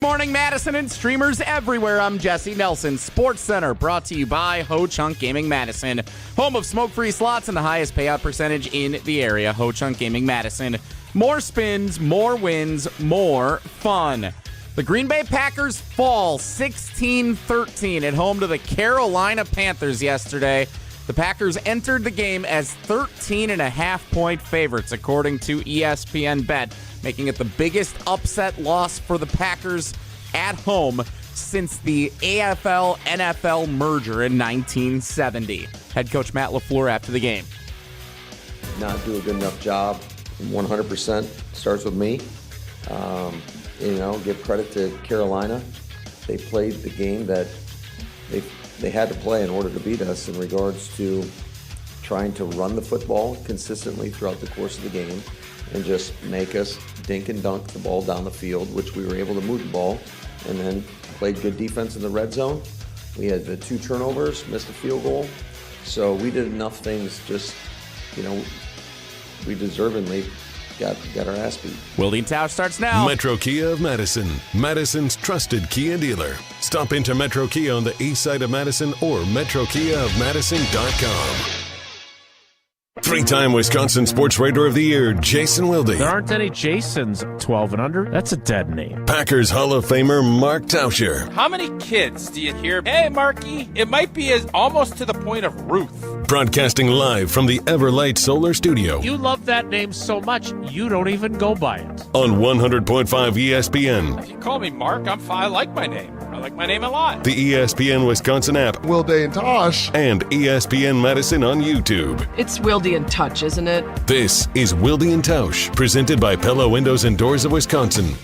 Morning, Madison and streamers everywhere. I'm Jesse Nelson. Sports Center brought to you by Ho Chunk Gaming Madison, home of smoke-free slots and the highest payout percentage in the area. Ho Chunk Gaming Madison. More spins, more wins, more fun. The Green Bay Packers fall 16-13 at home to the Carolina Panthers yesterday. The Packers entered the game as 13.5-point favorites, according to ESPN Bet, making it the biggest upset loss for the Packers at home since the AFL-NFL merger in 1970. Head coach Matt LaFleur after the game. Not do a good enough job. 100% starts with me. Give credit to Carolina. They played the game that they had to play in order to beat us in regards to trying to run the football consistently throughout the course of the game and just make us dink and dunk the ball down the field, which we were able to move the ball, and then played good defense in the red zone. We had the 2 turnovers, missed a field goal. So we did enough things, we deservingly got our ass beat. Wilde and Tausch starts now. Metro Kia of Madison, Madison's trusted Kia dealer. Stop into Metro Kia on the east side of Madison or metrokiaofmadison.com. 3-time Wisconsin Sports Writer of the Year, Jason Wilde. There aren't any Jasons 12 and under. That's a dead name. Packers Hall of Famer, Mark Tauscher. How many kids do you hear, hey, Marky? It might be almost to the point of Ruth. Broadcasting live from the Everlight Solar Studio. You love that name so much, you don't even go by it. On 100.5 ESPN. If you call me Mark, I'm fine. I like my name. I like my name a lot. The ESPN Wisconsin app. Wilde and Tausch. And ESPN Madison on YouTube. It's Wilde and Tausch, isn't it? This is Wilde and Tausch, presented by Pella Windows and Doors of Wisconsin.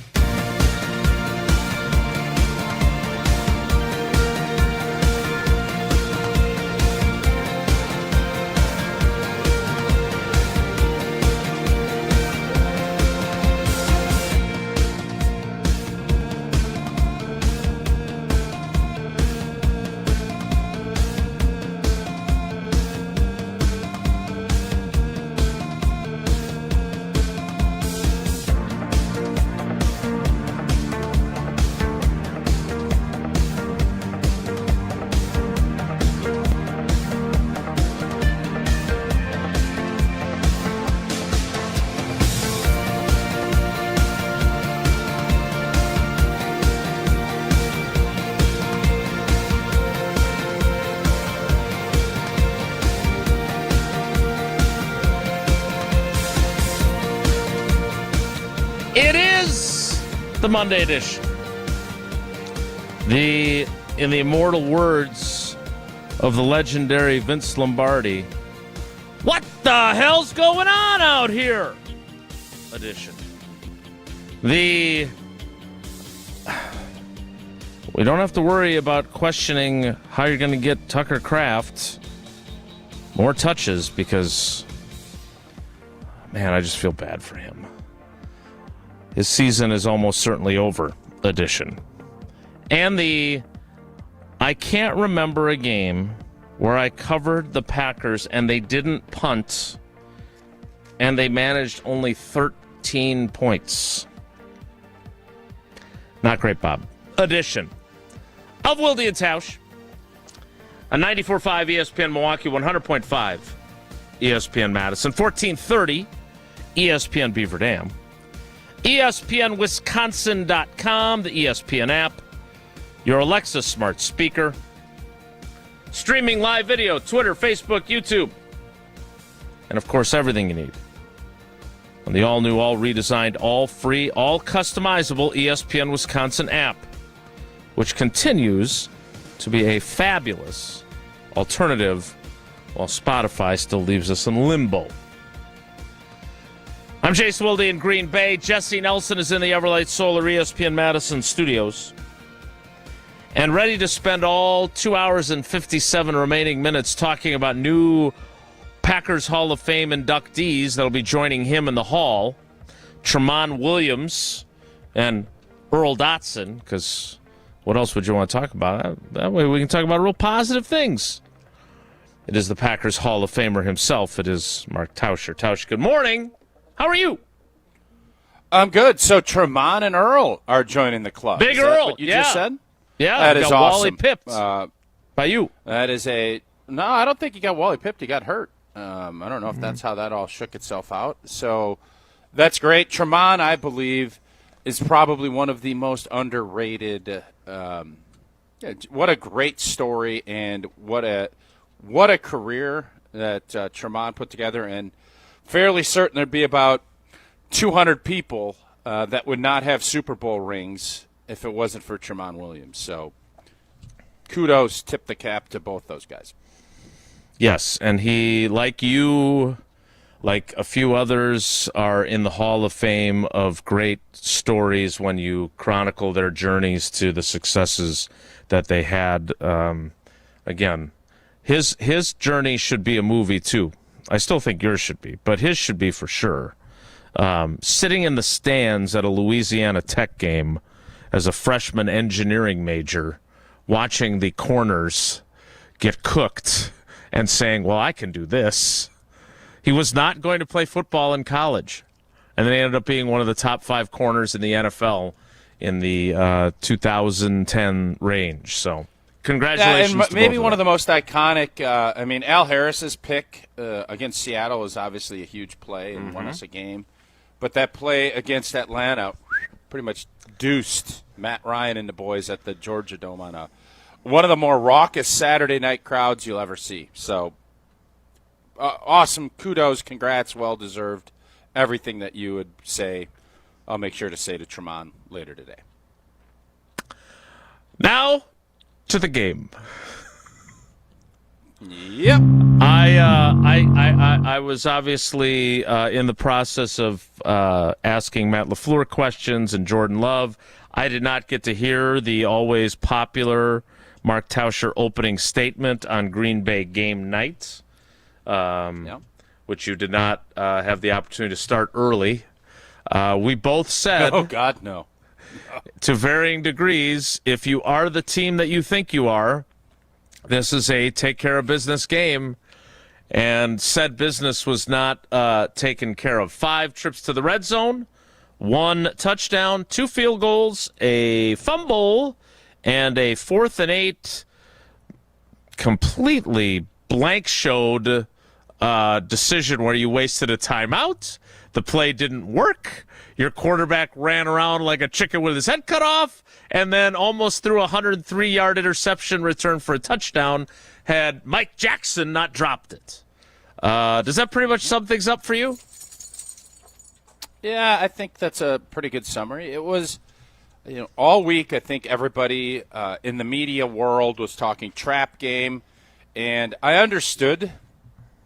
It is the Monday edition. In the immortal words of the legendary Vince Lombardi, what the hell's going on out here? Edition. We don't have to worry about questioning how you're going to get Tucker Kraft more touches because, man, I just feel bad for him. His season is almost certainly over edition. And I can't remember a game where I covered the Packers and they didn't punt and they managed only 13 points. Not great, Bob. Edition of Wilde and Tausch on 94.5 ESPN Milwaukee, 100.5 ESPN Madison, 1430 ESPN Beaver Dam. ESPNWisconsin.com, the ESPN app, your Alexa smart speaker, streaming live video, Twitter, Facebook, YouTube, and, of course, everything you need on the all-new, all-redesigned, all-free, all-customizable ESPN Wisconsin app, which continues to be a fabulous alternative while Spotify still leaves us in limbo. I'm Jason Wilde in Green Bay. Jesse Nelson is in the Everlight Solar ESPN Madison studios and ready to spend all 2 hours and 57 remaining minutes talking about new Packers Hall of Fame inductees that'll be joining him in the hall. Tramon Williams and Earl Dotson, because what else would you want to talk about? That way we can talk about real positive things. It is the Packers Hall of Famer himself. It is Mark Tauscher. Tausch, good morning. How are you? I'm good. So Tremont and Earl are joining the club. Big Is that Earl, what you yeah. just said? Yeah, That he is got awesome. Wally pipped by you. That is no, I don't think he got Wally pipped. He got hurt. I don't know if that's how that all shook itself out. So that's great. Tremont, I believe, is probably one of the most underrated. What a great story, and what a career that Tremont put together. And fairly certain there'd be about 200 people that would not have Super Bowl rings if it wasn't for Tremont Williams. So kudos, tip the cap to both those guys. Yes, and he, like you, like a few others, are in the Hall of Fame of great stories when you chronicle their journeys to the successes that they had. Again, his journey should be a movie too. I still think yours should be, but his should be for sure. Sitting in the stands at a Louisiana Tech game as a freshman engineering major, watching the corners get cooked and saying, well, I can do this. He was not going to play football in college, and then he ended up being one of the top 5 corners in the NFL in the 2010 range. So congratulations and to maybe both one of them. the most iconic. Al Harris's pick against Seattle was obviously a huge play and won us a game. But that play against Atlanta pretty much deuced Matt Ryan and the boys at the Georgia Dome on one of the more raucous Saturday night crowds you'll ever see. So awesome. Kudos. Congrats. Well-deserved. Everything that you would say, I'll make sure to say to Tremont later today. Now to the game. Yep. I was obviously in the process of asking Matt LaFleur questions and Jordan Love. I did not get to hear the always popular Mark Tauscher opening statement on Green Bay game night, which you did not have the opportunity to start early. We both said, Oh, God, no. to varying degrees, if you are the team that you think you are, this is a take care of business game, and said business was not taken care of. 5 trips to the red zone, 1 touchdown, 2 field goals, a fumble, and a 4th and 8 completely blank-showed decision where you wasted a timeout. The play didn't work. Your quarterback ran around like a chicken with his head cut off, and then almost threw a 103-yard interception return for a touchdown had Mike Jackson not dropped it. Does that pretty much sum things up for you? Yeah, I think that's a pretty good summary. It was, all week I think everybody in the media world was talking trap game, and I understood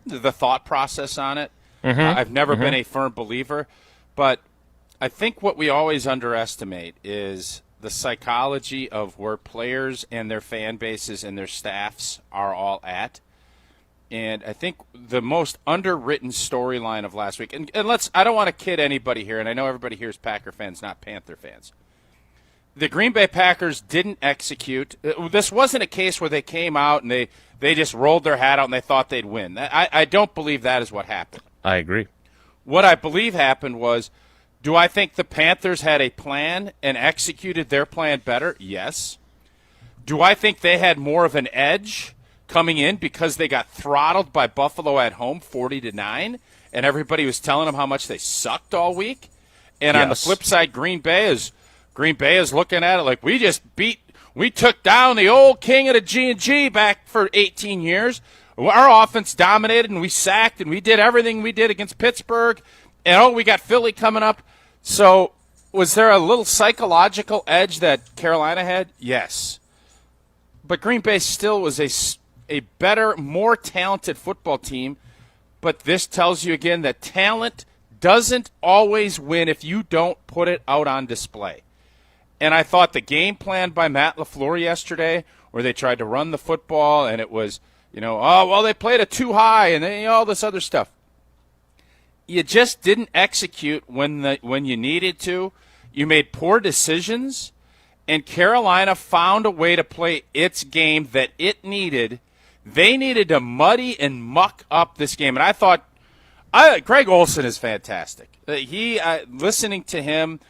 the thought process on it. I've never been a firm believer, but I think what we always underestimate is the psychology of where players and their fan bases and their staffs are all at. And I think the most underwritten storyline of last week, and I don't want to kid anybody here, and I know everybody here is Packer fans, not Panther fans. The Green Bay Packers didn't execute. This wasn't a case where they came out and they just rolled their hat out and they thought they'd win. I don't believe that is what happened. I agree. What I believe happened was, do I think the Panthers had a plan and executed their plan better? Yes. Do I think they had more of an edge coming in because they got throttled by Buffalo at home 40-9 and everybody was telling them how much they sucked all week? And on the flip side, Green Bay is looking at it like we took down the old king of the G&G back for 18 years. Our offense dominated, and we sacked, and we did everything we did against Pittsburgh. And, we got Philly coming up. So was there a little psychological edge that Carolina had? Yes. But Green Bay still was a better, more talented football team. But this tells you again that talent doesn't always win if you don't put it out on display. And I thought the game plan by Matt LaFleur yesterday, where they tried to run the football, and it was, they played it too high, and all this other stuff. You just didn't execute when you needed to. You made poor decisions, and Carolina found a way to play its game that it needed. They needed to muddy and muck up this game, and I thought Greg Olsen is fantastic. Listening to him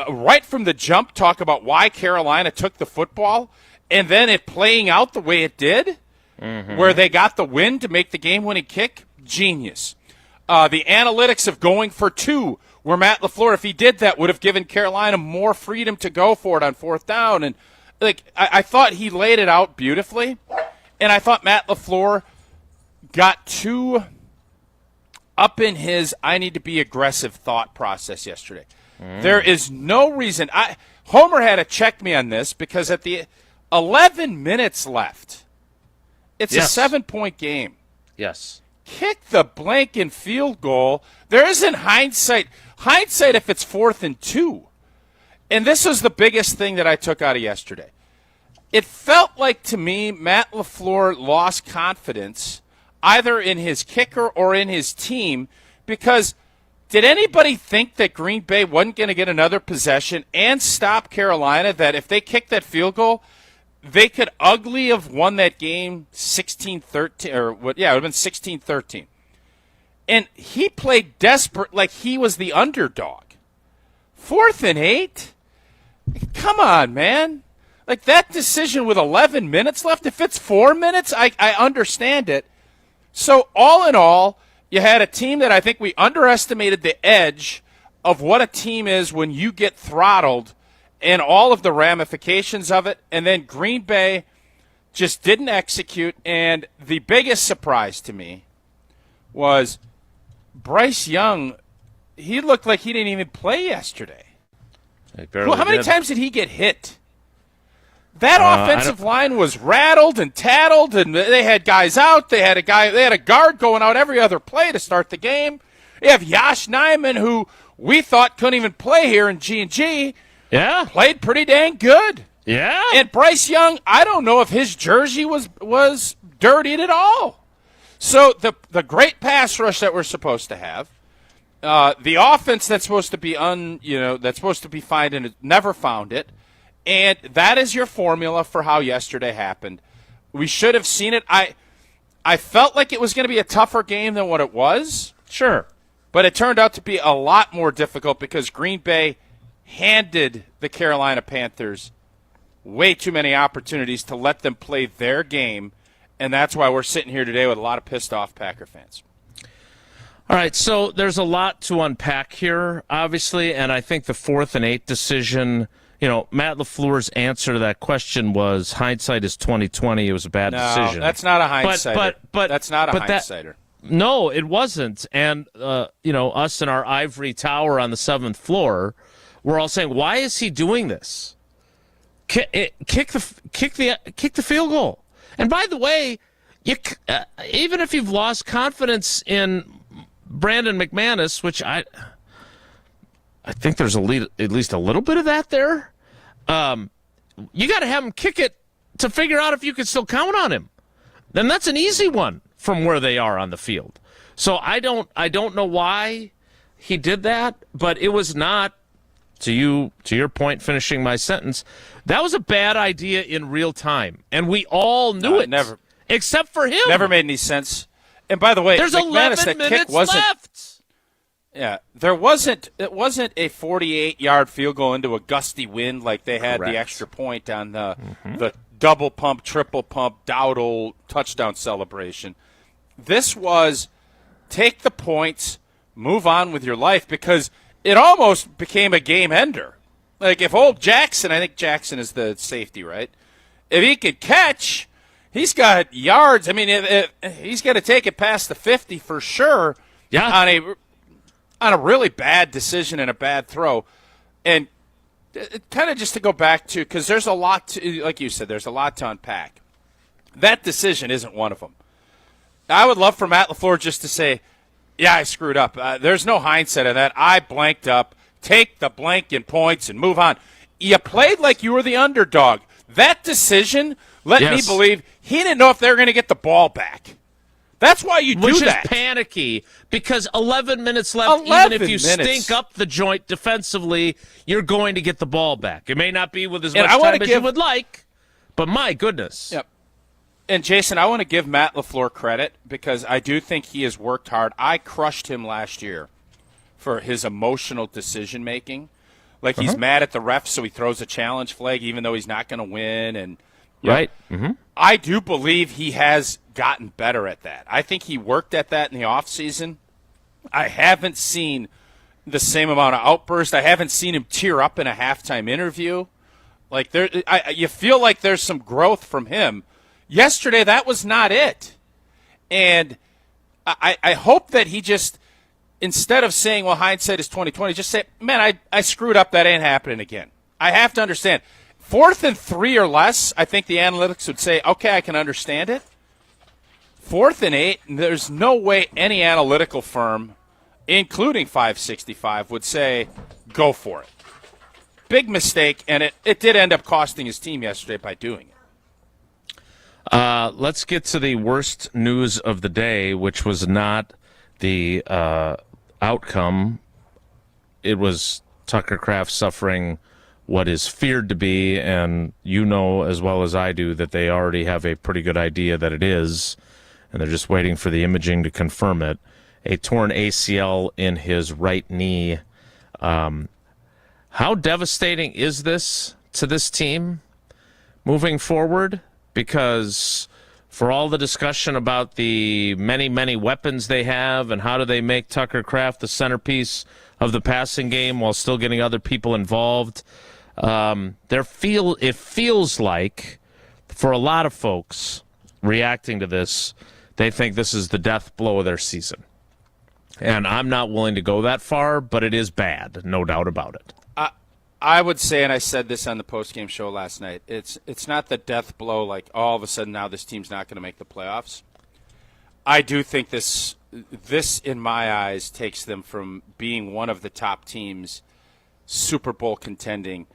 right from the jump talk about why Carolina took the football, and then it playing out the way it did, where they got the win to make the game-winning kick, genius. The analytics of going for 2, where Matt LaFleur, if he did that, would have given Carolina more freedom to go for it on 4th down. And I thought he laid it out beautifully, and I thought Matt LaFleur got too up in his I need to be aggressive thought process yesterday. There is no reason. Homer had to check me on this because at the 11 minutes left, it's a 7-point game. Yes. Kick the blanking field goal. There isn't hindsight. Hindsight if it's 4th and 2. And this was the biggest thing that I took out of yesterday. It felt like to me Matt LaFleur lost confidence either in his kicker or in his team, because did anybody think that Green Bay wasn't going to get another possession and stop Carolina, that if they kicked that field goal, they could ugly have won that game 16-13, or what? Yeah, it would have been 16-13. And he played desperate like he was the underdog. 4th and 8? Come on, man. Like that decision with 11 minutes left, if it's 4 minutes, I understand it. So all in all, you had a team that I think we underestimated the edge of what a team is when you get throttled and all of the ramifications of it. And then Green Bay just didn't execute. And the biggest surprise to me was Bryce Young. He looked like he didn't even play yesterday. How many times did he get hit? That offensive line was rattled and tattled, and they had guys out. They had a guard going out every other play to start the game. You have Yosh Nijman, who we thought couldn't even play here in G&G. Yeah. Played pretty dang good. Yeah. And Bryce Young, I don't know if his jersey was dirtied at all. So the great pass rush that we're supposed to have, the offense that's supposed to be fine and never found it. And that is your formula for how yesterday happened. We should have seen it. I felt like it was going to be a tougher game than what it was. Sure. But it turned out to be a lot more difficult because Green Bay handed the Carolina Panthers way too many opportunities to let them play their game. And that's why we're sitting here today with a lot of pissed off Packer fans. All right, so there's a lot to unpack here, obviously, and I think the 4th and 8 decision, Matt LaFleur's answer to that question was hindsight is 20/20. It was a bad decision. That's not a hindsighter. But that's not a hindsighter. No, it wasn't. And us in our ivory tower on the 7th floor, we're all saying, why is he doing this? Kick the field goal. And by the way, even if you've lost confidence in Brandon McManus, which I think there's at least a little bit of that there. You got to have him kick it to figure out if you can still count on him. Then that's an easy one from where they are on the field. So I don't know why he did that, but it was not, to your point, finishing my sentence, that was a bad idea in real time, and we all knew it. Never, except for him. Never made any sense. And by the way, there's McManus, 11 minutes left. Yeah, it wasn't a 48-yard field goal into a gusty wind like they had the extra point on the double pump, triple pump, Dowdle touchdown celebration. This was take the points, move on with your life, because it almost became a game ender. Like if old Jackson, I think Jackson is the safety, right? If he could catch, he's got yards. I mean, he's got to take it past the 50 for sure. Yeah. On a really bad decision and a bad throw. And kind of just to go back to, because there's a lot to, like you said, there's a lot to unpack. That decision isn't one of them. I would love for Matt LaFleur just to say, yeah, I screwed up. There's no hindsight of that. I blanked up. Take the blank in points and move on. You played like you were the underdog. That decision let me believe he didn't know if they were going to get the ball back. That's why you do that. Which is panicky, because 11 minutes left, even if you stink up the joint defensively, you're going to get the ball back. It may not be with as much time as you would like, but my goodness. Yep. And, Jason, I want to give Matt LaFleur credit because I do think he has worked hard. I crushed him last year for his emotional decision making. Like he's mad at the ref, so he throws a challenge flag even though he's not going to win. And Right. I do believe he has gotten better at that. I think he worked at that in the offseason. I haven't seen the same amount of outburst. I haven't seen him tear up in a halftime interview. Like you feel like there's some growth from him. Yesterday, that was not it. And I hope that he just, instead of saying, well, hindsight is 20/20, just say, man, I screwed up. That ain't happening again. I have to understand. 4th and 3 or less, I think the analytics would say, okay, I can understand it. 4th and 8, there's no way any analytical firm, including 565, would say, go for it. Big mistake, and it did end up costing his team yesterday by doing it. Let's get to the worst news of the day, which was not the outcome. It was Tucker Kraft suffering what is feared to be, and you know as well as I do that they already have a pretty good idea that it is, and they're just waiting for the imaging to confirm it. A torn ACL in his right knee. How devastating is this to this team moving forward? Because for all the discussion about the many, many weapons they have and how do they make Tucker Kraft the centerpiece of the passing game while still getting other people involved, it feels like for a lot of folks reacting to this, they think this is the death blow of their season. And I'm not willing to go that far, but it is bad, no doubt about it. I would say, and I said this on the postgame show last night, it's not the death blow like all of a sudden now this team's not going to make the playoffs. I do think this, in my eyes, takes them from being one of the top teams, Super Bowl contending.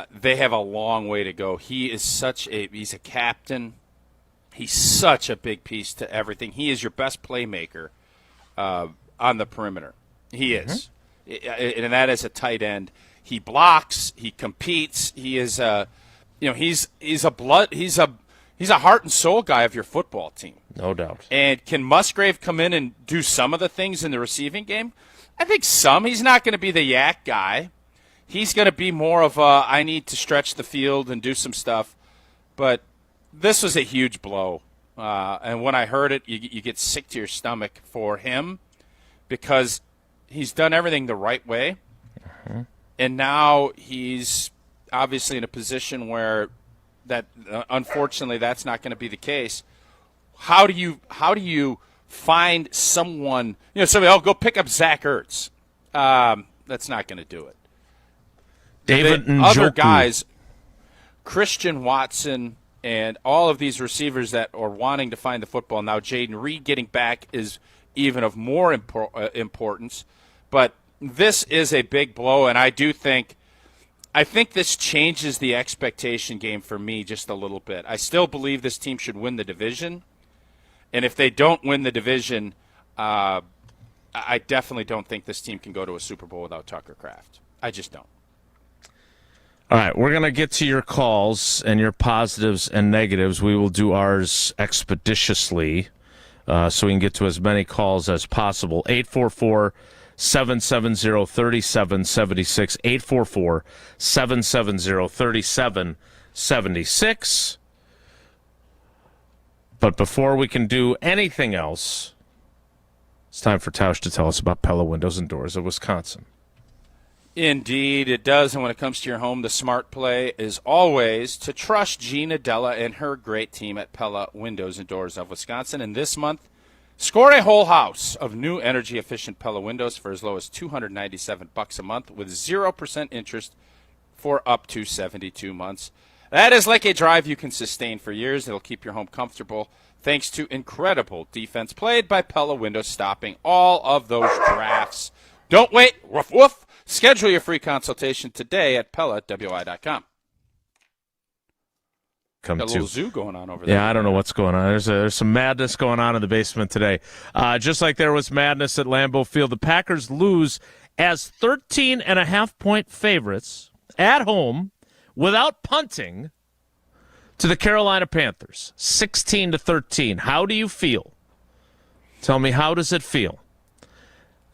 They have a long way to go. He's a captain. He's such a big piece to everything. He is your best playmaker on the perimeter. He is. And that is a tight end. He blocks. He competes. He is he's a heart and soul guy of your football team. No doubt. And can Musgrave come in and do some of the things in the receiving game? I think some. He's not going to be the yak guy. He's going to be more of a, I need to stretch the field and do some stuff. But this was a huge blow. And when I heard it, you get sick to your stomach for him because he's done everything the right way. And now he's obviously in a position where that unfortunately that's not going to be the case. How do you find someone, somebody, go pick up Zach Ertz. That's not going to do it. David the Njoku. Other guys, Christian Watson and all of these receivers that are wanting to find the football. Now Jaden Reed getting back is even of more importance. But this is a big blow, and I think this changes the expectation game for me just a little bit. I still believe this team should win the division, and if they don't win the division, I definitely don't think this team can go to a Super Bowl without Tucker Kraft. I just don't. All right, we're going to get to your calls and your positives and negatives. We will do ours expeditiously so we can get to as many calls as possible. 844-770-3776, 844-770-3776. But before we can do anything else, it's time for Tausch to tell us about Pella Windows and Doors of Wisconsin. Indeed, it does. And when it comes to your home, the smart play is always to trust Gina Della and her great team at Pella Windows and Doors of Wisconsin. And this month, score a whole house of new energy-efficient Pella windows for as low as $297 a month with 0% interest for up to 72 months. That is like a drive you can sustain for years. It'll keep your home comfortable thanks to incredible defense played by Pella Windows, stopping all of those drafts. Don't wait. Woof, woof. Schedule your free consultation today at PellaWI.com. Got a little zoo going on over there. Yeah, I don't know what's going on. There's some madness going on in the basement today. Just like there was madness at Lambeau Field, the Packers lose as 13.5-point favorites at home without punting to the Carolina Panthers, 16-13. How do you feel? Tell me, how does it feel?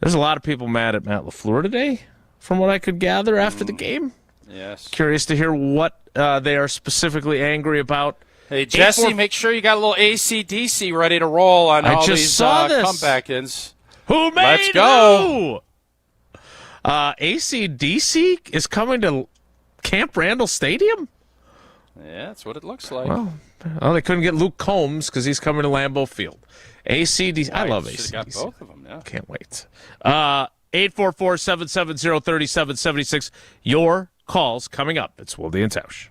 There's a lot of people mad at Matt LaFleur today, from what I could gather after the game. Yes. Curious to hear what they are specifically angry about. Hey, Jesse, make sure you got a little AC/DC ready to roll on all these comeback-ins. Who made Let's go. AC/DC is coming to Camp Randall Stadium? Yeah, that's what it looks like. Well, they couldn't get Luke Combs because he's coming to Lambeau Field. AC/DC. I love AC/DC. Got both of them, yeah. Can't wait. 844-770-3776. Your calls coming up. It's Wilde and Tausch.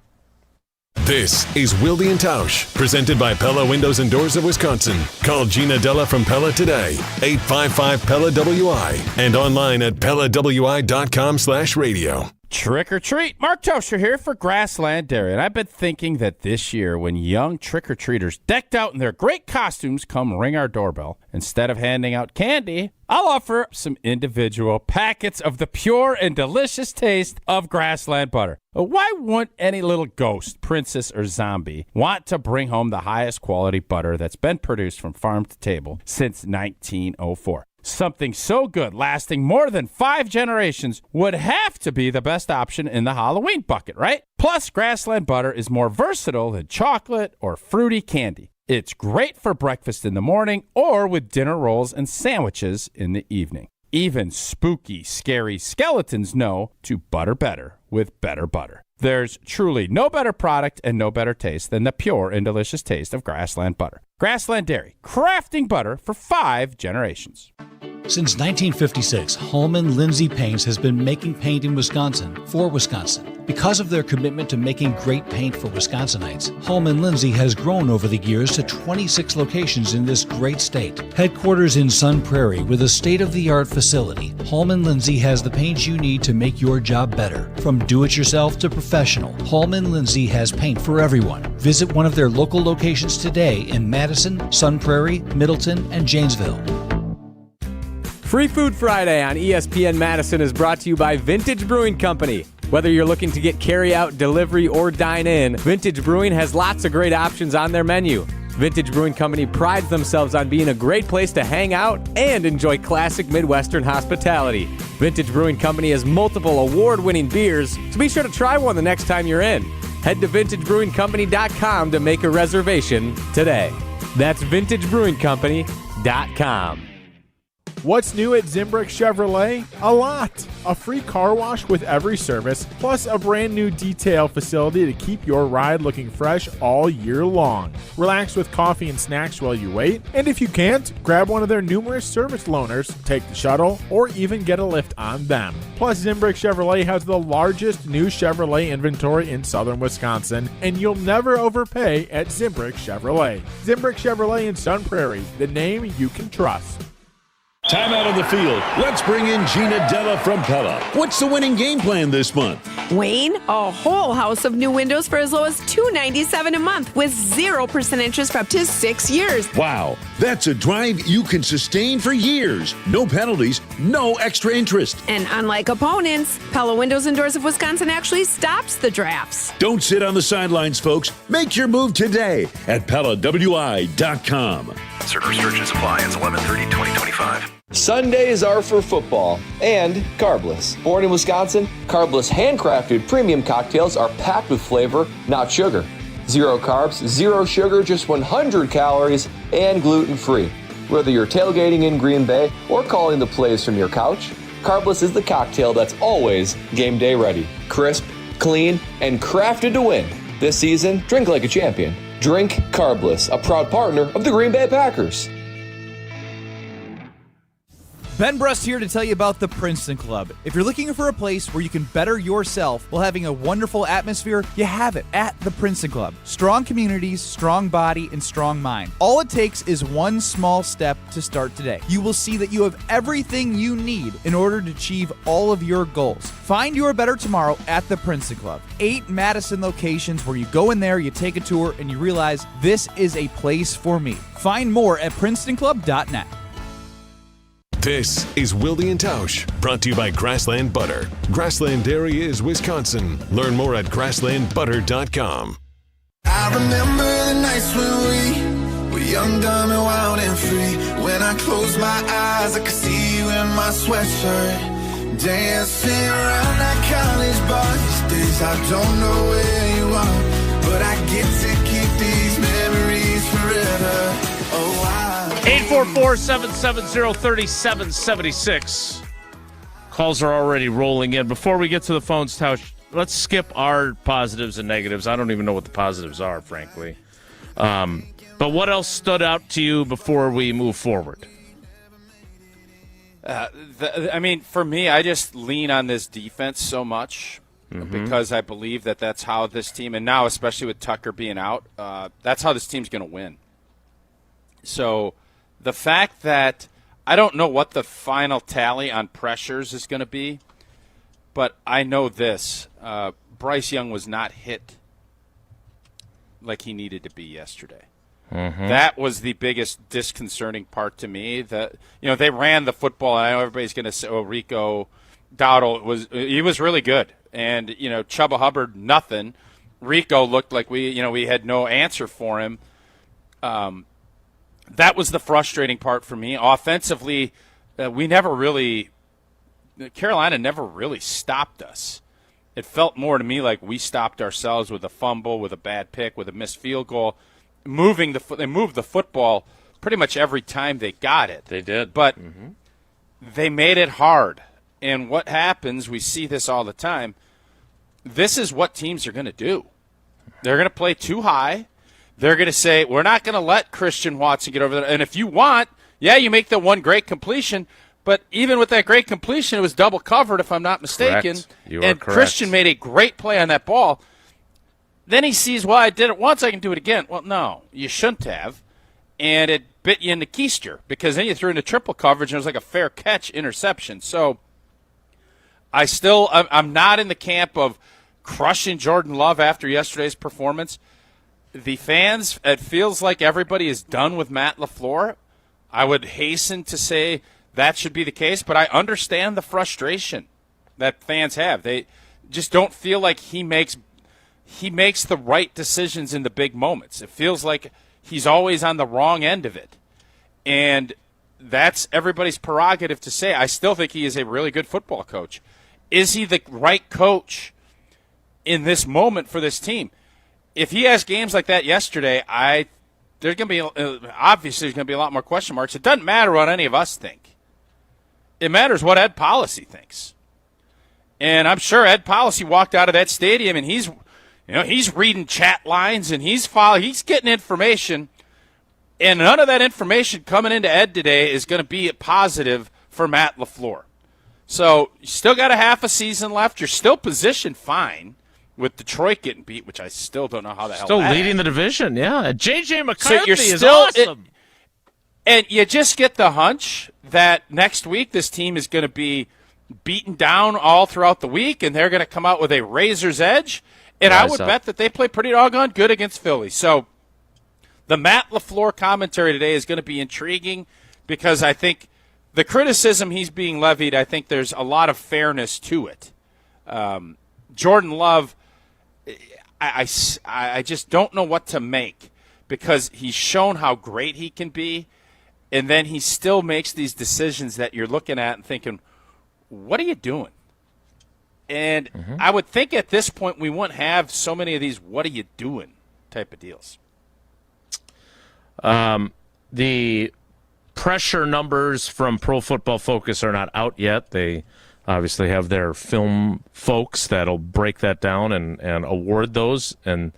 This is Wilde and Tausch, presented by Pella Windows and Doors of Wisconsin. Call Gina Della from Pella today, 855-PELLA-WI, and online at PellaWI.com/radio. Trick or treat. Mark Toscher here for Grassland Dairy. And I've been thinking that this year, when young trick-or-treaters decked out in their great costumes come ring our doorbell, instead of handing out candy, I'll offer some individual packets of the pure and delicious taste of Grassland butter. Why wouldn't any little ghost, princess, or zombie want to bring home the highest quality butter that's been produced from farm to table since 1904? Something so good, lasting more than 5 generations, would have to be the best option in the Halloween bucket, right? Plus, Grassland butter is more versatile than chocolate or fruity candy. It's great for breakfast in the morning or with dinner rolls and sandwiches in the evening. Even spooky, scary skeletons know to butter better with better butter. There's truly no better product and no better taste than the pure and delicious taste of Grassland butter. Grassland Dairy, crafting butter for 5 generations. Since 1956, Holman Lindsay Paints has been making paint in Wisconsin for Wisconsin. Because of their commitment to making great paint for Wisconsinites, Holman Lindsay has grown over the years to 26 locations in this great state. Headquarters in Sun Prairie with a state-of-the-art facility, Holman Lindsay has the paint you need to make your job better. From do-it-yourself to professional, Holman Lindsay has paint for everyone. Visit one of their local locations today in Madison, Sun Prairie, Middleton, and Janesville. Free Food Friday on ESPN Madison is brought to you by Vintage Brewing Company. Whether you're looking to get carry-out, delivery, or dine-in, Vintage Brewing has lots of great options on their menu. Vintage Brewing Company prides themselves on being a great place to hang out and enjoy classic Midwestern hospitality. Vintage Brewing Company has multiple award-winning beers, so be sure to try one the next time you're in. Head to VintageBrewingCompany.com to make a reservation today. That's VintageBrewingCompany.com. What's new at Zimbrick Chevrolet? A lot. A free car wash with every service, plus a brand new detail facility to keep your ride looking fresh all year long. Relax with coffee and snacks while you wait, and if you can't, grab one of their numerous service loaners, take the shuttle, or even get a lift on them. Plus, Zimbrick Chevrolet has the largest new Chevrolet inventory in southern Wisconsin, and you'll never overpay at Zimbrick Chevrolet. Zimbrick Chevrolet in Sun Prairie, the name you can trust. Time out on the field. Let's bring in Gina Della from Pella. What's the winning game plan this month? Wayne, a whole house of new windows for as low as $297 a month with 0% interest for up to 6 years. Wow, that's a drive you can sustain for years. No penalties, no extra interest. And unlike opponents, Pella Windows and Doors of Wisconsin actually stops the drafts. Don't sit on the sidelines, folks. Make your move today at PellaWI.com. Certain restrictions apply. It's 11/30/2025. Sundays are for football and carbless. Born in Wisconsin, carbless handcrafted premium cocktails are packed with flavor, not sugar. 0 carbs, 0 sugar, just 100 calories, and gluten-free. Whether you're tailgating in Green Bay or calling the plays from your couch, carbless is the cocktail that's always game day ready. Crisp, clean, and crafted to win. This season, drink like a champion. Drink Carbless, a proud partner of the Green Bay Packers. Ben Brust here to tell you about the Princeton Club. If you're looking for a place where you can better yourself while having a wonderful atmosphere, you have it at the Princeton Club. Strong communities, strong body, and strong mind. All it takes is one small step to start today. You will see that you have everything you need in order to achieve all of your goals. Find your better tomorrow at the Princeton Club. 8 Madison locations where you go in there, you take a tour, and you realize this is a place for me. Find more at PrincetonClub.net. This is Wilde and Tausch, brought to you by Grassland Butter. Grassland Dairy is Wisconsin. Learn more at grasslandbutter.com. I remember the nights when we Young, dumb, and wild and free. When I close my eyes, I can see you in my sweatshirt. Dancing around that college bar these days. I don't know where you are, but I get to keep these memories forever. Oh, wow. 844-770-3776. Calls are already rolling in. Before we get to the phones, Tausch, let's skip our positives and negatives. I don't even know what the positives are, frankly. But what else stood out to you before we move forward? For me, I just lean on this defense so much because I believe that that's how this team, and now especially with Tucker being out, that's how this team's going to win. So the fact that I don't know what the final tally on pressures is going to be, but I know this. Bryce Young was not hit like he needed to be yesterday. That was the biggest disconcerting part to me. That they ran the football, and I know everybody's going to say, "Oh, Rico Dowdle was really good," and Chubba Hubbard nothing. Rico looked like we had no answer for him. That was the frustrating part for me. Offensively, Carolina never really stopped us. It felt more to me like we stopped ourselves with a fumble, with a bad pick, with a missed field goal. They moved the football pretty much every time they got it. They did. But they made it hard. And what happens, we see this all the time, this is what teams are going to do. They're going to play too high. They're going to say, we're not going to let Christian Watson get over there. And if you want, you make the one great completion. But even with that great completion, it was double covered, if I'm not mistaken. Correct. You are correct. Christian made a great play on that ball. Then he sees, well, I did it once, I can do it again. Well, no, you shouldn't have. And it bit you in the keister because then you threw into triple coverage and it was like a fair catch interception. So I'm not in the camp of crushing Jordan Love after yesterday's performance. The fans, it feels like everybody is done with Matt LaFleur. I would hasten to say that should be the case, but I understand the frustration that fans have. They just don't feel like he makes the right decisions in the big moments. It feels like he's always on the wrong end of it. And that's everybody's prerogative to say. I still think he is a really good football coach. Is he the right coach in this moment for this team? If he has games like that yesterday, there's going to be obviously there's going to be a lot more question marks. It doesn't matter what any of us think. It matters what Ed Policy thinks. And I'm sure Ed Policy walked out of that stadium and he's reading chat lines and he's getting information, and none of that information coming into Ed today is going to be positive for Matt LaFleur. So you still got a half a season left. You're still positioned fine with Detroit getting beat, which I still don't know how the hell. Still leading the division, yeah. J.J. McCarthy is awesome. And you just get the hunch that next week this team is going to be beaten down all throughout the week, and they're going to come out with a razor's edge. And I would bet that they play pretty doggone good against Philly. So the Matt LaFleur commentary today is going to be intriguing because I think the criticism he's being levied, I think there's a lot of fairness to it. Jordan Love, I just don't know what to make because he's shown how great he can be, and then he still makes these decisions that you're looking at and thinking, what are you doing? And I would think at this point we wouldn't have so many of these what are you doing type of deals. The pressure numbers from Pro Football Focus are not out yet. They obviously have their film folks that'll break that down and award those. And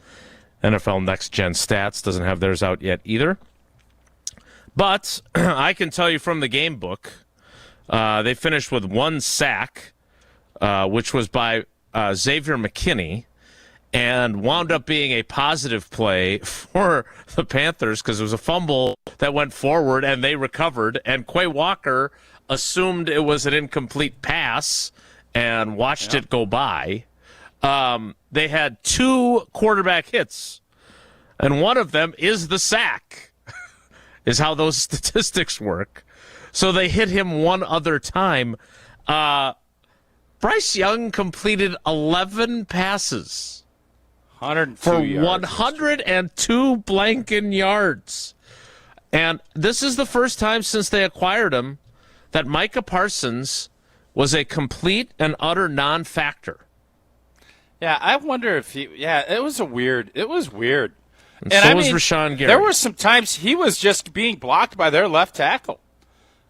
NFL Next Gen Stats doesn't have theirs out yet either. But I can tell you from the game book, they finished with one sack, which was by Xavier McKinney, and wound up being a positive play for the Panthers because it was a fumble that went forward and they recovered, and Quay Walker assumed it was an incomplete pass and watched it go by. They had two quarterback hits, and one of them is the sack, is how those statistics work. So they hit him one other time. Bryce Young completed 11 passes. 102 for yards 102 blanking yards. And this is the first time since they acquired him that Micah Parsons was a complete and utter non-factor. Yeah, I wonder if it was weird. And so was Rashawn Gary. There were some times he was just being blocked by their left tackle.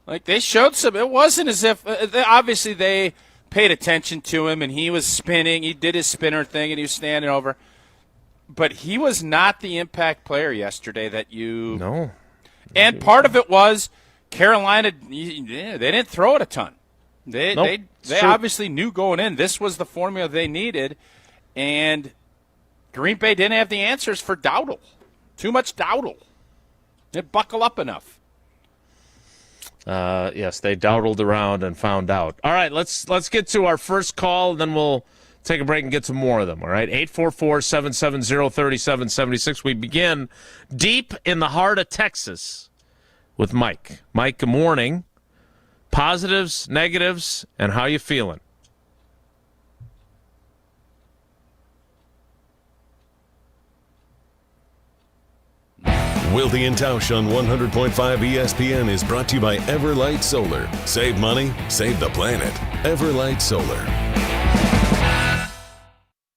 Like, they showed some, it wasn't as if, obviously they paid attention to him and he was spinning. He did his spinner thing and he was standing over. But he was not the impact player yesterday that you. No. And part of it was Carolina, they didn't throw it a ton. They obviously knew going in this was the formula they needed. And Green Bay didn't have the answers for Dowdle. Too much Dowdle. Didn't buckle up enough. Yes, they dawdled around and found out. All right, let's get to our first call, and then we'll take a break and get to more of them, all right? 844-770-3776. We begin deep in the heart of Texas with Mike. Mike, good morning. Positives, negatives, and how you feeling? Wilde and Tausch on 100.5 ESPN is brought to you by Everlight Solar. Save money, save the planet. Everlight Solar.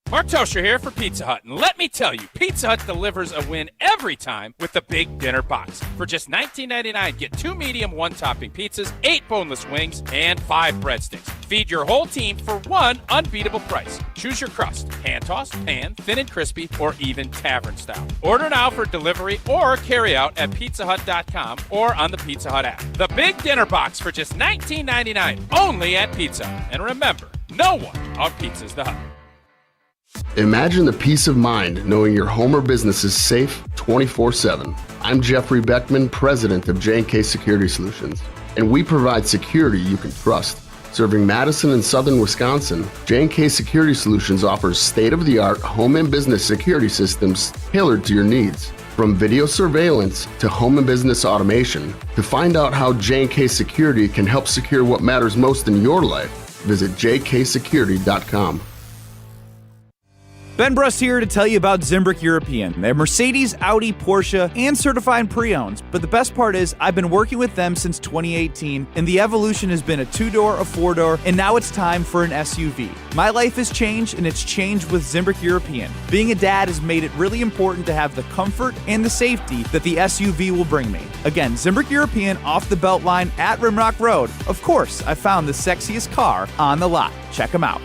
Mark Toscher here for Pizza Hut, and let me tell you, Pizza Hut delivers a win every time with the Big Dinner Box. For just $19.99, get 2 medium, 1-topping pizzas, 8 boneless wings, and 5 breadsticks. Feed your whole team for one unbeatable price. Choose your crust, hand-tossed, pan, thin and crispy, or even tavern style. Order now for delivery or carry-out at pizzahut.com or on the Pizza Hut app. The Big Dinner Box for just $19.99, only at Pizza Hut. And remember, no one out-pizzas the Hut. Imagine the peace of mind knowing your home or business is safe 24/7. I'm Jeffrey Beckman, president of J&K Security Solutions, and we provide security you can trust. Serving Madison and southern Wisconsin, J&K Security Solutions offers state-of-the-art home and business security systems tailored to your needs. From video surveillance to home and business automation, to find out how J&K Security can help secure what matters most in your life, visit jksecurity.com. Ben Brust here to tell you about Zimbrick European. They're Mercedes, Audi, Porsche, and certified pre-owned. But the best part is I've been working with them since 2018, and the evolution has been a 2-door, a 4-door, and now it's time for an SUV. My life has changed, and it's changed with Zimbrick European. Being a dad has made it really important to have the comfort and the safety that the SUV will bring me. Again, Zimbrick European off the Beltline at Rimrock Road. Of course, I found the sexiest car on the lot. Check them out.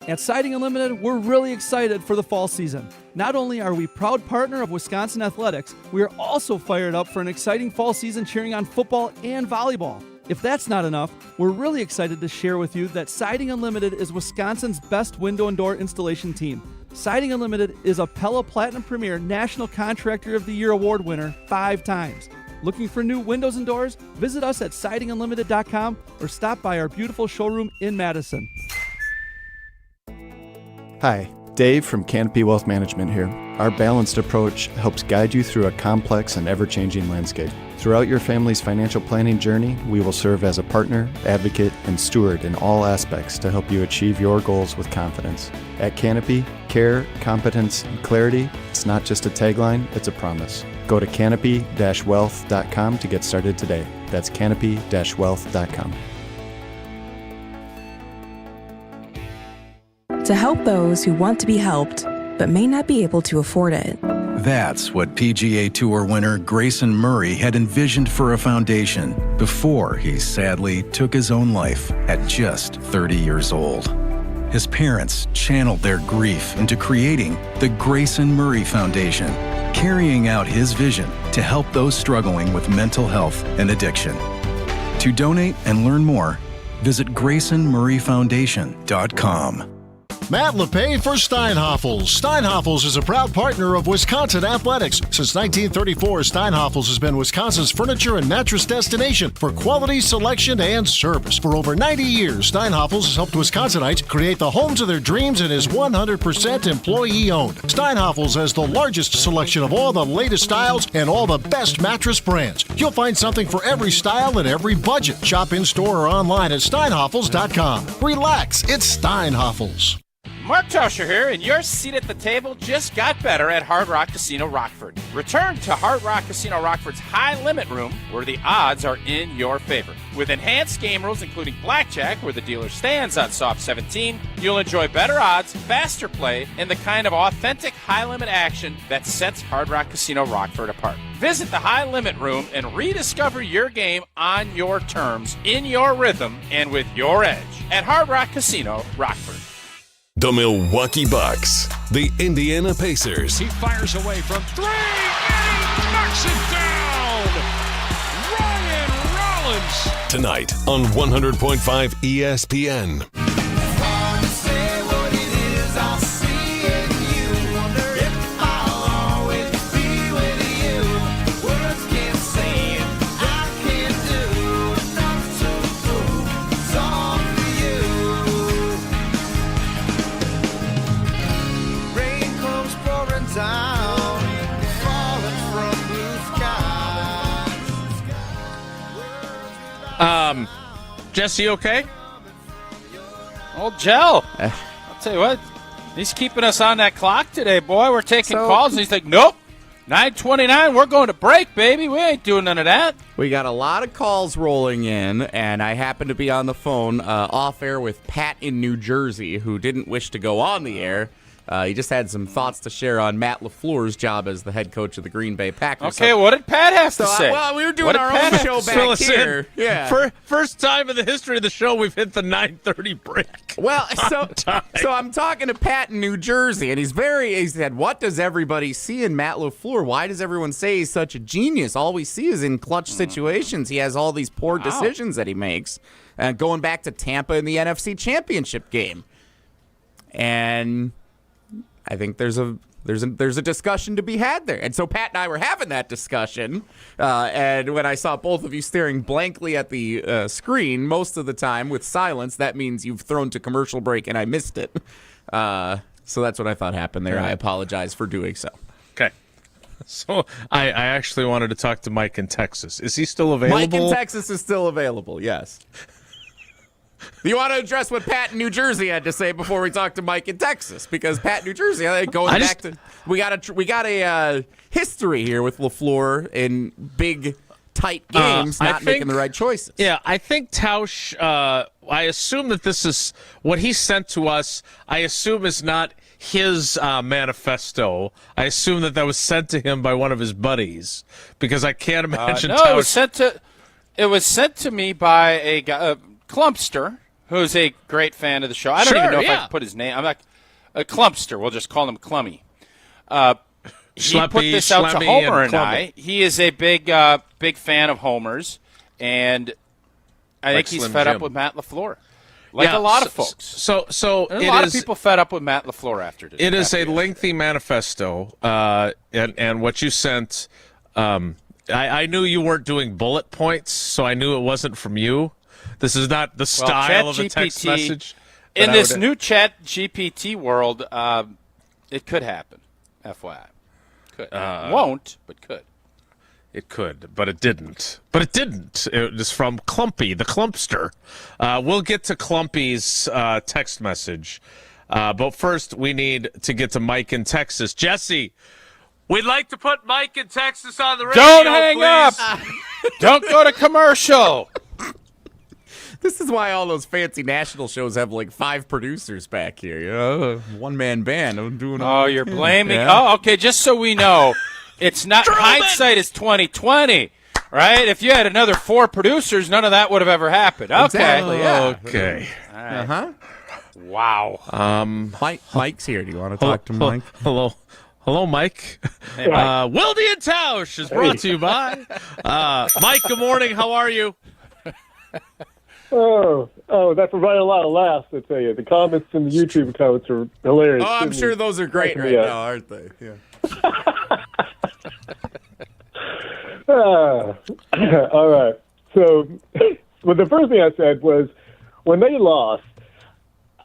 At Siding Unlimited, we're really excited for the fall season. Not only are we proud partner of Wisconsin Athletics, we are also fired up for an exciting fall season cheering on football and volleyball. If that's not enough, we're really excited to share with you that Siding Unlimited is Wisconsin's best window and door installation team. Siding Unlimited is a Pella Platinum Premier National Contractor of the Year award winner 5 times. Looking for new windows and doors? Visit us at sidingunlimited.com or stop by our beautiful showroom in Madison. Hi, Dave from Canopy Wealth Management here. Our balanced approach helps guide you through a complex and ever-changing landscape. Throughout your family's financial planning journey, we will serve as a partner, advocate, and steward in all aspects to help you achieve your goals with confidence. At Canopy, care, competence, and clarity, it's not just a tagline, it's a promise. Go to canopy-wealth.com to get started today. That's canopy-wealth.com. To help those who want to be helped, but may not be able to afford it. That's what PGA Tour winner Grayson Murray had envisioned for a foundation before he sadly took his own life at just 30 years old. His parents channeled their grief into creating the Grayson Murray Foundation, carrying out his vision to help those struggling with mental health and addiction. To donate and learn more, visit GraysonMurrayFoundation.com. Matt LePay for Steinhoffels. Steinhoffels is a proud partner of Wisconsin Athletics. Since 1934, Steinhoffels has been Wisconsin's furniture and mattress destination for quality, selection, and service. For over 90 years, Steinhoffels has helped Wisconsinites create the homes of their dreams and is 100% employee-owned. Steinhoffels has the largest selection of all the latest styles and all the best mattress brands. You'll find something for every style and every budget. Shop in-store or online at steinhoffels.com. Relax, it's Steinhoffels. Mark Toscher here, and your seat at the table just got better at Hard Rock Casino Rockford. Return to Hard Rock Casino Rockford's high limit room where the odds are in your favor. With enhanced game rules including blackjack where the dealer stands on soft 17, you'll enjoy better odds, faster play, and the kind of authentic high limit action that sets Hard Rock Casino Rockford apart. Visit the high limit room and rediscover your game on your terms, in your rhythm, and with your edge at Hard Rock Casino Rockford. The Milwaukee Bucks, the Indiana Pacers. He fires away from three, and he knocks it down! Ryan Rollins! Tonight on 100.5 ESPN. Jesse, okay? Old Joe. I'll tell you what, he's keeping us on that clock today, boy. We're taking calls, and he's like, nope, 9:29, we're going to break, baby. We ain't doing none of that. We got a lot of calls rolling in, and I happen to be on the phone off air with Pat in New Jersey, who didn't wish to go on the air. He just had some thoughts to share on Matt LaFleur's job as the head coach of the Green Bay Packers. Okay, what did Pat have to say? Well, we were doing our own show back here. Yeah. First time in the history of the show we've hit the 9:30 break. Well, so I'm talking to Pat in New Jersey, and he said, what does everybody see in Matt LaFleur? Why does everyone say he's such a genius? All we see is in clutch situations. He has all these poor decisions that he makes. Going back to Tampa in the NFC Championship game. And I think there's a discussion to be had there. And so Pat and I were having that discussion, and when I saw both of you staring blankly at the screen most of the time with silence, that means you've thrown to commercial break and I missed it. So that's what I thought happened there. I apologize for doing so. Okay. So I actually wanted to talk to Mike in Texas. Is he still available? Mike in Texas is still available, yes. You want to address what Pat in New Jersey had to say before we talk to Mike in Texas? Because Pat, New Jersey, we got a history here with LaFleur in big, tight games, making the right choices. Yeah, I think Tausch. I assume that this is what he sent to us. I assume is not his manifesto. I assume that was sent to him by one of his buddies because I can't imagine. No, it was sent to me by a guy. Clumpster, who's a great fan of the show. I don't even know if I can put his name. I'm not a Clumpster. We'll just call him Clummy. He put this out to Homer and I. He is a big fan of Homer's, and I think he's fed up with Matt LaFleur, like a lot of folks. So a lot of people fed up with Matt LaFleur after this. It is a lengthy manifesto, and what you sent. I knew you weren't doing bullet points, so I knew it wasn't from you. This is not the style of a text message. In this new Chat GPT world, it could happen. FYI. Could. Won't, but could. It could, but it didn't. It was from Clumpy, the Clumpster. We'll get to Clumpy's text message. But first, we need to get to Mike in Texas. Jesse, we'd like to put Mike in Texas on the radio, Don't hang please. up! Don't go to commercial! This is why all those fancy national shows have like 5 producers back here. You know, one-man band. I'm doing. Oh, you're blaming. Yeah. Oh, okay. Just so we know, it's not hindsight is 2020, right? If you had another 4 producers, none of that would have ever happened. Okay. Exactly, yeah. Okay. All right. Wow. Mike's here. Do you want to talk to Mike? Hello, Mike. Hey, Mike. Wilde and Tausch is brought to you by Mike. Good morning. How are you? Oh, that provided a lot of laughs, I tell you. The comments in the YouTube comments are hilarious. Oh, I'm sure those are great right now, aren't they? Yeah. All right. So, the first thing I said was, when they lost,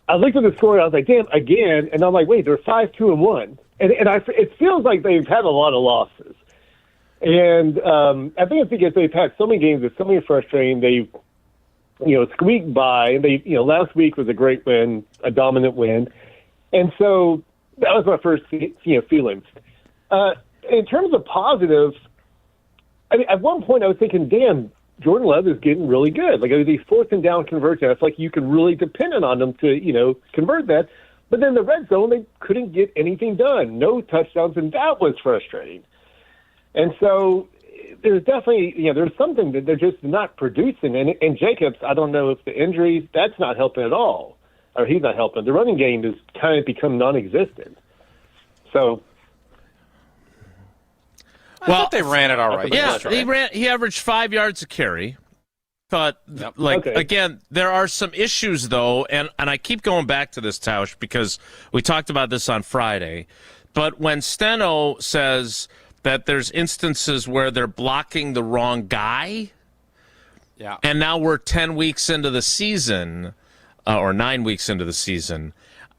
I looked at the score and I was like, damn, again. And I'm like, wait, they're 5-2-1. And it feels like they've had a lot of losses. And I think it's because they've had so many games that's so many frustrating. They've squeaked by, and last week was a great win, a dominant win, and so that was my first feelings. in terms of positive, I mean, at one point I was thinking, damn, Jordan Love is getting really good. Like, these 4th and down conversions, it's like you can really depend on them to, convert that. But then the red zone, they couldn't get anything done. No touchdowns, and that was frustrating. And so there's definitely, there's something that they're just not producing. And Jacobs, I don't know if the injuries, that's not helping at all. Or he's not helping. The running game has kind of become non-existent. So... I thought they ran it all right. Yeah, he averaged 5 yards a carry. But, again, there are some issues, though, and I keep going back to this, Tausch, because we talked about this on Friday. But when Steno says that there's instances where they're blocking the wrong guy, and now we're 10 weeks into the season, or 9 weeks into the season,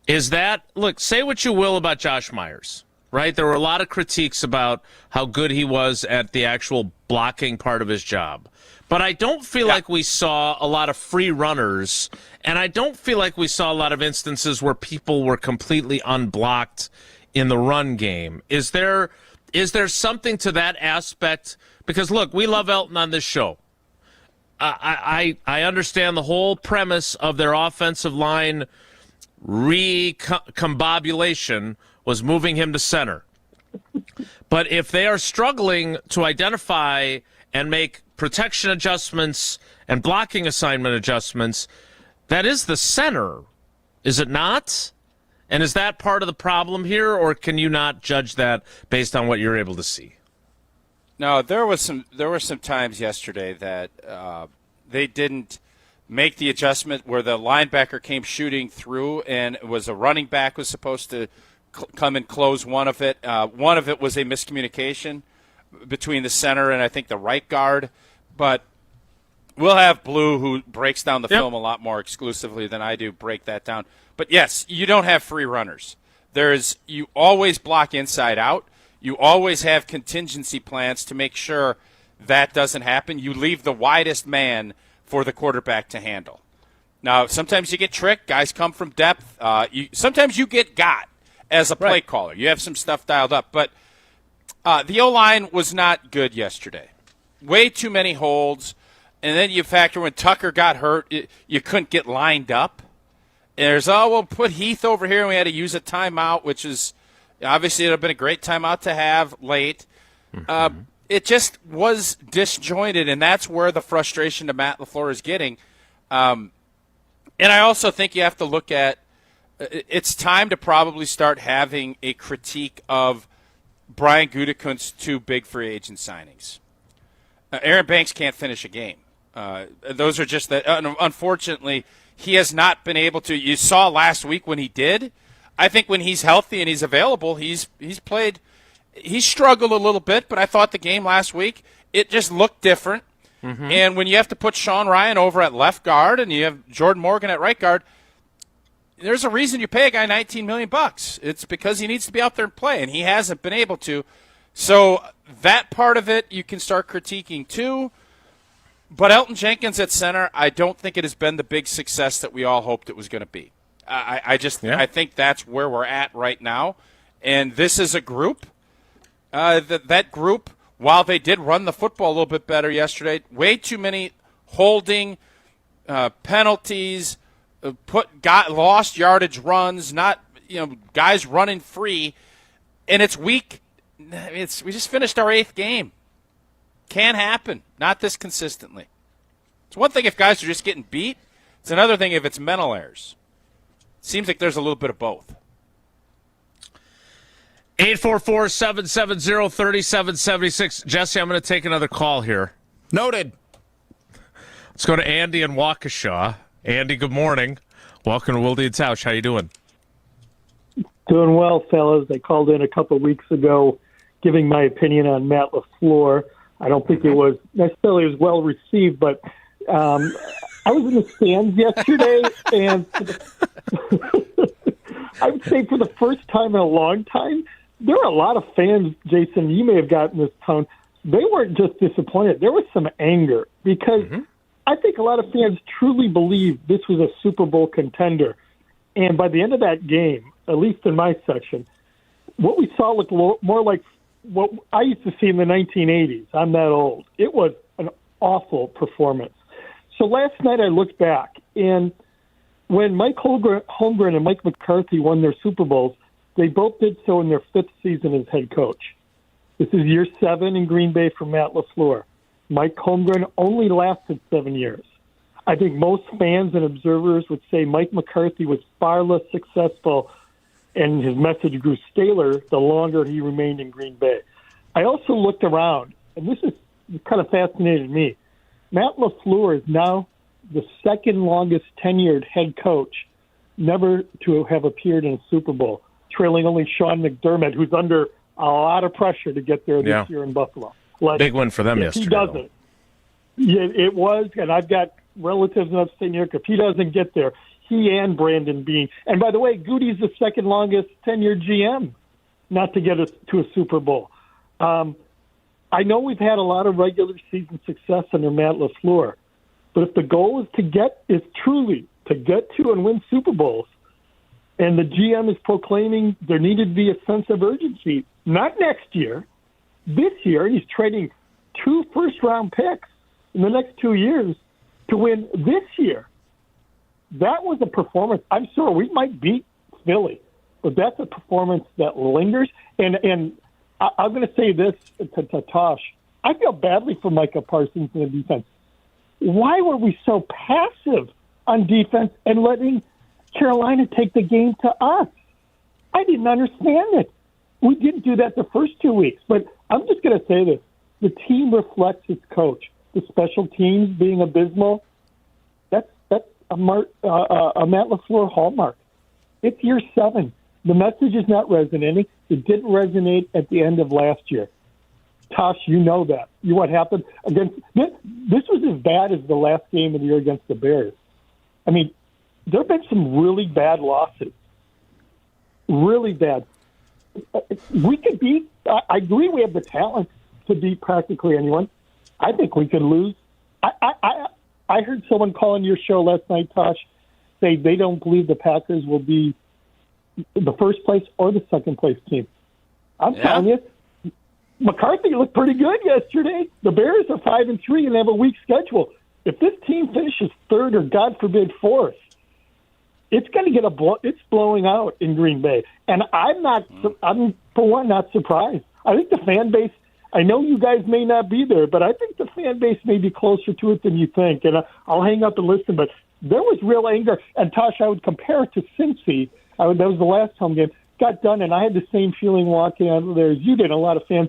is that, look, say what you will about Josh Myers. Right? There were a lot of critiques about how good he was at the actual blocking part of his job. But I don't feel like we saw a lot of free runners, and I don't feel like we saw a lot of instances where people were completely unblocked in the run game. Is there something to that aspect? Because, look, we love Elton on this show. I understand the whole premise of their offensive line recombobulation was moving him to center. But if they are struggling to identify and make protection adjustments and blocking assignment adjustments, that is the center, is it not? And is that part of the problem here, or can you not judge that based on what you're able to see? No, there were some times yesterday that they didn't make the adjustment where the linebacker came shooting through and it was a running back was supposed to come and close one of it. One of it was a miscommunication between the center and I think the right guard. But we'll have Blue, who breaks down the film a lot more exclusively than I do, break that down. But, yes, you don't have free runners. You always block inside out. You always have contingency plans to make sure that doesn't happen. You leave the widest man for the quarterback to handle. Now, sometimes you get tricked. Guys come from depth. Sometimes you get got as a play caller. You have some stuff dialed up. But the O-line was not good yesterday. Way too many holds. And then you factor when Tucker got hurt, you couldn't get lined up. There's, we'll put Heath over here, and we had to use a timeout, which is obviously it would have been a great timeout to have late. It just was disjointed, and that's where the frustration to Matt LaFleur is getting. And I also think you have to look at it's time to probably start having a critique of Brian Gutekunst's 2 big free agent signings. Aaron Banks can't finish a game. Those are just that. Unfortunately, he has not been able to. You saw last week when he did. I think when he's healthy and he's available, he's played. He struggled a little bit, but I thought the game last week, it just looked different. And when you have to put Sean Ryan over at left guard and you have Jordan Morgan at right guard, there's a reason you pay a guy $19 million. It's because he needs to be out there and play, and he hasn't been able to. So that part of it you can start critiquing too. But Elton Jenkins at center, I don't think it has been the big success that we all hoped it was going to be. I think that's where we're at right now. And this is a group. That group, while they did run the football a little bit better yesterday, way too many holding penalties, lost yardage runs, guys running free, and it's weak. We just finished our 8th game. Can happen. Not this consistently. It's one thing if guys are just getting beat. It's another thing if it's mental errors. Seems like there's a little bit of both. 844-770-3776. Jesse, I'm going to take another call here. Noted. Let's go to Andy in Waukesha. Andy, good morning. Welcome to Wilde and Tausch. How you doing? Doing well, fellas. I called in a couple of weeks ago giving my opinion on Matt LaFleur. I don't think it was necessarily as well received, but I was in the stands yesterday, and I would say for the first time in a long time, there were a lot of fans, Jason, you may have gotten this tone. They weren't just disappointed. There was some anger because I think a lot of fans truly believed this was a Super Bowl contender. And by the end of that game, at least in my section, what we saw looked more like what I used to see in the 1980s. I'm that old. It was an awful performance. So last night I looked back, and when Mike Holmgren and Mike McCarthy won their Super Bowls, they both did so in their 5th season as head coach. This is year 7 in Green Bay for Matt LaFleur. Mike Holmgren only lasted 7 years. I think most fans and observers would say Mike McCarthy was far less successful and his message grew staler the longer he remained in Green Bay. I also looked around, and this kind of fascinated me. Matt LaFleur is now the second longest tenured head coach never to have appeared in a Super Bowl, trailing only Sean McDermott, who's under a lot of pressure to get there this year in Buffalo. Big win for them yesterday. He doesn't. Yeah, it was, and I've got relatives in upstate New York. If he doesn't get there, he and Brandon Beane. And by the way, Goody's the second longest tenured GM not to get us to a Super Bowl. I know we've had a lot of regular season success under Matt LaFleur, but if the goal is truly to get to and win Super Bowls, and the GM is proclaiming there needed to be a sense of urgency, not next year, this year, he's trading 2 first-round picks in the next 2 years to win this year. That was a performance. I'm sure we might beat Philly, but that's a performance that lingers. And I'm going to say this to Tausch. I feel badly for Micah Parsons in the defense. Why were we so passive on defense and letting Carolina take the game to us? I didn't understand it. We didn't do that the first 2 weeks, but I'm just going to say this. The team reflects its coach. The special teams being abysmal, that's a Matt LaFleur hallmark. It's year 7. The message is not resonating. It didn't resonate at the end of last year. Tosh, you know that. What happened against this was as bad as the last game of the year against the Bears. I mean, there have been some really bad losses. Really bad. We could beat. I agree we have the talent to beat practically anyone. I think we could lose. I heard someone calling your show last night, Tosh, say they don't believe the Packers will be the first place or the second place team. I'm telling you, McCarthy looked pretty good yesterday. The Bears are 5-3 and have a weak schedule. If this team finishes 3rd or God forbid 4th, it's going to get it's blowing out in Green Bay. And I'm for one not surprised. I think the fan base, I know you guys may not be there, but I think the fan base may be closer to it than you think. And I'll hang up and listen, but there was real anger. And Tosh, I would compare it to Cincy. That was the last home game. Got done, and I had the same feeling walking out of there as you did. A lot of fans,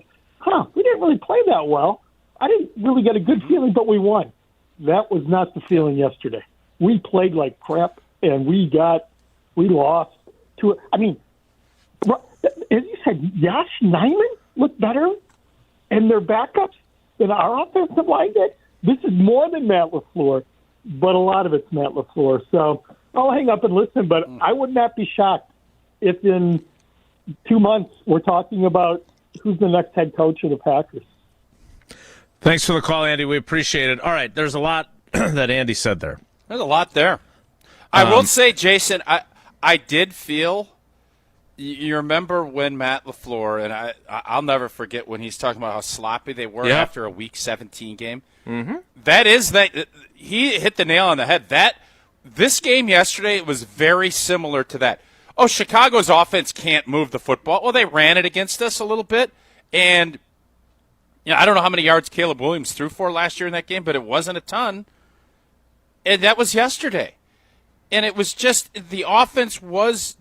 we didn't really play that well. I didn't really get a good feeling, but we won. That was not the feeling yesterday. We played like crap, and we lost to it. I mean, as you said, Josh Neiman looked better and their backups than our offensive line did. This is more than Matt LaFleur, but a lot of it's Matt LaFleur. So I'll hang up and listen, but I would not be shocked if in 2 months we're talking about who's the next head coach of the Packers. Thanks for the call, Andy. We appreciate it. All right, there's a lot that Andy said there. There's a lot there. I will say, Jason, I did feel – you remember when Matt LaFleur, and I'll never forget when he's talking about how sloppy they were after a Week 17 game. Mm-hmm. He hit the nail on the head. This game yesterday was very similar to that. Oh, Chicago's offense can't move the football. Well, they ran it against us a little bit, and I don't know how many yards Caleb Williams threw for last year in that game, but it wasn't a ton. And that was yesterday. And it was just the offense was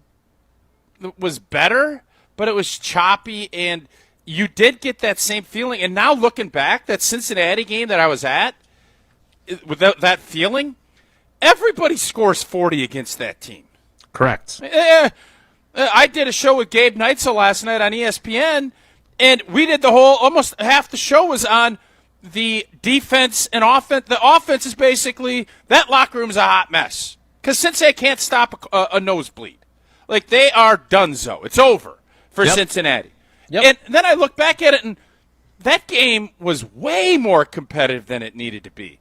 better, but it was choppy, and you did get that same feeling. And now looking back, that Cincinnati game that I was at, with that feeling, everybody scores 40 against that team. Correct. I did a show with Gabe Neitzel last night on ESPN, and we did almost half the show was on the defense and offense. The offense is basically, that locker room's a hot mess because Cincinnati can't stop a nosebleed. Like, they are donezo. It's over for Cincinnati. Yep. And then I look back at it, and that game was way more competitive than it needed to be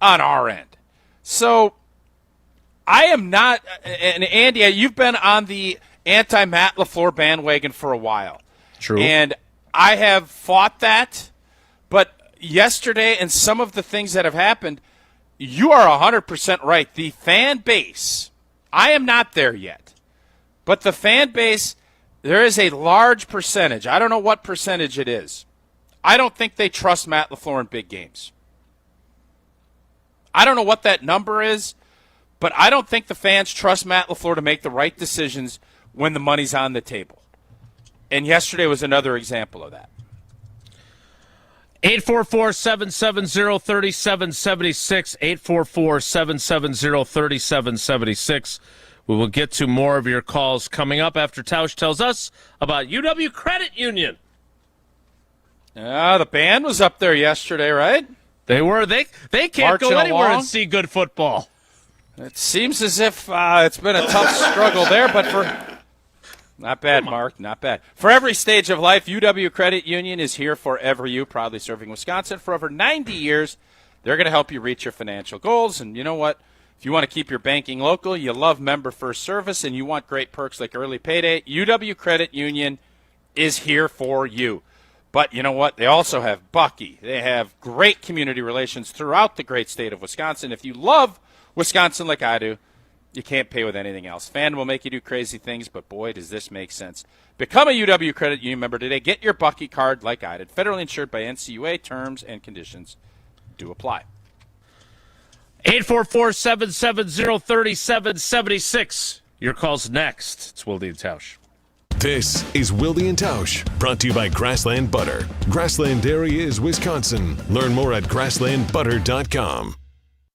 on our end. So I am not – and Andy, you've been on the anti-Matt LaFleur bandwagon for a while. True. And I have fought that, but yesterday and some of the things that have happened, you are 100% right. The fan base, I am not there yet, but the fan base, there is a large percentage. I don't know what percentage it is. I don't think they trust Matt LaFleur in big games. I don't know what that number is, but I don't think the fans trust Matt LaFleur to make the right decisions when the money's on the table. And yesterday was another example of that. 844-770-3776, 844-770-3776. We will get to more of your calls coming up after Tausch tells us about UW Credit Union. The band was up there yesterday, right? They were. They can't Marching go anywhere along. and see good football. It seems as if it's been a tough struggle there, but for not bad, Mark, not bad. For every stage of life, UW Credit Union is here for you, proudly serving Wisconsin for over 90 years. They're going to help you reach your financial goals, and you know what? If you want to keep your banking local, you love member-first service, and you want great perks like early payday, UW Credit Union is here for you. But you know what? They also have Bucky. They have great community relations throughout the great state of Wisconsin. If you love Wisconsin like I do, you can't pay with anything else. Fan will make you do crazy things, but boy, does this make sense. Become a UW Credit Union member today. Get your Bucky card like I did. Federally insured by NCUA. Terms and conditions do apply. 844-770-3776. Your call's next. It's Wilde and Tausch. This is Wilde and Tausch, brought to you by Grassland Butter. Grassland Dairy is Wisconsin. Learn more at grasslandbutter.com.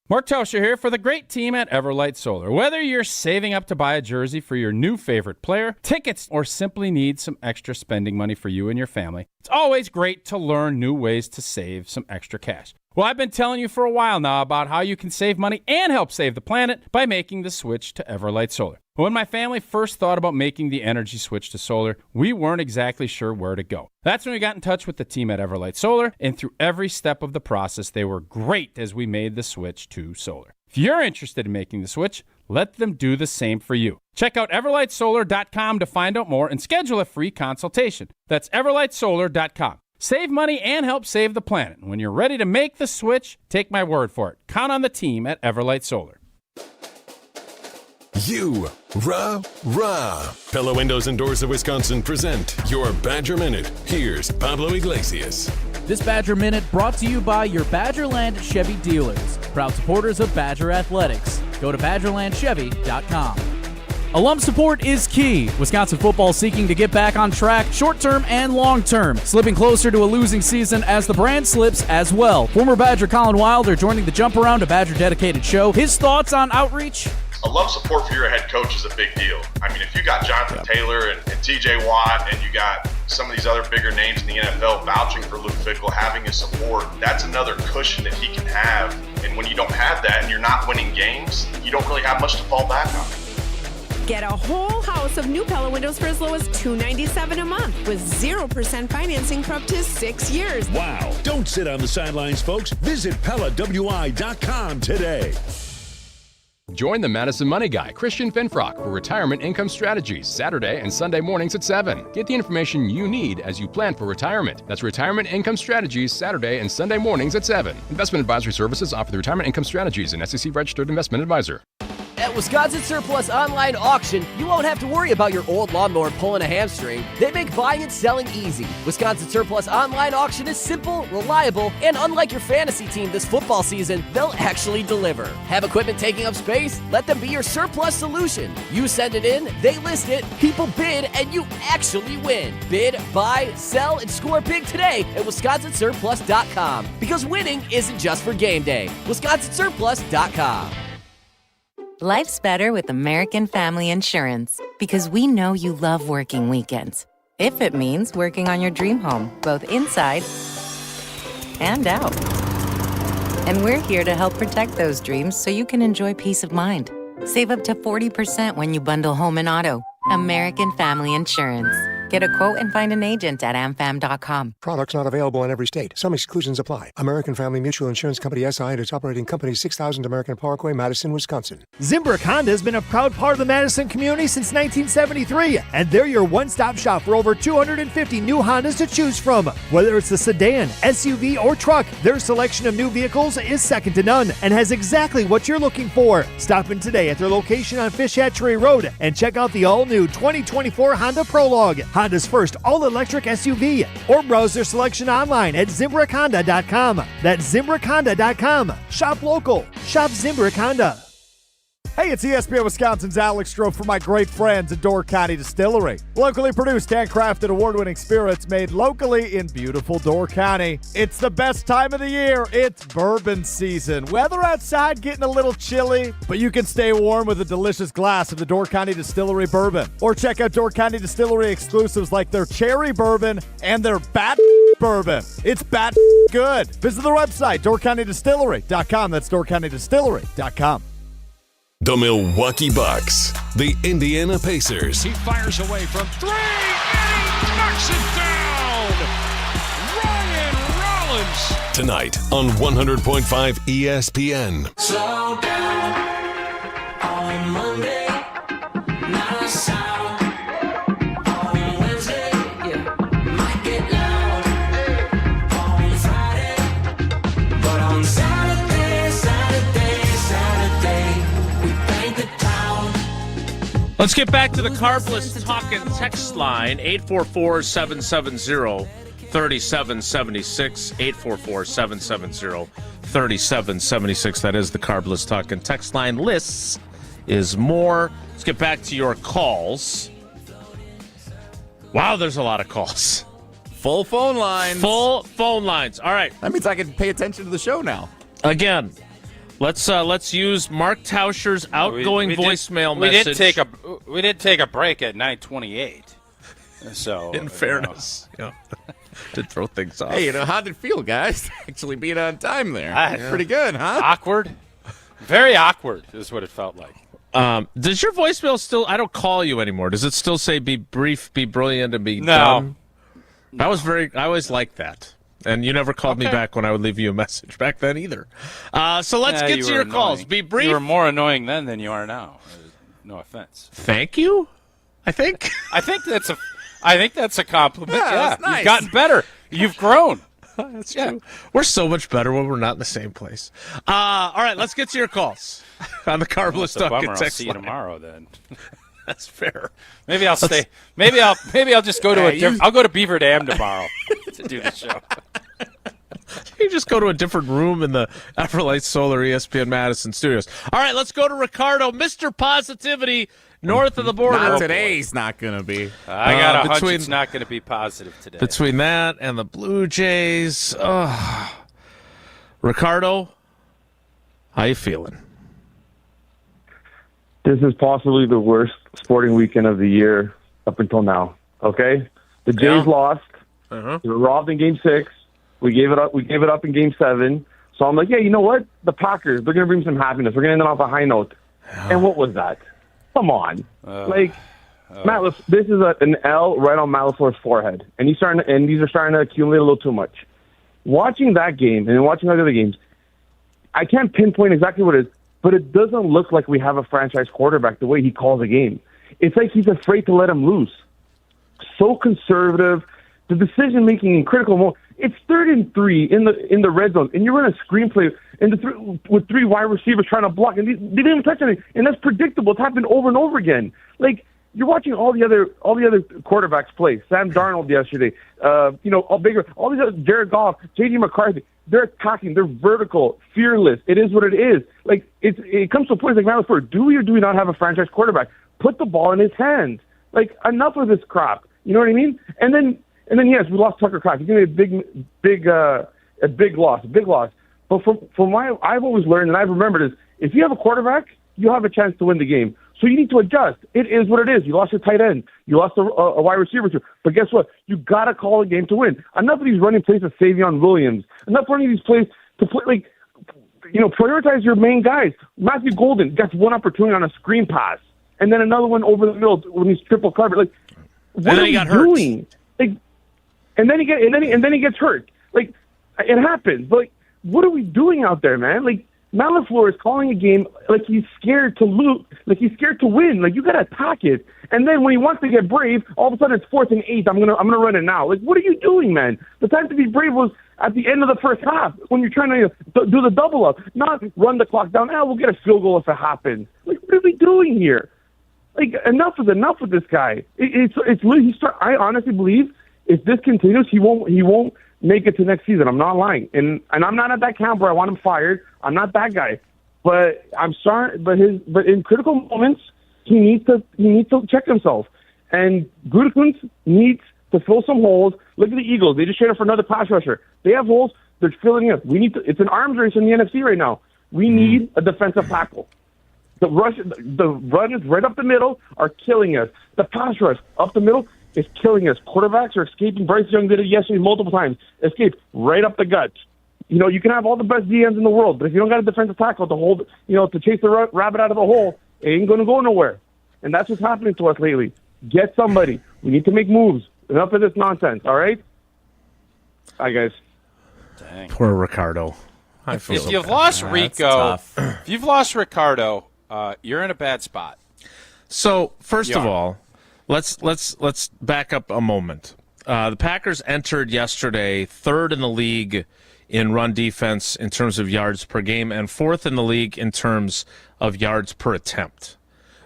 Mark Tauscher here for the great team at Everlight Solar. Whether you're saving up to buy a jersey for your new favorite player, tickets, or simply need some extra spending money for you and your family, it's always great to learn new ways to save some extra cash. Well, I've been telling you for a while now about how you can save money and help save the planet by making the switch to Everlight Solar. When my family first thought about making the energy switch to solar, we weren't exactly sure where to go. That's when we got in touch with the team at Everlight Solar, and through every step of the process, they were great as we made the switch to solar. If you're interested in making the switch, let them do the same for you. Check out everlightsolar.com to find out more and schedule a free consultation. That's everlightsolar.com. Save money and help save the planet. When you're ready to make the switch, take my word for it. Count on the team at Everlight Solar. Pella Windows and Doors of Wisconsin present your Badger Minute. Here's Pablo Iglesias. This Badger Minute brought to you by your Badgerland Chevy dealers, proud supporters of Badger Athletics. Go to BadgerlandChevy.com. Alum support is key. Wisconsin football seeking to get back on track, short-term and long-term, slipping closer to a losing season as the brand slips as well. Former Badger Colin Wilder joining the Jump Around, a Badger-dedicated show. His thoughts on outreach? Alum support for your head coach is a big deal. I mean, if you got Jonathan Taylor and TJ Watt and you got some of these other bigger names in the NFL vouching for Luke Fickell, having his support, that's another cushion that he can have. And when you don't have that and you're not winning games, you don't really have much to fall back on. Get a whole house of new Pella windows for as low as $297 a month with 0% financing for up to 6 years. Wow. Don't sit on the sidelines, folks. Visit PellaWI.com today. Join the Madison Money Guy, Christian Finfrock, for Retirement Income Strategies, Saturday and Sunday mornings at 7. Get the information you need as you plan for retirement. That's Retirement Income Strategies, Saturday and Sunday mornings at 7. Investment advisory services offered through Retirement Income Strategies, an SEC-registered investment advisor. At Wisconsin Surplus Online Auction, you won't have to worry about your old lawnmower pulling a hamstring. They make buying and selling easy. Wisconsin Surplus Online Auction is simple, reliable, and unlike your fantasy team this football season, they'll actually deliver. Have equipment taking up space? Let them be your surplus solution. You send it in, they list it, people bid, and you actually win. Bid, buy, sell, and score big today at WisconsinSurplus.com. Because winning isn't just for game day. WisconsinSurplus.com. Life's better with American Family Insurance because we know you love working weekends. If it means working on your dream home, both inside and out. And we're here to help protect those dreams so you can enjoy peace of mind. Save up to 40% when you bundle home and auto. American Family Insurance. Get a quote and find an agent at amfam.com. Products not available in every state. Some exclusions apply. American Family Mutual Insurance Company SI and its operating company 6000 American Parkway, Madison, Wisconsin. Zimbrick Honda has been a proud part of the Madison community since 1973, and they're your one-stop shop for over 250 new Hondas to choose from. Whether it's the sedan, SUV, or truck, their selection of new vehicles is second to none and has exactly what you're looking for. Stop in today at their location on Fish Hatchery Road and check out the all-new 2024 Honda Prologue, Honda's first all-electric SUV, or browse their selection online at ZimbrickHonda.com. That's ZimbrickHonda.com. Shop local. Shop Zimbrick Honda. Hey, it's ESPN Wisconsin's Alex Stroh for my great friends at Door County Distillery. Locally produced, handcrafted, award-winning spirits made locally in beautiful Door County. It's the best time of the year. It's bourbon season. Weather outside getting a little chilly, but you can stay warm with a delicious glass of the Door County Distillery bourbon. Or check out Door County Distillery exclusives like their cherry bourbon and their bat bourbon. It's bat good. Visit their website, doorcountydistillery.com. That's doorcountydistillery.com. The Milwaukee Bucks, the Indiana Pacers. He fires away from three, and he knocks it down! Ryan Rollins! Tonight on 100.5 ESPN. Slow down on Monday, not a sound. On Wednesday, might get loud. On Friday, but on Saturday, Let's get back to the Carbless Talkin' text line, 844-770-3776, 844-770-3776. That is the Carbless Talkin' text line. Lists is more. Let's get back to your calls. Wow, there's a lot of calls. Full phone lines. Full phone lines. All right. That means I can pay attention to the show now. Again, let's use Mark Tauscher's outgoing voicemail message. We did take a break at 9:28. So, in fairness, did throw things off. Hey, how did it feel, guys? Actually being on time there. Pretty good, huh? Awkward. Very awkward is what it felt like. Does your voicemail still? I don't call you anymore. Does it still say "be brief, be brilliant, and be done"? That was I always liked that. And you never called me back when I would leave you a message back then either. So let's get to your calls. Be brief. You were more annoying then than you are now. No offense. Thank you. I think that's a compliment. Yeah, that's nice. You've gotten better. You've grown. That's true. We're so much better when we're not in the same place. All right, let's get to your calls on the Carbless Talkin' text line. I'll see you tomorrow then. That's fair. Maybe I'll stay. Maybe I'll just go to I'll go to Beaver Dam tomorrow to do the show. You just go to a different room in the Everlight Solar ESPN Madison studios. All right, let's go to Ricardo, Mr. Positivity, north of the border. Not today. He's not going to be. I got a hunch it's not going to be positive today. Between that and the Blue Jays, Ricardo, how you feeling? This is possibly the worst sporting weekend of the year up until now. Okay, the Jays lost. They were robbed in Game 6. We gave it up. We gave it up in Game 7. So I'm like, yeah, you know what? The Packers, they're going to bring some happiness. We're going to end off a high note. And what was that? Come on, Matt. This is an L right on Matt LaFleur's forehead, and these are starting to accumulate a little too much. Watching that game and watching other games, I can't pinpoint exactly what it is. But it doesn't look like we have a franchise quarterback the way he calls a game. It's like he's afraid to let him loose. So conservative. The decision-making in critical moments. It's 3rd and 3 in the red zone, and you run a screenplay with 3 wide receivers trying to block, and they didn't even touch anything. And that's predictable. It's happened over and over again. Like, you're watching all the other quarterbacks play. Sam Darnold yesterday. All these other, Jared Goff, J.D. McCarthy. They're attacking. They're vertical, fearless. It is what it is. Like it comes to a point like Matt LaFleur, do we or do we not have a franchise quarterback? Put the ball in his hands. Like enough of this crap. You know what I mean? And then yes, we lost Tucker Kraft. He's gonna be a big loss. But from my I've always learned and I've remembered is if you have a quarterback, you have a chance to win the game. So you need to adjust. It is what it is. You lost your tight end. You lost a wide receiver too. But guess what? You got to call a game to win. Enough of these running plays of Savion Williams. Enough running these plays to play, prioritize your main guys. Matthew Golden gets one opportunity on a screen pass. And then another one over the middle when he's triple covered. Like, What are we doing? Like, and then he gets hurt. Like, it happens. But like, what are we doing out there, man? Like, Matt LaFleur is calling a game like he's scared to lose, like he's scared to win. Like, you got to attack it. And then when he wants to get brave, all of a sudden it's 4th and 8. I'm gonna run it now. Like, what are you doing, man? The time to be brave was at the end of the first half when you're trying to do the double up, not run the clock down. We'll get a field goal if it happens. Like, what are we doing here? Like, enough is enough with this guy. I honestly believe if this continues, he won't make it to next season. I'm not lying, and I'm not at that camp where I want him fired. I'm not that guy, but I'm sorry. But in critical moments, he needs to check himself, and Gutekunst needs to fill some holes. Look at the Eagles; they just traded for another pass rusher. They have holes; they're filling it. It's an arms race in the NFC right now. We need a defensive tackle. The runs right up the middle are killing us. The pass rush up the middle is killing us. Quarterbacks are escaping. Bryce Young did it yesterday multiple times. Escape right up the gut. You know, you can have all the best DMs in the world, but if you don't got a defensive tackle to hold, to chase the rabbit out of the hole, it ain't going to go nowhere. And that's what's happening to us lately. Get somebody. We need to make moves. Enough of this nonsense, all right? Bye, guys. Dang. Poor Ricardo. If you've lost Ricardo, you're in a bad spot. So first of all, let's back up a moment. The Packers entered yesterday 3rd in the league in run defense in terms of yards per game and 4th in the league in terms of yards per attempt.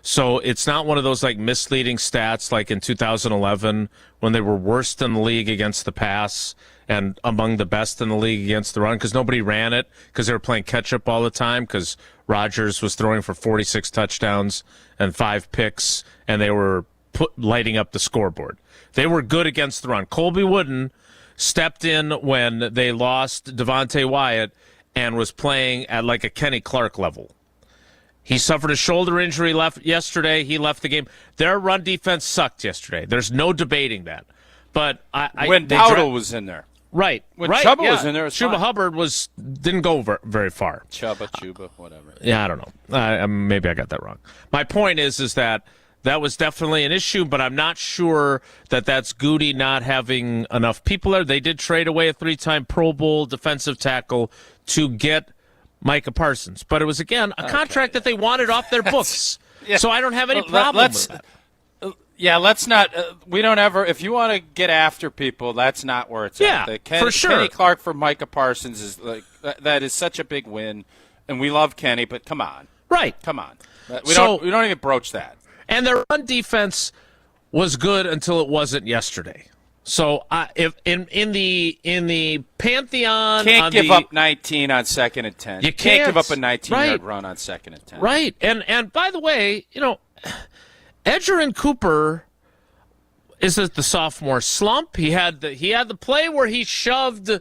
So it's not one of those like misleading stats like in 2011 when they were worst in the league against the pass and among the best in the league against the run because nobody ran it because they were playing catch-up all the time because Rodgers was throwing for 46 touchdowns and 5 picks, and they were lighting up the scoreboard. They were good against the run. Colby Wooden stepped in when they lost Devontae Wyatt and was playing at like a Kenny Clark level. He suffered a shoulder injury yesterday. He left the game. Their run defense sucked yesterday. There's no debating that. But when Dowdle was in there. Right. When Chuba was in there, Chuba Hubbard didn't go very far. Chuba, whatever. Yeah, I don't know. Maybe I got that wrong. My point is that was definitely an issue, but I'm not sure that that's Goody not having enough people there. They did trade away a 3-time Pro Bowl defensive tackle to get Micah Parsons, but it was again a contract that they wanted off their books. So I don't have any problem with that. Let's not. We don't ever. If you want to get after people, that's not where it's at. For sure. Kenny Clark for Micah Parsons is like that is such a big win, and we love Kenny, but come on, come on. We don't even broach that. And their run defense was good until it wasn't yesterday. So if in the pantheon, can't give up 19 on 2nd and 10. You can't give up a 19-yard run on 2nd and 10. Right. And by the way, Edger and Cooper is the sophomore slump. He had the play where he shoved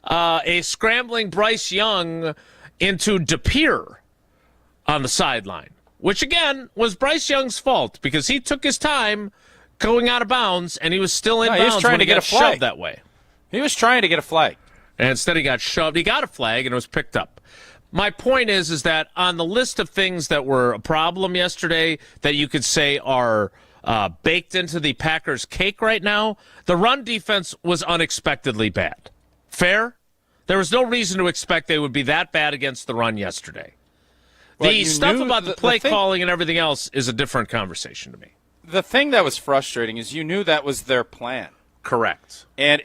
a scrambling Bryce Young into DePere on the sideline, which again was Bryce Young's fault because he took his time going out of bounds, and he was still in bounds when he got shoved that way. He was trying to get a flag. And instead he got shoved. He got a flag, and it was picked up. My point is that on the list of things that were a problem yesterday that you could say are baked into the Packers' cake right now, the run defense was unexpectedly bad. Fair? There was no reason to expect they would be that bad against the run yesterday. Well, the stuff about the play calling and everything else is a different conversation to me. The thing that was frustrating is you knew that was their plan. Correct. And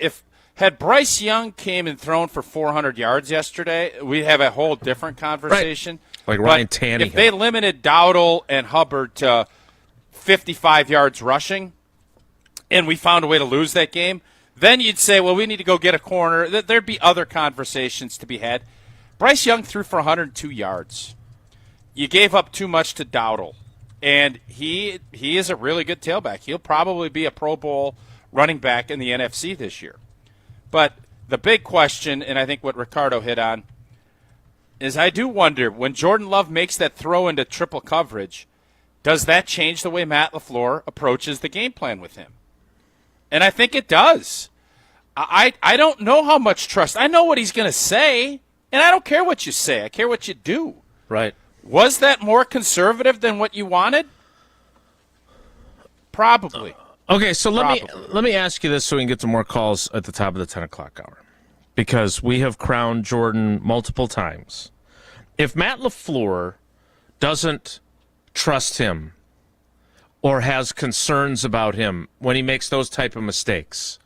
had Bryce Young came and thrown for 400 yards yesterday, we'd have a whole different conversation. Right. Like Ryan Tannehill. If they limited Dowdle and Hubbard to 55 yards rushing and we found a way to lose that game, then you'd say, well, we need to go get a corner. There'd be other conversations to be had. Bryce Young threw for 102 yards. You gave up too much to Dowdle. And he is a really good tailback. He'll probably be a Pro Bowl running back in the NFC this year. But the big question, and I think what Ricardo hit on, is I do wonder, when Jordan Love makes that throw into triple coverage, does that change the way Matt LaFleur approaches the game plan with him? And I think it does. I don't know how much trust. I know what he's going to say, and I don't care what you say. I care what you do. Right. Was that more conservative than what you wanted? Probably. Okay, so let me ask you this so we can get to more calls at the top of the 10 o'clock hour, because we have crowned Jordan multiple times. If Matt LaFleur doesn't trust him or has concerns about him when he makes those type of mistakes,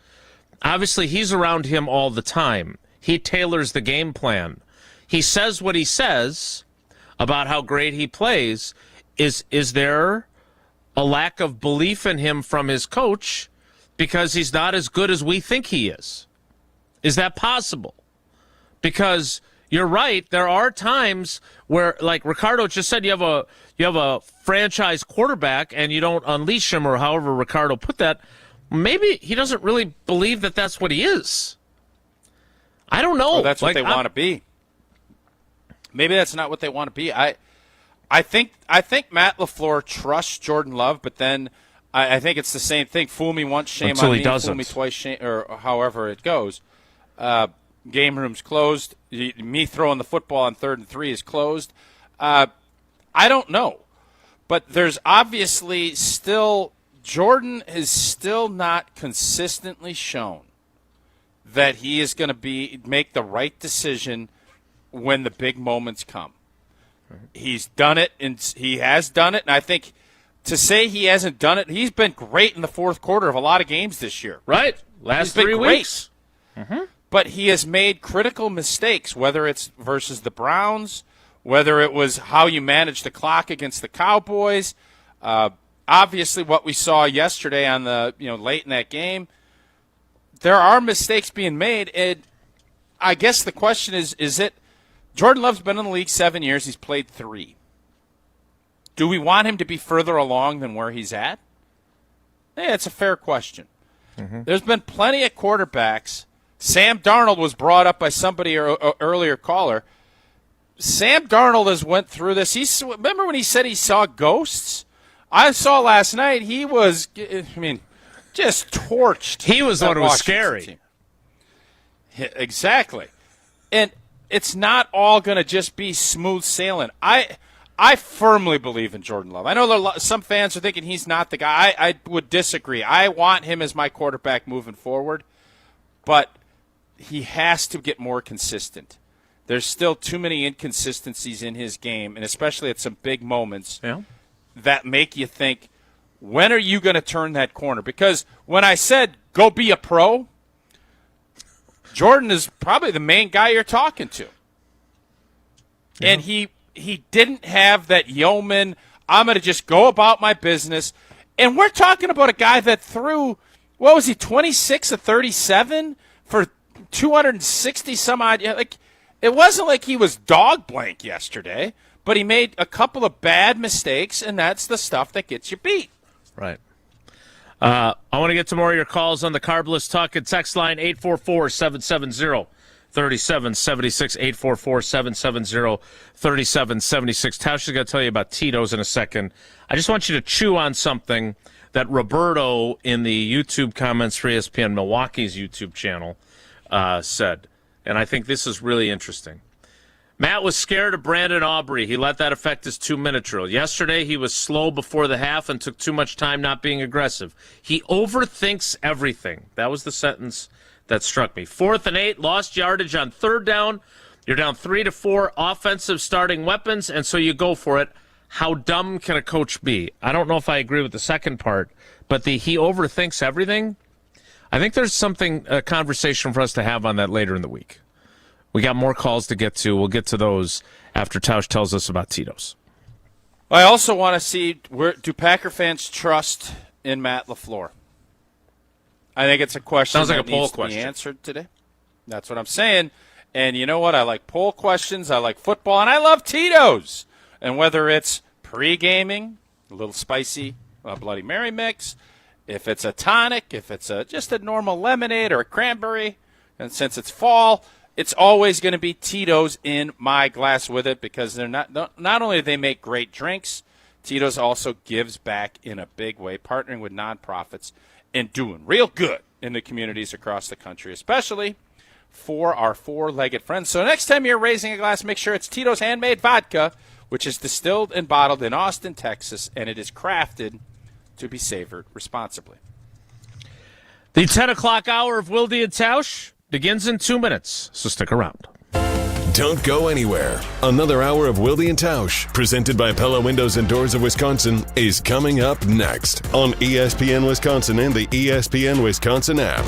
obviously he's around him all the time. He tailors the game plan. He says what he says about how great he plays. Is there a lack of belief in him from his coach because he's not as good as we think he is? Is that possible? Because you're right, there are times where, like Ricardo just said, you have a franchise quarterback and you don't unleash him, or however Ricardo put that. Maybe he doesn't really believe that that's what he is. I don't know. Well, that's what they want to be. Maybe that's not what they want to be. I think Matt LaFleur trusts Jordan Love, but then I think it's the same thing. Fool me once, shame Until on he me. doesn't. Fool me twice, shame, or however it goes. Game room's closed. Me throwing the football on 3rd and 3 is closed. I don't know. But there's obviously still – Jordan is still not consistently shown that he is going to make the right decision when the big moments come. He's done it, and he has done it. And I think to say he hasn't done it, he's been great in the fourth quarter of a lot of games this year. Right. Last 3 weeks. Mm-hmm. But he has made critical mistakes, whether it's versus the Browns, whether it was how you managed the clock against the Cowboys. Obviously, what we saw yesterday on the late in that game, there are mistakes being made. And I guess the question is it Jordan Love's been in the league 7 years. He's played 3. Do we want him to be further along than where he's at? Yeah, it's a fair question. Mm-hmm. There's been plenty of quarterbacks. Sam Darnold was brought up by somebody earlier caller. Sam Darnold has went through this. Remember when he said he saw ghosts? I saw last night he was, just torched. He was the one who was scary. Team. Yeah, exactly. And it's not all going to just be smooth sailing. I firmly believe in Jordan Love. I know some fans are thinking he's not the guy. I would disagree. I want him as my quarterback moving forward. But he has to get more consistent. There's still too many inconsistencies in his game, and especially at some big moments that make you think, when are you going to turn that corner? Because when I said, go be a pro, Jordan is probably the main guy you're talking to. Yeah. And he didn't have that yeoman, I'm going to just go about my business. And we're talking about a guy that threw, 26 of 37 for 260 some odd. It wasn't like he was dog blank yesterday, but he made a couple of bad mistakes, and that's the stuff that gets you beat. Right. I want to get to more of your calls on the Carbless Talk and text line 844-770-3776, 844-770-3776. Tausch is going to tell you about Tito's in a second. I just want you to chew on something that Roberto in the YouTube comments for ESPN Milwaukee's YouTube channel said, and I think this is really interesting. Matt was scared of Brandon Aubrey. He let that affect his 2-minute drill. Yesterday, he was slow before the half and took too much time not being aggressive. He overthinks everything. That was the sentence that struck me. 4th and 8, lost yardage on 3rd down. You're down 3 to 4 offensive starting weapons, and so you go for it. How dumb can a coach be? I don't know if I agree with the second part, but he overthinks everything. I think there's a conversation for us to have on that later in the week. We got more calls to get to. We'll get to those after Tausch tells us about Tito's. I also want to see, do Packer fans trust in Matt LaFleur? I think it's a question Sounds like that a poll needs question. to be answered today. That's what I'm saying. And you know what? I like poll questions. I like football. And I love Tito's. And whether it's pre-gaming, a little spicy Bloody Mary mix, if it's a tonic, if it's just a normal lemonade or a cranberry, and since it's fall, it's always going to be Tito's in my glass with it, because they're not only do they make great drinks, Tito's also gives back in a big way, partnering with nonprofits and doing real good in the communities across the country, especially for our four-legged friends. So next time you're raising a glass, make sure it's Tito's Handmade Vodka, which is distilled and bottled in Austin, Texas, and it is crafted to be savored responsibly. The 10 o'clock hour of Wilde and Tausch begins in 2 minutes, so stick around. Don't go anywhere. Another hour of Wilde and Tausch, presented by Pella Windows and Doors of Wisconsin, is coming up next on ESPN Wisconsin and the ESPN Wisconsin app.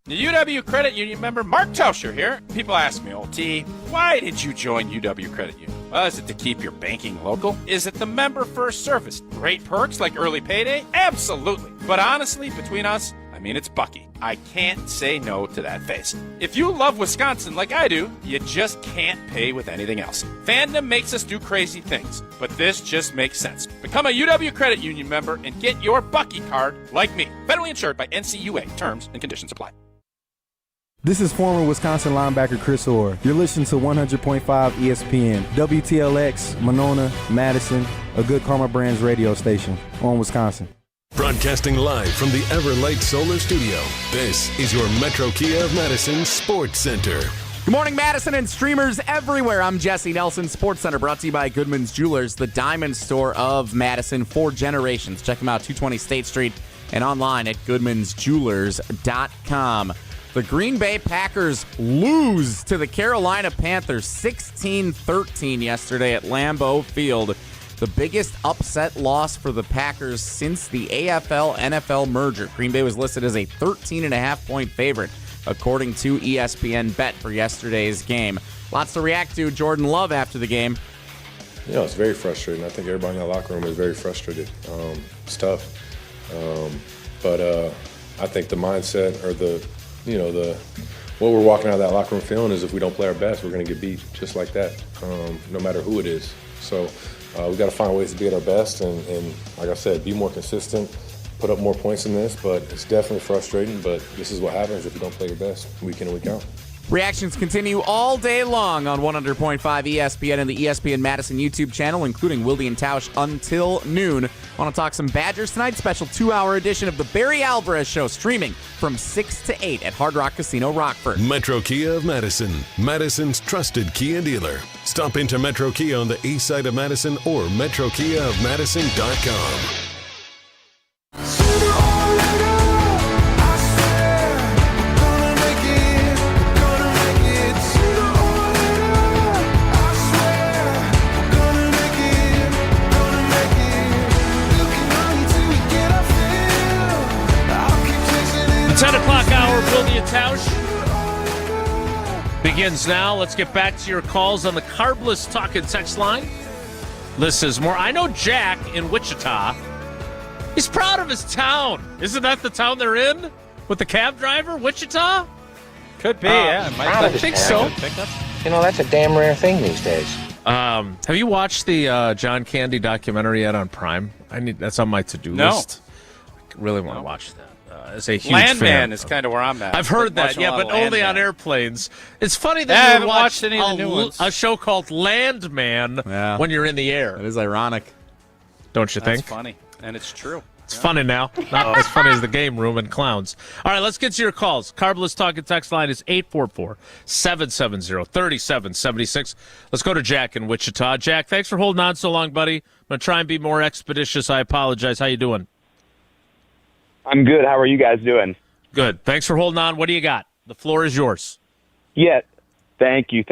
The UW Credit Union member Mark Tauscher here. People ask me, T, why did you join UW Credit Union? Well, is it to keep your banking local? Is it the member first service? Great perks like early payday? Absolutely. But honestly, between us, it's Bucky. I can't say no to that face. If you love Wisconsin like I do, you just can't pay with anything else. Fandom makes us do crazy things, but this just makes sense. Become a UW Credit Union member and get your Bucky card like me. Federally insured by NCUA. Terms and conditions apply. This is former Wisconsin linebacker Chris Orr. You're listening to 100.5 ESPN, WTLX, Monona, Madison, a Good Karma Brands radio station on Wisconsin. Broadcasting live from the Everlight Solar Studio, this is your Metro Kia of Madison Sports Center. Good morning, Madison and streamers everywhere. I'm Jesse Nelson, Sports Center, brought to you by Goodman's Jewelers, the diamond store of Madison for generations. Check them out, 220 State Street, and online at goodmansjewelers.com. The Green Bay Packers lose to the Carolina Panthers 16-13 yesterday at Lambeau Field. The biggest upset loss for the Packers since the AFL-NFL merger. Green Bay was listed as a 13.5-point favorite, according to ESPN Bet for yesterday's game. Lots to react to. Jordan Love after the game. It's very frustrating. I think everybody in that locker room is very frustrated. It's tough. But I think the mindset or what we're walking out of that locker room feeling is if we don't play our best, we're going to get beat just like that, no matter who it is. So we got to find ways to be at our best and, like I said, be more consistent, put up more points in this. But it's definitely frustrating, but this is what happens if you don't play your best week in and week out. Reactions continue all day long on 100.5 ESPN and the ESPN Madison YouTube channel, including Wilde and Tausch until noon. Want to talk some Badgers tonight? Special 2-hour edition of the Barry Alvarez Show, streaming from 6 to 8 at Hard Rock Casino, Rockford. Metro Kia of Madison, Madison's trusted Kia dealer. Stop into Metro Kia on the east side of Madison or metrokiaofmadison.com. The 10 o'clock hour of Wilde and Tausch begins now. Let's get back to your calls on the Carbless Talk and Text line. This is more. I know Jack in Wichita. He's proud of his town. Isn't that the town they're in with the cab driver, Wichita? Could be, yeah. I think so. That's a damn rare thing these days. Have you watched the John Candy documentary yet on Prime? That's on my to-do list. I really want to watch that. As a huge Landman fan. is kind of where I'm at. I've heard that, but only on airplanes. It's funny that you haven't watched any of the new ones. A show called Landman when you're in the air. It is ironic. Don't you think? It's funny, and it's true. It's funny now. Not as funny as the game room and clowns. All right, let's get to your calls. Carbless Talk and Text line is 844-770-3776. Let's go to Jack in Wichita. Jack, thanks for holding on so long, buddy. I'm going to try and be more expeditious. I apologize. How you doing? I'm good. How are you guys doing? Good. Thanks for holding on. What do you got? The floor is yours. Yeah. Thank you.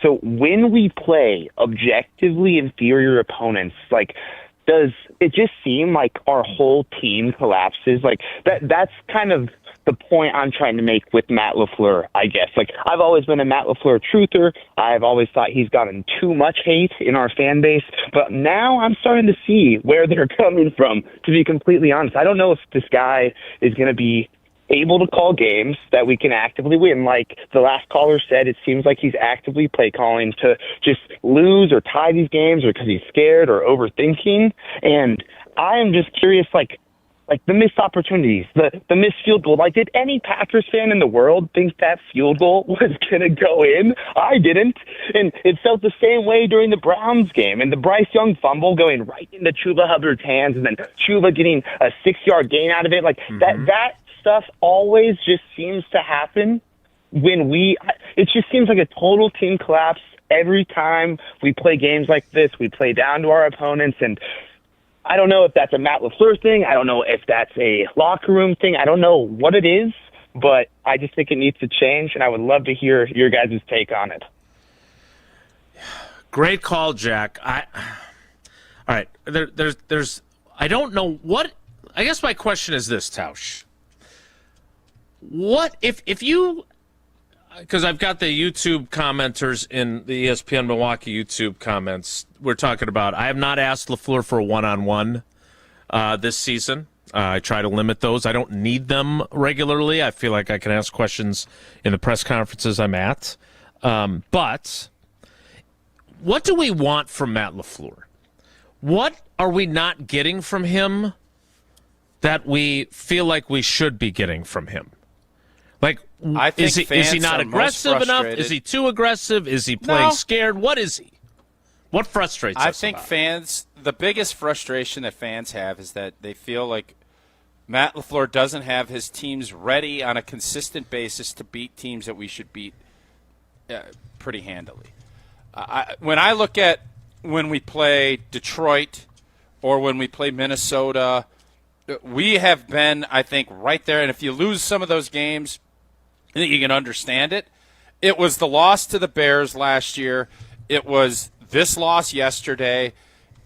So when we play objectively inferior opponents, does it just seem like our whole team collapses? That's kind of the point I'm trying to make with Matt LaFleur, I guess. I've always been a Matt LaFleur truther. I've always thought he's gotten too much hate in our fan base. But now I'm starting to see where they're coming from, to be completely honest. I don't know if this guy is going to be able to call games that we can actively win. Like the last caller said, it seems like he's actively play calling to just lose or tie these games or because he's scared or overthinking. And I am just curious, the missed opportunities, the missed field goal. Did any Packers fan in the world think that field goal was going to go in? I didn't. And it felt the same way during the Browns game and the Bryce Young fumble going right into Chuba Hubbard's hands and then Chuba getting a 6-yard gain out of it. That stuff always just seems to happen when it just seems like a total team collapse every time we play games like this. We play down to our opponents, and I don't know if that's a Matt LaFleur thing. I don't know if that's a locker room thing. I don't know what it is, but I just think it needs to change, and I would love to hear your guys' take on it. Great call, Jack. All right. There's. I don't know what. I guess my question is this, Tausch. What if you? Because I've got the YouTube commenters in the ESPN Milwaukee YouTube comments. We're talking about. I have not asked LaFleur for a one-on-one this season. I try to limit those. I don't need them regularly. I feel like I can ask questions in the press conferences I'm at. But what do we want from Matt LaFleur? What are we not getting from him that we feel like we should be getting from him? Like, I think is he not aggressive enough? Is he too aggressive? Is he playing scared? What is he? What frustrates us? I think fans, the biggest frustration that fans have is that they feel like Matt LaFleur doesn't have his teams ready on a consistent basis to beat teams that we should beat pretty handily. When I look at when we play Detroit or when we play Minnesota, we have been, I think, right there. And if you lose some of those games, I think you can understand it. It was the loss to the Bears last year. It was this loss yesterday.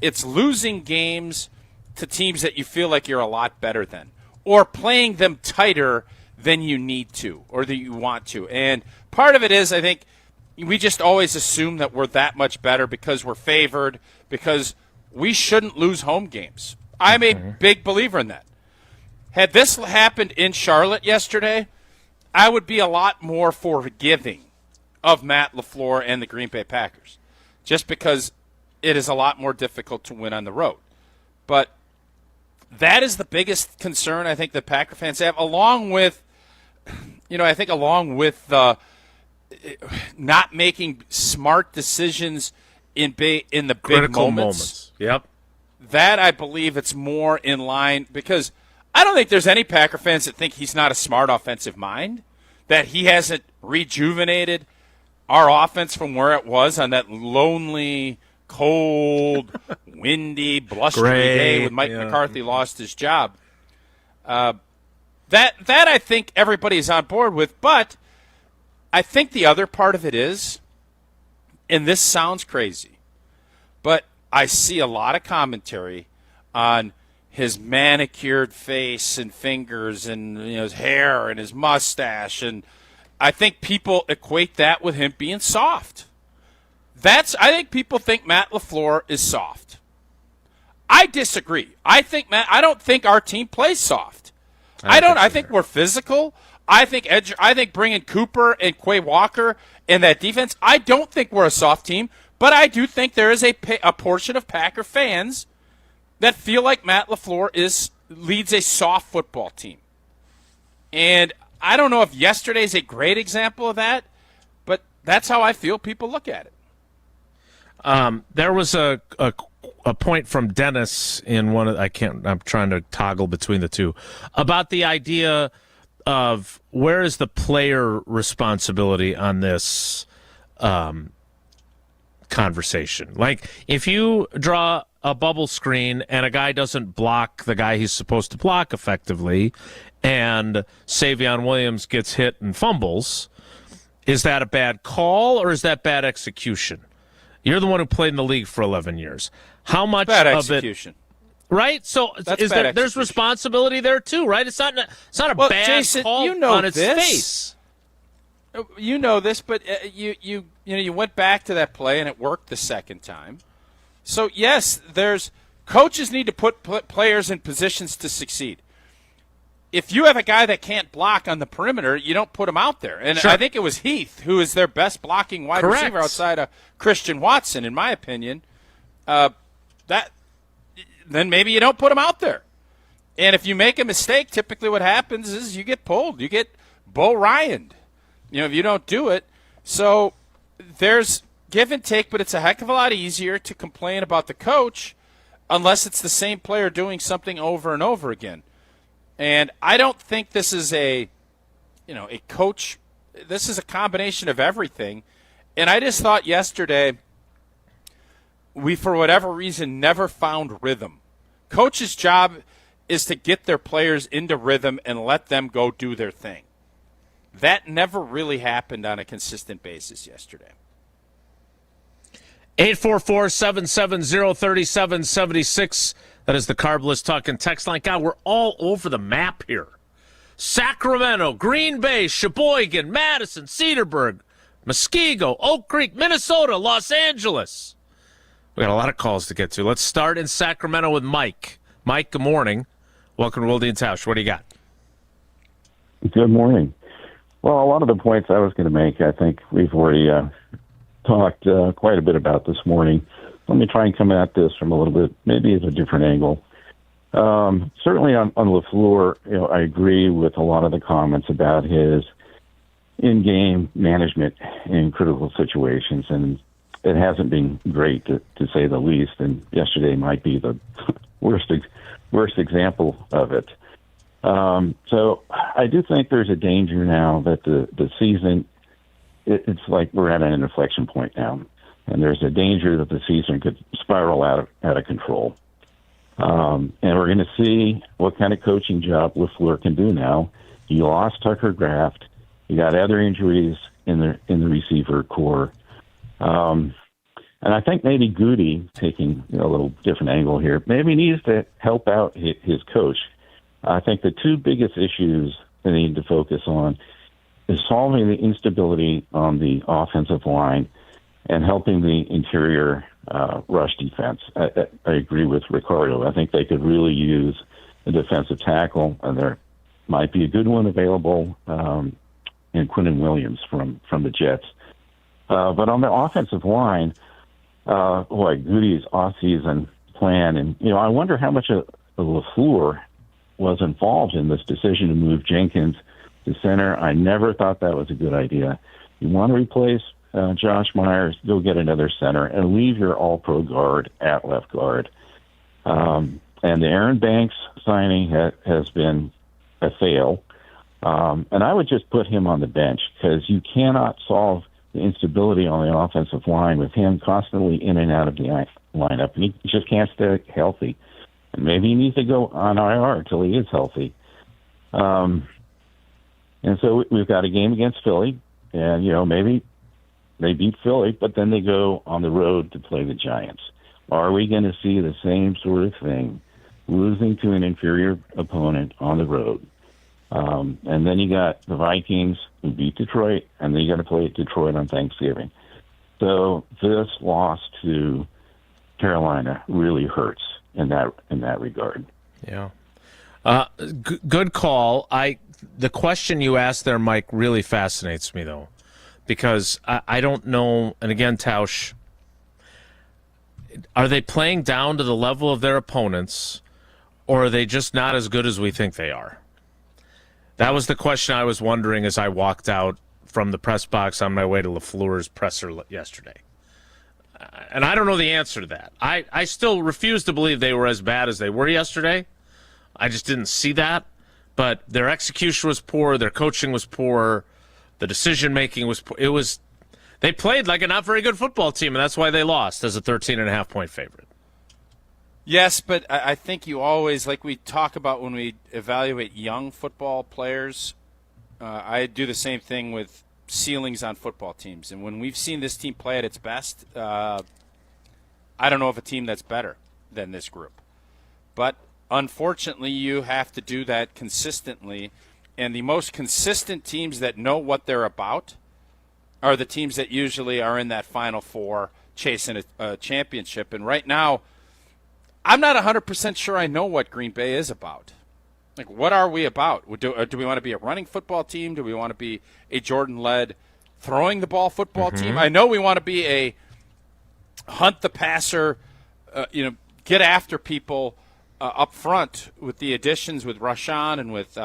It's losing games to teams that you feel like you're a lot better than, or playing them tighter than you need to or that you want to. And part of it is, I think, we just always assume that we're that much better because we're favored, because we shouldn't lose home games. I'm a big believer in that. Had this happened in Charlotte yesterday, I would be a lot more forgiving of Matt LaFleur and the Green Bay Packers, just because it is a lot more difficult to win on the road. But that is the biggest concern I think the Packer fans have, along with, not making smart decisions in the critical big moments. Yep. That, I believe, it's more in line, because I don't think there's any Packer fans that think he's not a smart offensive mind, that he hasn't rejuvenated our offense from where it was on that lonely, cold, windy, blustery day when Mike McCarthy lost his job. That I think everybody's on board with, but I think the other part of it is, and this sounds crazy, but I see a lot of commentary on his manicured face and fingers and his hair and his mustache, and I think people equate that with him being soft. I think people think Matt LaFleur is soft. I disagree. I don't think our team plays soft. I think we're physical. I think bringing Cooper and Quay Walker in that defense, I don't think we're a soft team, but I do think there is a portion of Packer fans that feel like Matt LaFleur leads a soft football team. And I don't know if yesterday's a great example of that, but that's how I feel people look at it. There was a point from Dennis in one of I'm trying to toggle between the two about the idea of where is the player responsibility on this conversation. Like, if you draw a bubble screen and a guy doesn't block the guy he's supposed to block effectively, and Savion Williams gets hit and fumbles, is that a bad call or is that bad execution? You're the one who played in the league for 11 years. How much bad of execution. Right? So there's responsibility there too, right? It's not a bad Jason, call on its face. You know this, but you went back to that play and it worked the second time. So yes, coaches need to put players in positions to succeed. If you have a guy that can't block on the perimeter, you don't put him out there. And Sure. I think it was Heath who is their best blocking wide Correct. receiver outside of Christian Watson, in my opinion. Then maybe you don't put him out there. And if you make a mistake, typically what happens is you get pulled. You get Bo Ryan'd, if you don't do it. So there's give and take, but it's a heck of a lot easier to complain about the coach unless it's the same player doing something over and over again. And I don't think this is a coach. This is a combination of everything. And I just thought yesterday we, for whatever reason, never found rhythm Coach's job is to get their players into rhythm and let them go do their thing. That never really happened on a consistent basis yesterday. 844-770-3776. That is the Carbless Talking text line. God, we're all over the map here. Sacramento, Green Bay, Sheboygan, Madison, Cedarburg, Muskego, Oak Creek, Minnesota, Los Angeles. We got a lot of calls to get to. Let's start in Sacramento with Mike. Mike, good morning. Welcome to Wilde and Tausch. What do you got? Good morning. Well, a lot of the points I was going to make, I think we've already talked quite a bit about this morning. Let me try and come at this from a little bit, maybe at a different angle. Certainly on LaFleur, I agree with a lot of the comments about his in-game management in critical situations, and it hasn't been great to say the least. And yesterday might be the worst example of it. So I do think there's a danger now that the season, it's like we're at an inflection point now, and there's a danger that the season could spiral out of control. And we're going to see what kind of coaching job LaFleur can do now. You lost Tucker Kraft. You got other injuries in the receiver core. And I think maybe Goody, taking a little different angle here, maybe needs to help out his coach. I think the two biggest issues they need to focus on is solving the instability on the offensive line and helping the interior rush defense. I agree with Ricardo. I think they could really use a defensive tackle, and there might be a good one available in Quinnen Williams from the Jets. But on the offensive line, Goody's off-season plan, and I wonder how much of LaFleur was involved in this decision to move Jenkins to center. I never thought that was a good idea. You want to replace Josh Myers, go get another center and leave your all-pro guard at left guard. And the Aaron Banks signing has been a fail. And I would just put him on the bench because you cannot solve the instability on the offensive line with him constantly in and out of the lineup. And he just can't stay healthy. And maybe he needs to go on IR until he is healthy. And so we've got a game against Philly, and, maybe they beat Philly, but then they go on the road to play the Giants. Are we going to see the same sort of thing, losing to an inferior opponent on the road? And then you got the Vikings who beat Detroit, and then you got to play Detroit on Thanksgiving. So this loss to Carolina really hurts in that regard. Yeah. Good call. The question you asked there, Mike, really fascinates me, though, because I don't know. And again, Tausch, are they playing down to the level of their opponents, or are they just not as good as we think they are? That was the question I was wondering as I walked out from the press box on my way to LaFleur's presser yesterday. And I don't know the answer to that. I still refuse to believe they were as bad as they were yesterday. I just didn't see that. But their execution was poor. Their coaching was poor. The decision-making was poor. They played like a not very good football team, and that's why they lost as a 13.5-point favorite. Yes, but I think you always, like we talk about when we evaluate young football players, I do the same thing with ceilings on football teams. And when we've seen this team play at its best, I don't know of a team that's better than this group. But unfortunately, you have to do that consistently. And the most consistent teams that know what they're about are the teams that usually are in that Final Four chasing a championship. And right now, I'm not 100% sure I know what Green Bay is about. Like, what are we about? Do we want to be a running football team? Do we want to be a Jordan-led throwing the ball football team? I know we want to be a hunt the passer, get after people up front with the additions with Rashan and with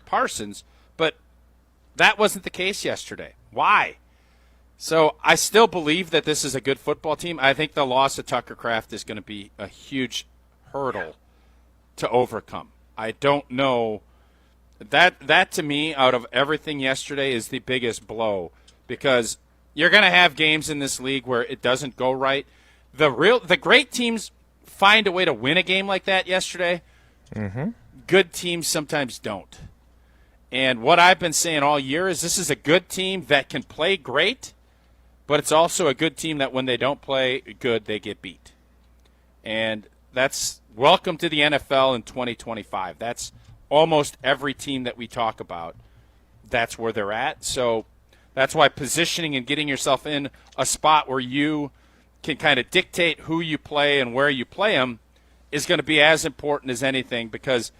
Parsons, but that wasn't the case yesterday. Why? So I still believe that this is a good football team. I think the loss of Tucker Kraft is going to be a huge hurdle to overcome. I don't know. That to me, out of everything yesterday, is the biggest blow, because you're going to have games in this league where it doesn't go right. The great teams find a way to win a game like that yesterday. Mm-hmm. Good teams sometimes don't. And what I've been saying all year is this is a good team that can play great, but it's also a good team that when they don't play good, they get beat. And that's welcome to the NFL in 2025. That's almost every team that we talk about. That's where they're at. So that's why positioning and getting yourself in a spot where you can kind of dictate who you play and where you play them is going to be as important as anything, because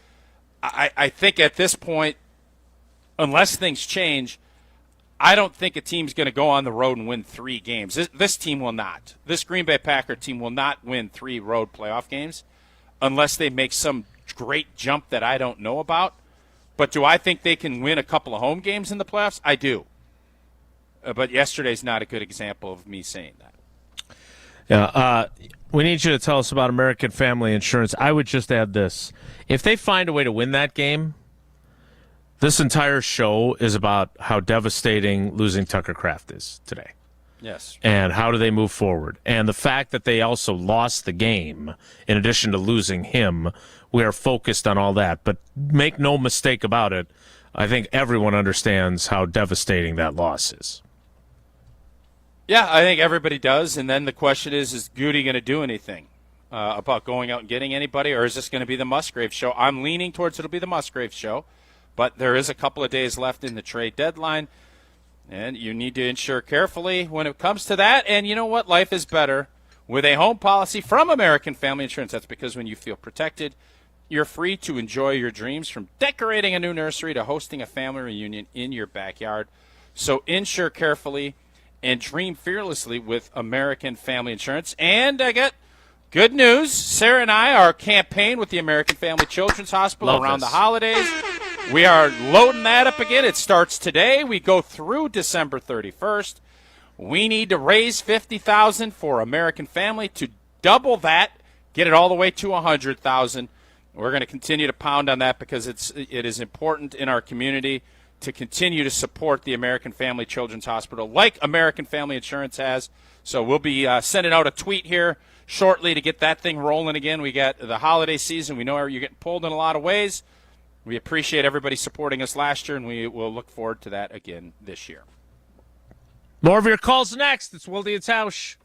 I think at this point, unless things change, I don't think a team's going to go on the road and win 3 games. This team will not. This Green Bay Packer team will not win 3 road playoff games unless they make some great jump that I don't know about. But do I think they can win a couple of home games in the playoffs? I do. But yesterday's not a good example of me saying that. Yeah, we need you to tell us about American Family Insurance. I would just add this. If they find a way to win that game, this entire show is about how devastating losing Tucker Kraft is today. Yes. And how do they move forward? And the fact that they also lost the game, in addition to losing him, we are focused on all that. But make no mistake about it, I think everyone understands how devastating that loss is. Yeah, I think everybody does. And then the question is Goody going to do anything about going out and getting anybody, or is this going to be the Musgrave show? I'm leaning towards it'll be the Musgrave show, but there is a couple of days left in the trade deadline, and you need to insure carefully when it comes to that. And you know what? Life is better with a home policy from American Family Insurance. That's because when you feel protected, you're free to enjoy your dreams, from decorating a new nursery to hosting a family reunion in your backyard. So insure carefully and dream fearlessly with American Family Insurance. And I got good news. Sarah and I are campaigning with the American Family Children's Hospital around the holidays. We are loading that up again. It starts today. We go through December 31st. We need to raise $50,000 for American Family, to double that, get it all the way to $100,000. We're going to continue to pound on that because it is important in our community to continue to support the American Family Children's Hospital like American Family Insurance has. So we'll be sending out a tweet here shortly to get that thing rolling again. We got the holiday season. We know you're getting pulled in a lot of ways. We appreciate everybody supporting us last year, and we will look forward to that again this year. More of your calls next. It's Wilde and Tausch.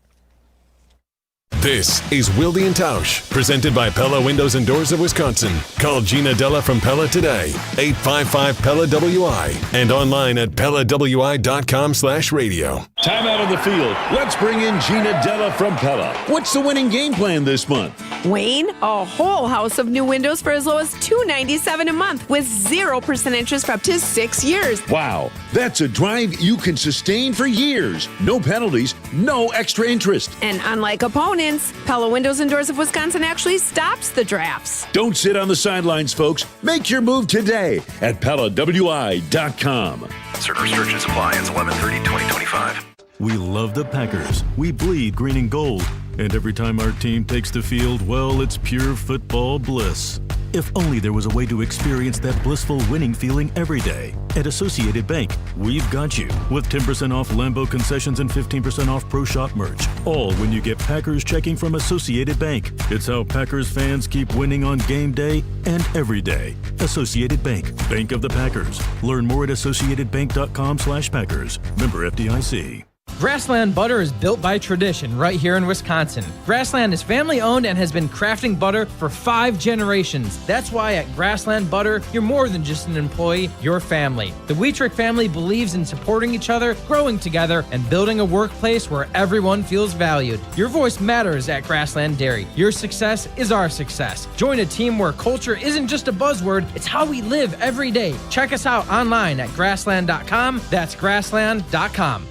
This is Wilde and Tausch, presented by Pella Windows and Doors of Wisconsin. Call Gina Della from Pella today, 855-PELLA-WI, and online at PellaWI.com/radio. Timeout on the field. Let's bring in Gina Della from Pella. What's the winning game plan this month? Wayne, a whole house of new windows for as low as $297 a month with 0% interest for up to 6 years. Wow, that's a drive you can sustain for years. No penalties, no extra interest. And unlike opponents, Pella Windows and Doors of Wisconsin actually stops the drafts. Don't sit on the sidelines, folks. Make your move today at PellaWI.com. Certain restrictions apply. Ends 11/30/2025. We love the Packers. We bleed green and gold. And every time our team takes the field, well, it's pure football bliss. If only there was a way to experience that blissful winning feeling every day. At Associated Bank, we've got you with 10% off Lambeau concessions and 15% off Pro Shop merch. All when you get Packers checking from Associated Bank. It's how Packers fans keep winning on game day and every day. Associated Bank, Bank of the Packers. Learn more at associatedbank.com/Packers. Member FDIC. Grassland Butter is built by tradition right here in Wisconsin. Grassland is family owned and has been crafting butter for 5 generations. That's why at Grassland Butter, you're more than just an employee, you're family. The Wietrich family believes in supporting each other, growing together, and building a workplace where everyone feels valued. Your voice matters at Grassland Dairy. Your success is our success. Join a team where culture isn't just a buzzword, it's how we live every day. Check us out online at grassland.com. That's grassland.com.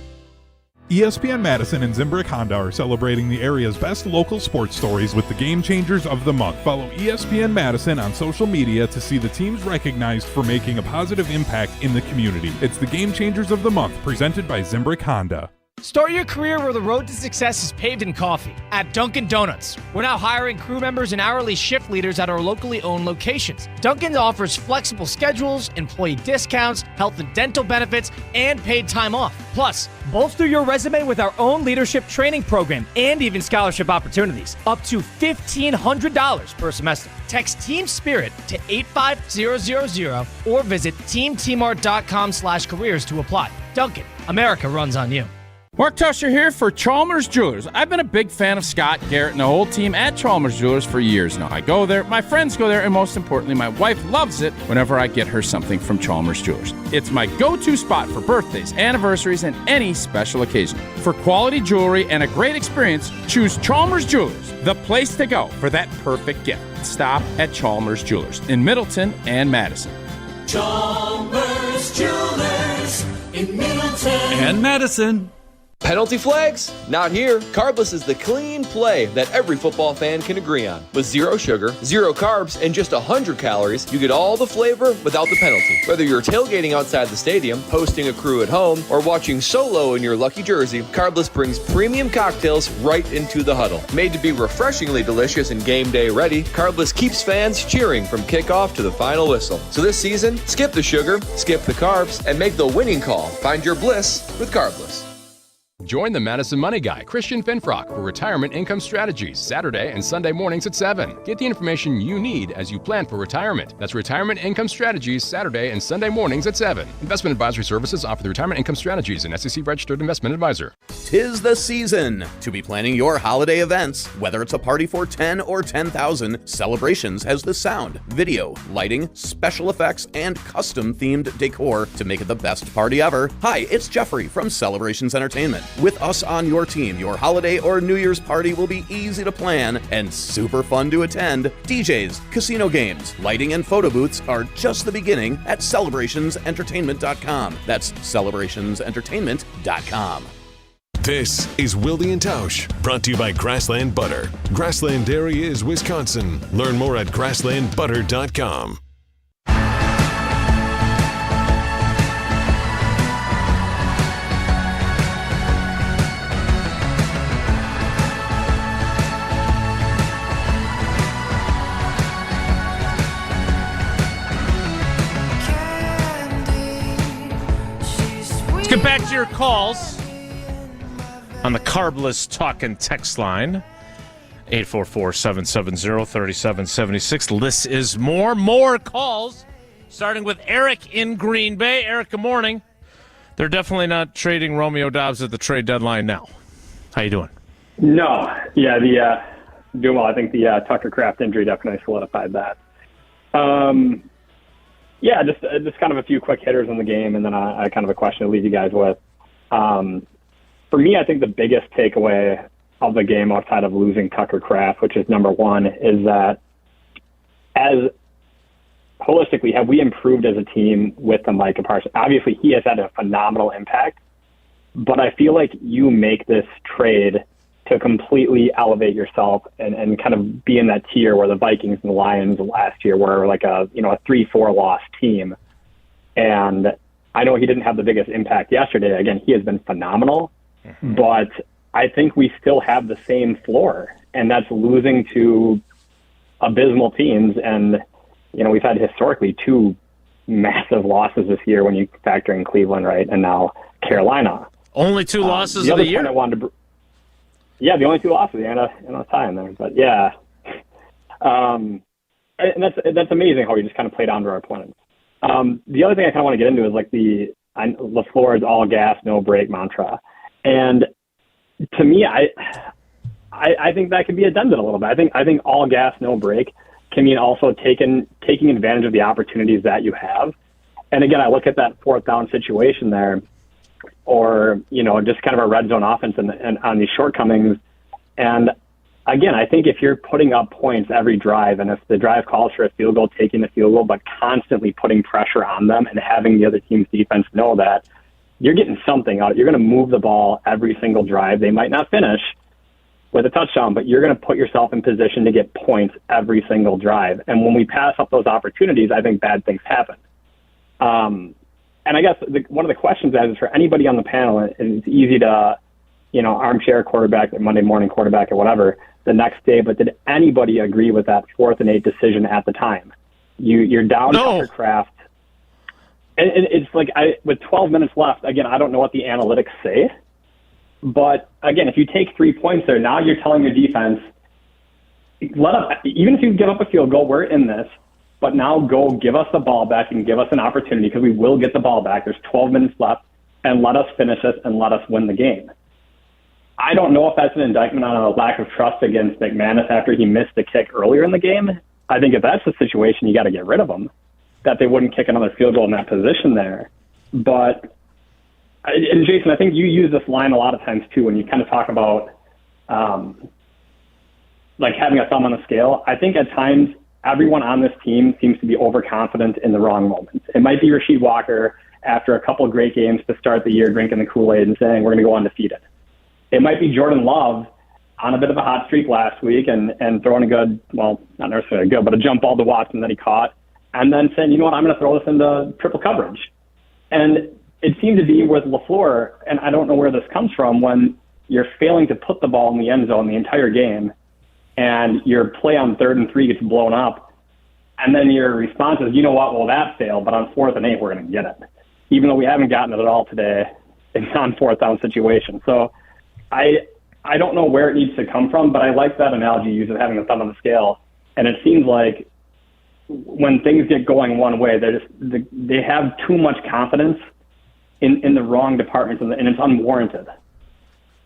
ESPN Madison and Zimbrick Honda are celebrating the area's best local sports stories with the Game Changers of the Month. Follow ESPN Madison on social media to see the teams recognized for making a positive impact in the community. It's the Game Changers of the Month, presented by Zimbrick Honda. Start your career where the road to success is paved in coffee. At Dunkin' Donuts, we're now hiring crew members and hourly shift leaders at our locally owned locations. Dunkin' offers flexible schedules, employee discounts, health and dental benefits, and paid time off. Plus, bolster your resume with our own leadership training program and even scholarship opportunities. Up to $1,500 per semester. Text Team Spirit to 85000 or visit teamteamart.com/careers to apply. Duncan, America runs on you. Mark Tusher here for Chalmers Jewelers. I've been a big fan of Scott, Garrett, and the whole team at Chalmers Jewelers for years now. I go there, my friends go there, and most importantly, my wife loves it whenever I get her something from Chalmers Jewelers. It's my go-to spot for birthdays, anniversaries, and any special occasion. For quality jewelry and a great experience, choose Chalmers Jewelers, the place to go for that perfect gift. Stop at Chalmers Jewelers in Middleton and Madison. Chalmers Jewelers in Middleton and Madison. Penalty flags? Not here. Carbless is the clean play that every football fan can agree on. With 0 sugar, 0 carbs, and just 100 calories, you get all the flavor without the penalty. Whether you're tailgating outside the stadium, hosting a crew at home, or watching solo in your lucky jersey, Carbless brings premium cocktails right into the huddle. Made to be refreshingly delicious and game day ready, Carbless keeps fans cheering from kickoff to the final whistle. So this season, skip the sugar, skip the carbs, and make the winning call. Find your bliss with Carbless. Join the Madison Money Guy, Christian Finfrock, for Retirement Income Strategies, Saturday and Sunday mornings at 7. Get the information you need as you plan for retirement. That's Retirement Income Strategies, Saturday and Sunday mornings at 7. Investment advisory services offer the Retirement Income Strategies, an SEC-registered investment advisor. 'Tis the season to be planning your holiday events. Whether it's a party for 10 or 10,000, Celebrations has the sound, video, lighting, special effects, and custom-themed decor to make it the best party ever. Hi, it's Jeffrey from Celebrations Entertainment. With us on your team, your holiday or New Year's party will be easy to plan and super fun to attend. DJs, casino games, lighting, and photo booths are just the beginning at celebrationsentertainment.com. That's celebrationsentertainment.com. This is Wilde and Tausch, brought to you by Grassland Butter. Grassland Dairy is Wisconsin. Learn more at grasslandbutter.com. Let's get back to your calls on the Carbless Talk and Text line. 844-770-3776. This is more calls, starting with Eric in Green Bay. Eric, good morning. They're definitely not trading Romeo Doubs at the trade deadline now. How you doing? No. Yeah, doing well. I think the Tucker Kraft injury definitely solidified that. Yeah, just kind of a few quick hitters in the game, and then I kind of a question to leave you guys with. For me, I think the biggest takeaway of the game outside of losing Tucker Kraft, which is number one, is that as holistically, have we improved as a team with the Micah Parsons? Obviously, he has had a phenomenal impact, but I feel like you make this trade to completely elevate yourself and kind of be in that tier where the Vikings and the Lions last year were like a 3-4 loss team. And I know he didn't have the biggest impact yesterday. Again, he has been phenomenal, but I think we still have the same floor, and that's losing to abysmal teams. And, we've had historically 2 massive losses this year when you factor in Cleveland, right? And now Carolina. Only 2 losses of the year? Yeah, the only 2 losses, and a tie in there. But yeah, and that's amazing how we just kind of played down to our opponents. The other thing I kind of want to get into is like the LaFleur's all gas, no brake mantra, and to me, I think that could be addended a little bit. I think all gas, no brake can mean also taking advantage of the opportunities that you have. And again, I look at that 4th down situation there, or, just kind of a red zone offense and on these shortcomings. And again, I think if you're putting up points every drive, and if the drive calls for a field goal, taking the field goal, but constantly putting pressure on them and having the other team's defense know that you're getting something out, you're going to move the ball every single drive. They might not finish with a touchdown, but you're going to put yourself in position to get points every single drive. And when we pass up those opportunities, I think bad things happen. And I guess one of the questions is for anybody on the panel, and it's easy to, armchair quarterback, Monday morning quarterback or whatever the next day, but did anybody agree with that 4th and 8 decision at the time? You're down Tucker Kraft, And it's like with 12 minutes left, again, I don't know what the analytics say. But, again, if you take 3 points there, now you're telling your defense, even if you give up a field goal, we're in this. But now go give us the ball back and give us an opportunity because we will get the ball back. There's 12 minutes left, and let us finish this and let us win the game. I don't know if that's an indictment on a lack of trust against McManus after he missed the kick earlier in the game. I think if that's the situation, you got to get rid of him, that they wouldn't kick another field goal in that position there. But, and Jason, I think you use this line a lot of times too when you kind of talk about like having a thumb on the scale. I think at times everyone on this team seems to be overconfident in the wrong moments. It might be Rasheed Walker after a couple of great games to start the year drinking the Kool-Aid and saying we're going to go undefeated. It might be Jordan Love on a bit of a hot streak last week and throwing a good, well, not necessarily good, but a jump ball to Watson that he caught, and then saying, you know what, I'm going to throw this into triple coverage. And it seemed to be with LaFleur, and I don't know where this comes from, when you're failing to put the ball in the end zone the entire game, and your play on 3rd and 3 gets blown up, and then your response is, you know what, well, that failed, but on 4th and 8, we're going to get it. Even though we haven't gotten it at all today, it's on 4th down situation. So I don't know where it needs to come from, but I like that analogy you use of having a thumb on the scale. And it seems like when things get going one way, they have too much confidence in the wrong departments, and it's unwarranted.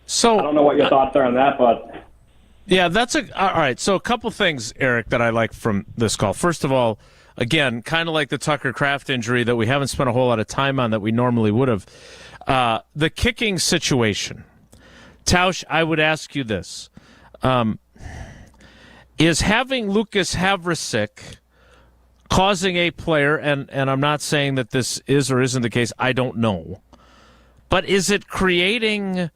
So I don't know what your thoughts are on that, but yeah, all right. So a couple things, Eric, that I like from this call. First of all, again, kind of like the Tucker Kraft injury that we haven't spent a whole lot of time on that we normally would have. The kicking situation. Tausch, I would ask you this. Is having Lucas Havrisik causing a player, and I'm not saying that this is or isn't the case, I don't know, but is it creating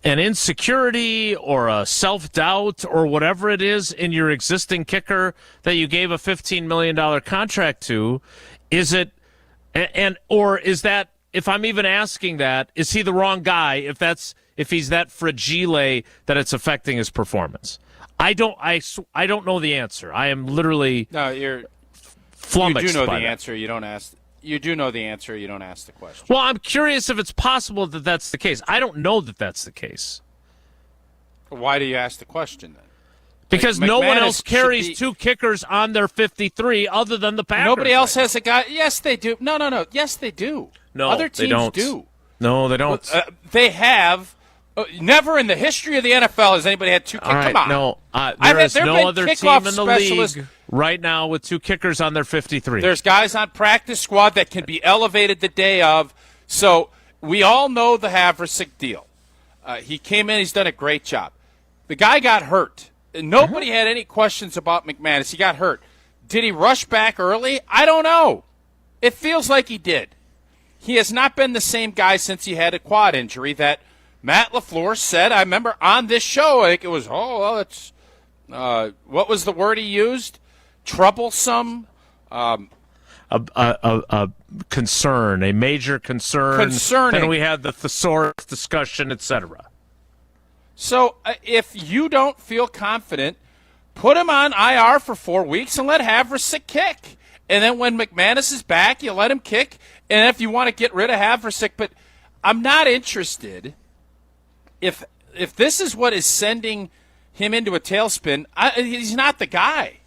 an insecurity or a self-doubt or whatever it is in your existing kicker that you gave a $15 million contract to? Is it, or is that, if I'm even asking that, is he the wrong guy if he's that fragile that it's affecting his performance? I don't know the answer. I am literally flummoxed. You do know by the that. answer. You don't ask. You do know the answer. You don't ask the question. Well, I'm curious if it's possible that that's the case. I don't know that that's the case. Why do you ask the question then? Because Like, no one McManus else carries should be- two kickers on their 53 other than the Packers. Nobody else has a guy. Yes, they do. No. Yes, they do. No, other they teams don't. do. No, they don't. They have. Never in the history of the NFL has anybody had two kickers. All right, Come on. no, there there is have no been other team kickoff in the specialists. league right now with two kickers on their 53. There's guys on practice squad that can be elevated the day of. So we all know the Havrisik deal. He came in. He's done a great job. The guy got hurt. Nobody had any questions about McManus. He got hurt. Did he rush back early? I don't know. It feels like he did. He has not been the same guy since he had a quad injury that Matt LaFleur said, I remember on this show, I think it was, it's, what was the word he used? Troublesome? A concern, a major concern. Concerning. Then we had the thesaurus discussion, etc. So if you don't feel confident, put him on IR for 4 weeks and let Havrisik kick. And then when McManus is back, you let him kick. And if you want to get rid of Havrisik, but I'm not interested. If this is what is sending him into a tailspin, he's not the guy.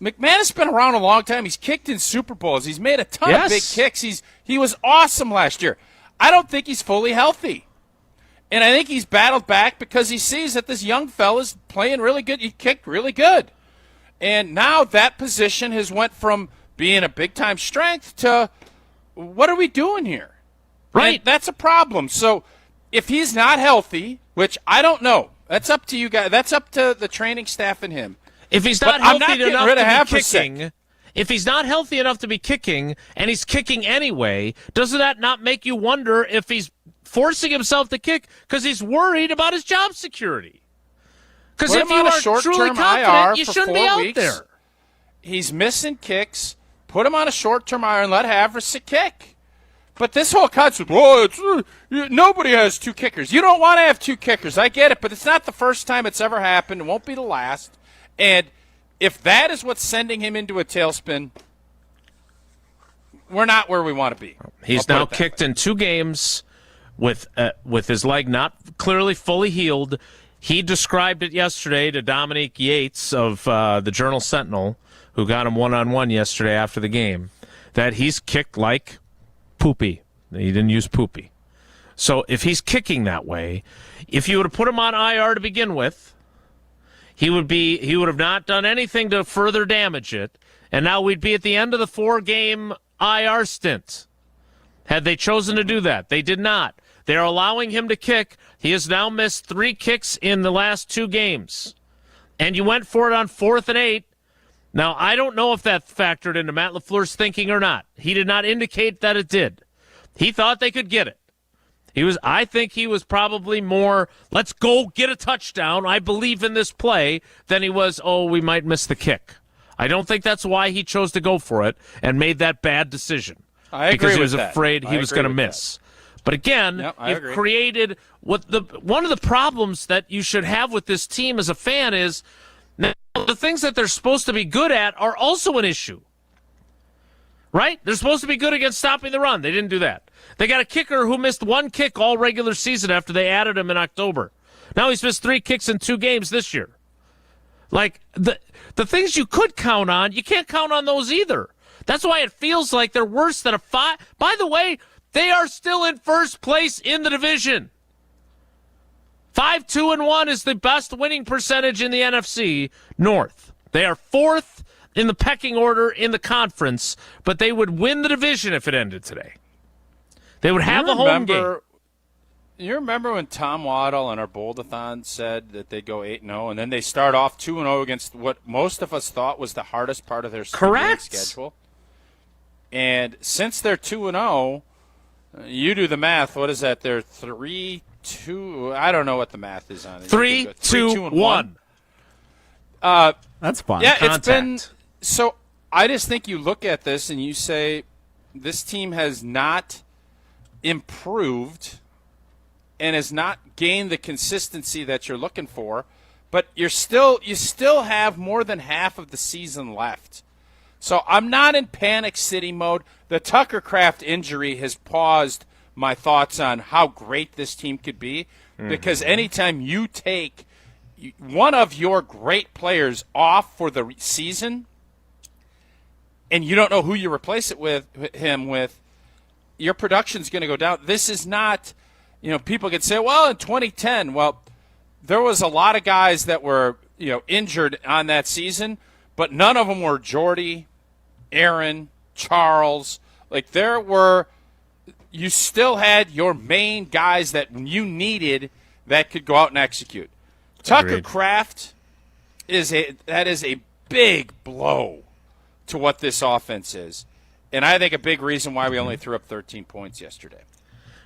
McManus has been around a long time. He's kicked in Super Bowls. He's made a ton of big kicks. He was awesome last year. I don't think he's fully healthy. And I think he's battled back because he sees that this young fella's playing really good. He kicked really good. And now that position has went from being a big-time strength to what are we doing here? Right. And that's a problem. So if he's not healthy, which I don't know, that's up to you guys. That's up to the training staff and him. If he's not healthy enough to be kicking, if he's not healthy enough to be kicking, and he's kicking anyway, doesn't that not make you wonder if he's forcing himself to kick because he's worried about his job security? Because if you are truly confident, you shouldn't be out there. He's missing kicks. Put him on a short-term IR and let Havrisik kick. But this whole concept, nobody has two kickers. You don't want to have two kickers. I get it, but it's not the first time it's ever happened. It won't be the last. And if that is what's sending him into a tailspin, we're not where we want to be. He's now kicked in 2 games with his leg not clearly fully healed. He described it yesterday to Dominique Yates of the Journal-Sentinel, who got him one-on-one yesterday after the game, that he's kicked like poopy. He didn't use poopy. So if he's kicking that way, if you would have put him on IR to begin with, he would have not done anything to further damage it, and now we'd be at the end of the 4-game IR stint. Had they chosen to do that, they did not. They're allowing him to kick. He has now missed 3 kicks in the last 2 games. And you went for it on 4th and 8. Now, I don't know if that factored into Matt LaFleur's thinking or not. He did not indicate that it did. He thought they could get it. I think he was probably more, let's go get a touchdown, I believe in this play, than he was, we might miss the kick. I don't think that's why he chose to go for it and made that bad decision. I agree because he with was that. afraid he was going to miss. But again, it created one of the problems that you should have with this team as a fan is now the things that they're supposed to be good at are also an issue. Right? They're supposed to be good against stopping the run. They didn't do that. They got a kicker who missed 1 kick all regular season after they added him in October. Now he's missed 3 kicks in 2 games this year. Like, the things you could count on, you can't count on those either. That's why it feels like they're worse than a 5. By the way, they are still in first place in the division. 5-2-1 is the best winning percentage in the NFC North. They are 4th in the pecking order in the conference, but they would win the division if it ended today. They would have a home game. You remember when Tom Waddle and our Bold-a-thon said that they go 8-0, and then they start off 2-0 against what most of us thought was the hardest part of their schedule? And since they're 2-0, you do the math. What is that? They're 3-2. I don't know what the math is on it. 3-2-1. That's fun. Yeah, it's been so. I just think you look at this and you say this team has not improved and has not gained the consistency that you're looking for. But you still have more than half of the season left. So I'm not in panic city mode. The Tucker Kraft injury has paused my thoughts on how great this team could be, because anytime you take one of your great players off for the season and you don't know who you replace it with, your production's going to go down. This is not, people could say, well, in 2010, there was a lot of guys that were, injured on that season, but none of them were Jordy, Aaron, Charles. You still had your main guys that you needed that could go out and execute. Tucker Kraft is a big blow to what this offense is. And I think a big reason why we only threw up 13 points yesterday.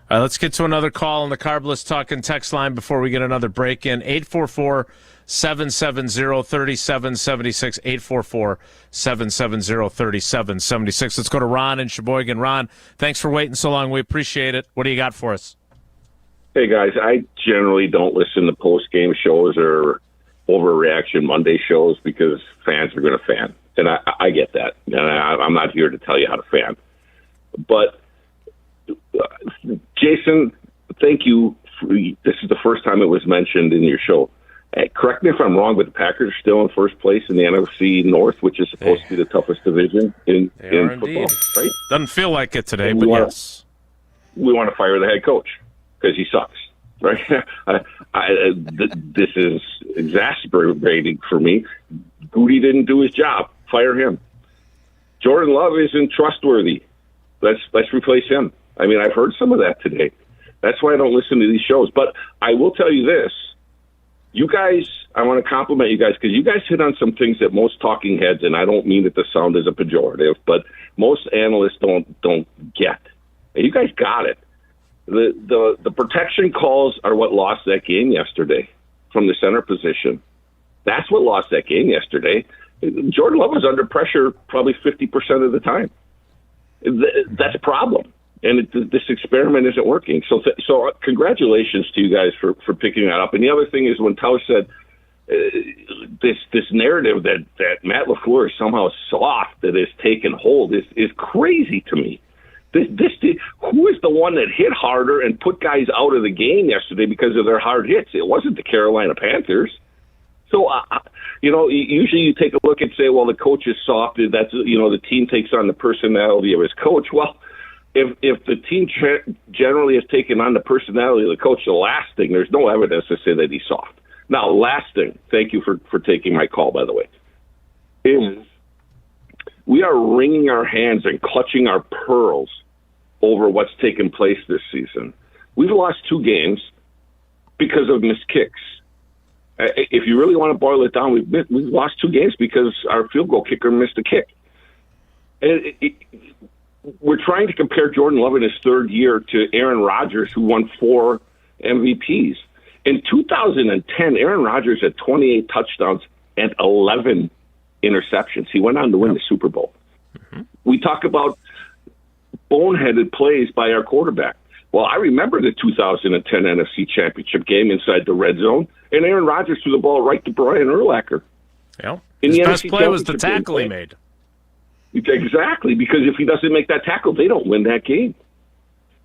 All right, let's get to another call on the Carbless Talk and text line before we get another break in. 844-770-3776, 844-770-3776. Let's go to Ron in Sheboygan. Ron, thanks for waiting so long. We appreciate it. What do you got for us? Hey, guys, I generally don't listen to post-game shows or overreaction Monday shows because fans are going to fan. And I get that. And I'm not here to tell you how to fan. But, Jason, thank you. This is the first time it was mentioned in your show. Correct me if I'm wrong, but the Packers are still in first place in the NFC North, which is supposed to be the toughest division in football, right? Doesn't feel like it today, but yes. We want to fire the head coach because he sucks, right? This is exasperating for me. Goody didn't do his job. Fire him. Jordan Love isn't trustworthy. Let's replace him. I mean, I've heard some of that today. That's why I don't listen to these shows. But I will tell you this. You guys, I want to compliment you guys because you guys hit on some things that most talking heads, and I don't mean it to sound as a pejorative, but most analysts don't get. And you guys got it. The protection calls are what lost that game yesterday from the center position. That's what lost that game yesterday. Jordan Love was under pressure probably 50% of the time. That's a problem. And this experiment isn't working. So congratulations to you guys for picking that up. And the other thing is when Tausch said, this narrative that Matt LaFleur is somehow soft that has taken hold is crazy to me. Who is the one that hit harder and put guys out of the game yesterday because of their hard hits? It wasn't the Carolina Panthers. So, usually you take a look and say, well, the coach is soft. That's, the team takes on the personality of his coach. Well, if the team generally has taken on the personality of the coach, the last thing, there's no evidence to say that he's soft. Now, last thing, thank you for taking my call, by the way, is we are wringing our hands and clutching our pearls over what's taken place this season. We've lost 2 games because of missed kicks. If you really want to boil it down, we've lost 2 games because our field goal kicker missed a kick. We're trying to compare Jordan Love in his 3rd year to Aaron Rodgers, who won 4 MVPs. In 2010, Aaron Rodgers had 28 touchdowns and 11 interceptions. He went on to win the Super Bowl. Mm-hmm. We talk about boneheaded plays by our quarterback. Well, I remember the 2010 NFC Championship game inside the red zone, and Aaron Rodgers threw the ball right to Brian Urlacher. Yeah. His best play was the tackle he made. Exactly, because if he doesn't make that tackle, they don't win that game.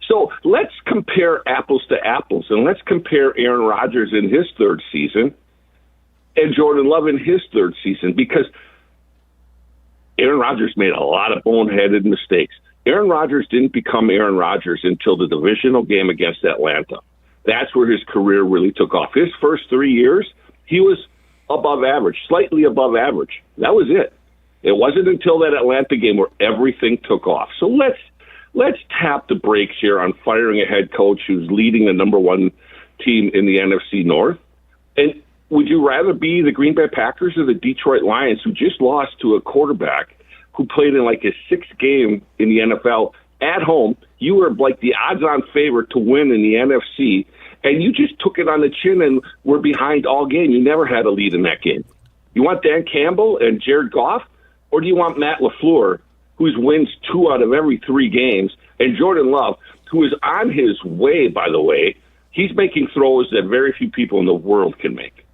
So let's compare apples to apples, and let's compare Aaron Rodgers in his 3rd season and Jordan Love in his 3rd season, because Aaron Rodgers made a lot of boneheaded mistakes. Aaron Rodgers didn't become Aaron Rodgers until the divisional game against Atlanta. That's where his career really took off. His first 3 years, he was above average, slightly above average. That was it. It wasn't until that Atlanta game where everything took off. So let's tap the brakes here on firing a head coach who's leading the number 1 team in the NFC North. And would you rather be the Green Bay Packers or the Detroit Lions, who just lost to a quarterback who played in like his 6th game in the NFL at home? You were like the odds-on favorite to win in the NFC, and you just took it on the chin and were behind all game. You never had a lead in that game. You want Dan Campbell and Jared Goff, or do you want Matt LaFleur, who wins 2 out of every 3 games, and Jordan Love, who is on his way, by the way? He's making throws that very few people in the world can make.